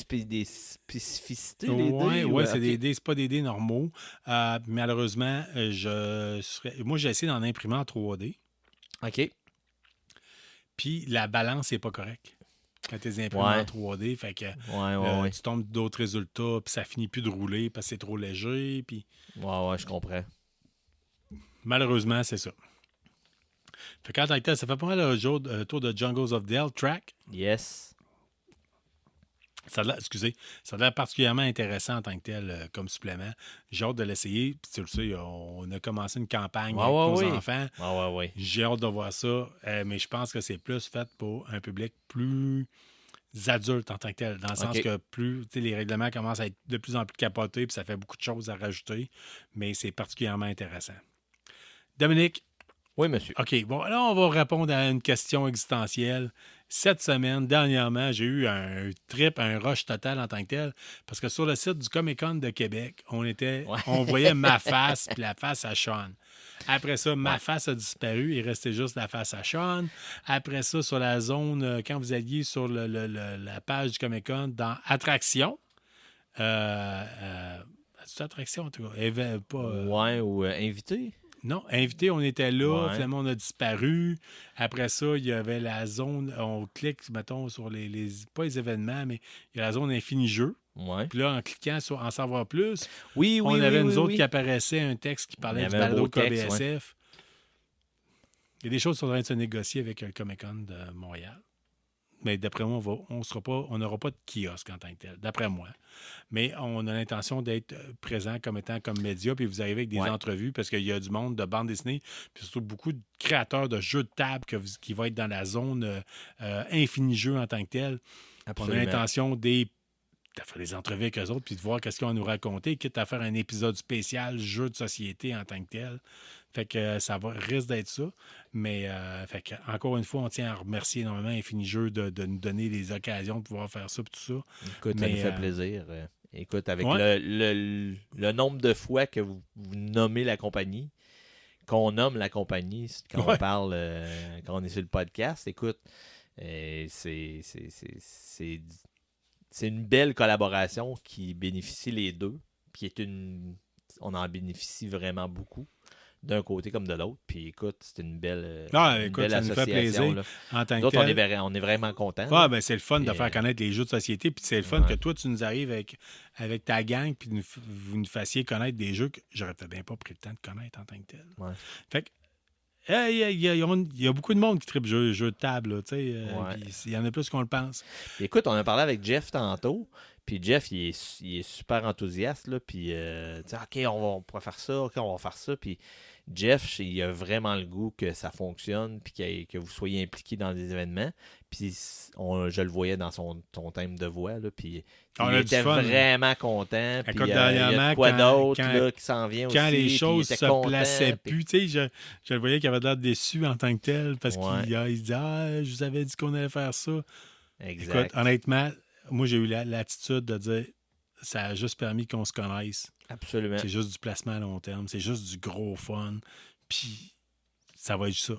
spécificités, les dés? Oui, c'est OK. des dés, c'est pas des dés normaux. Malheureusement, moi, j'ai essayé d'en imprimer en 3D. OK. Puis la balance n'est pas correcte. Quand tu les imprimes en 3D, fait que tu tombes d'autres résultats, puis ça finit plus de rouler parce que c'est trop léger. Puis... Ouais, je comprends. Malheureusement, c'est ça. Fait qu'en tant que tel, ça fait pas mal le tour de Jungles of Deltrack. Yes. Ça a l'air particulièrement intéressant en tant que tel comme supplément. J'ai hâte de l'essayer. Puis tu le sais, on a commencé une campagne avec nos enfants. Ouais. J'ai hâte de voir ça, mais je pense que c'est plus fait pour un public plus adulte en tant que tel, dans le sens que plus les règlements commencent à être de plus en plus capotés, puis ça fait beaucoup de choses à rajouter, mais c'est particulièrement intéressant. Dominique? Oui, monsieur. OK, bon, là, on va répondre à une question existentielle. Cette semaine, dernièrement, j'ai eu un rush total en tant que tel, parce que sur le site du Comic-Con de Québec, on voyait ma face puis la face à Sean. Après ça, ma face a disparu, il restait juste la face à Sean. Après ça, sur la zone, quand vous alliez sur la page du Comic-Con, dans Attraction, c'est Attraction, en tout cas, ou invité. Non, invité, on était là, Ouais. finalement, on a disparu. Après ça, il y avait la zone, on clique, mettons, sur pas les événements, mais il y a la zone infini-jeu. Ouais. Puis là, en cliquant sur En savoir plus, Oui, on avait nous autres oui. qui apparaissait un texte qui parlait Il y du avait un balado beau texte, KBSF. Il y a des choses qui sont en train de se négocier avec le Comic-Con de Montréal. Mais d'après moi, on n'aura pas de kiosque en tant que tel, d'après moi. Mais on a l'intention d'être présent comme étant comme média, puis vous arrivez avec des entrevues, parce qu'il y a du monde de bande dessinée, puis surtout beaucoup de créateurs de jeux de table qui vont être dans la zone infini-jeu en tant que tel. On a l'intention de faire des entrevues avec eux autres, puis de voir qu'est-ce qu'ils vont nous raconter, quitte à faire un épisode spécial jeu de société en tant que tel. Fait que risque d'être ça. Mais fait que, encore une fois, on tient à remercier énormément Infini Jeux de nous donner des occasions de pouvoir faire ça et tout ça. Écoute, ça nous fait plaisir. Écoute, avec Ouais. le nombre de fois que vous nommez la compagnie, qu'on nomme la compagnie quand on Ouais. parle, quand on est sur le podcast, écoute, c'est une belle collaboration qui bénéficie les deux, puis on en bénéficie vraiment beaucoup, d'un côté comme de l'autre. Puis écoute, c'est une belle, Écoute, ça nous fait association. plaisir Là. en tant Nous que autres, tel. on est vraiment contents. Ah, ben c'est le fun de Puis, faire connaître les jeux de société, puis c'est le fun ouais. que toi, tu nous arrives avec ta gang, puis vous nous fassiez connaître des jeux que j'aurais peut-être bien pas pris le temps de connaître en tant que tel. Ouais. Fait que, il y a beaucoup de monde qui tripe jeux de table, là, tu sais. Ouais. Puis il y en a plus qu'on le pense. Écoute, on a parlé avec Jeff tantôt, puis Jeff, il est super enthousiaste, là, puis, tu sais, OK, on pourra faire ça, OK, on va faire ça, puis Jeff, il a vraiment le goût que ça fonctionne, puis que vous soyez impliqués dans des événements, puis je le voyais dans son thème de voix, là, puis On il a du était fun. vraiment content, puis Écoute, il y a dernièrement, de quoi d'autre quand- là, qui s'en vient aussi, Quand les puis il choses était se content, plaçaient puis- plus, tu sais, je le voyais qu'il avait l'air déçu en tant que tel, parce Ouais. qu'il disait « Ah, je vous avais dit qu'on allait faire ça. » Exact. Écoute, honnêtement, moi, j'ai eu l'attitude de dire « Ça a juste permis qu'on se connaisse. Absolument. C'est juste du placement à long terme. C'est juste du gros fun. Puis, ça va être ça.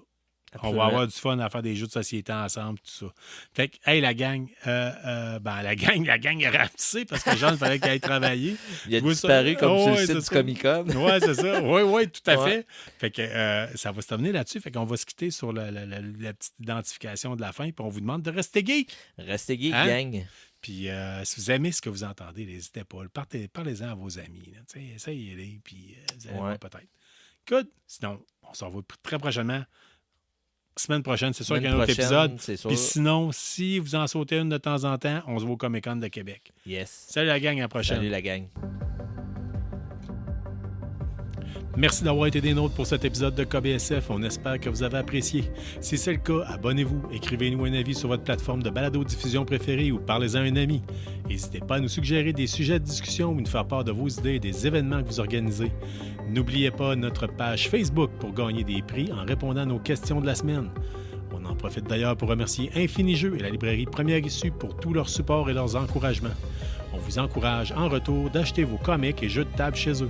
On va avoir du fun à faire des jeux de société ensemble, tout ça. » Fait que, hey, la gang, la gang est rapetissée parce que Jean, il fallait qu'elle aille travailler. Il a Oui, disparu ça- comme oh, sur ouais, le c'est site du ça. Comic-Con. Oui, c'est ça. Oui, tout à Ouais. fait. Fait que ça va se terminer là-dessus. Fait qu'on va se quitter sur la petite identification de la fin. Puis on vous demande de rester geek. Restez geek, Hein? gang. Puis si vous aimez ce que vous entendez, n'hésitez pas. Parlez-en à vos amis. Là. Tu sais, essayez-les. Puis vous allez voir peut-être. Good. Sinon, on se revoit très prochainement. Semaine prochaine, c'est sûr qu'il y a un autre épisode. C'est sûr. Puis sinon, si vous en sautez une de temps en temps, on se voit au Comic-Con de Québec. Yes. Salut la gang, à la prochaine. Salut la gang. Merci d'avoir été des nôtres pour cet épisode de KBSF. On espère que vous avez apprécié. Si c'est le cas, abonnez-vous, écrivez-nous un avis sur votre plateforme de balado-diffusion préférée ou parlez-en à un ami. N'hésitez pas à nous suggérer des sujets de discussion ou nous faire part de vos idées et des événements que vous organisez. N'oubliez pas notre page Facebook pour gagner des prix en répondant à nos questions de la semaine. On en profite d'ailleurs pour remercier Infini Jeux et la librairie Première Issue pour tout leur support et leurs encouragements. On vous encourage en retour d'acheter vos comics et jeux de table chez eux.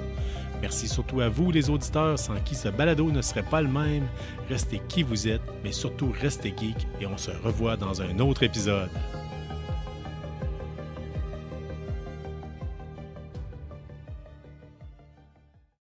Merci surtout à vous, les auditeurs, sans qui ce balado ne serait pas le même. Restez qui vous êtes, mais surtout restez geek et on se revoit dans un autre épisode.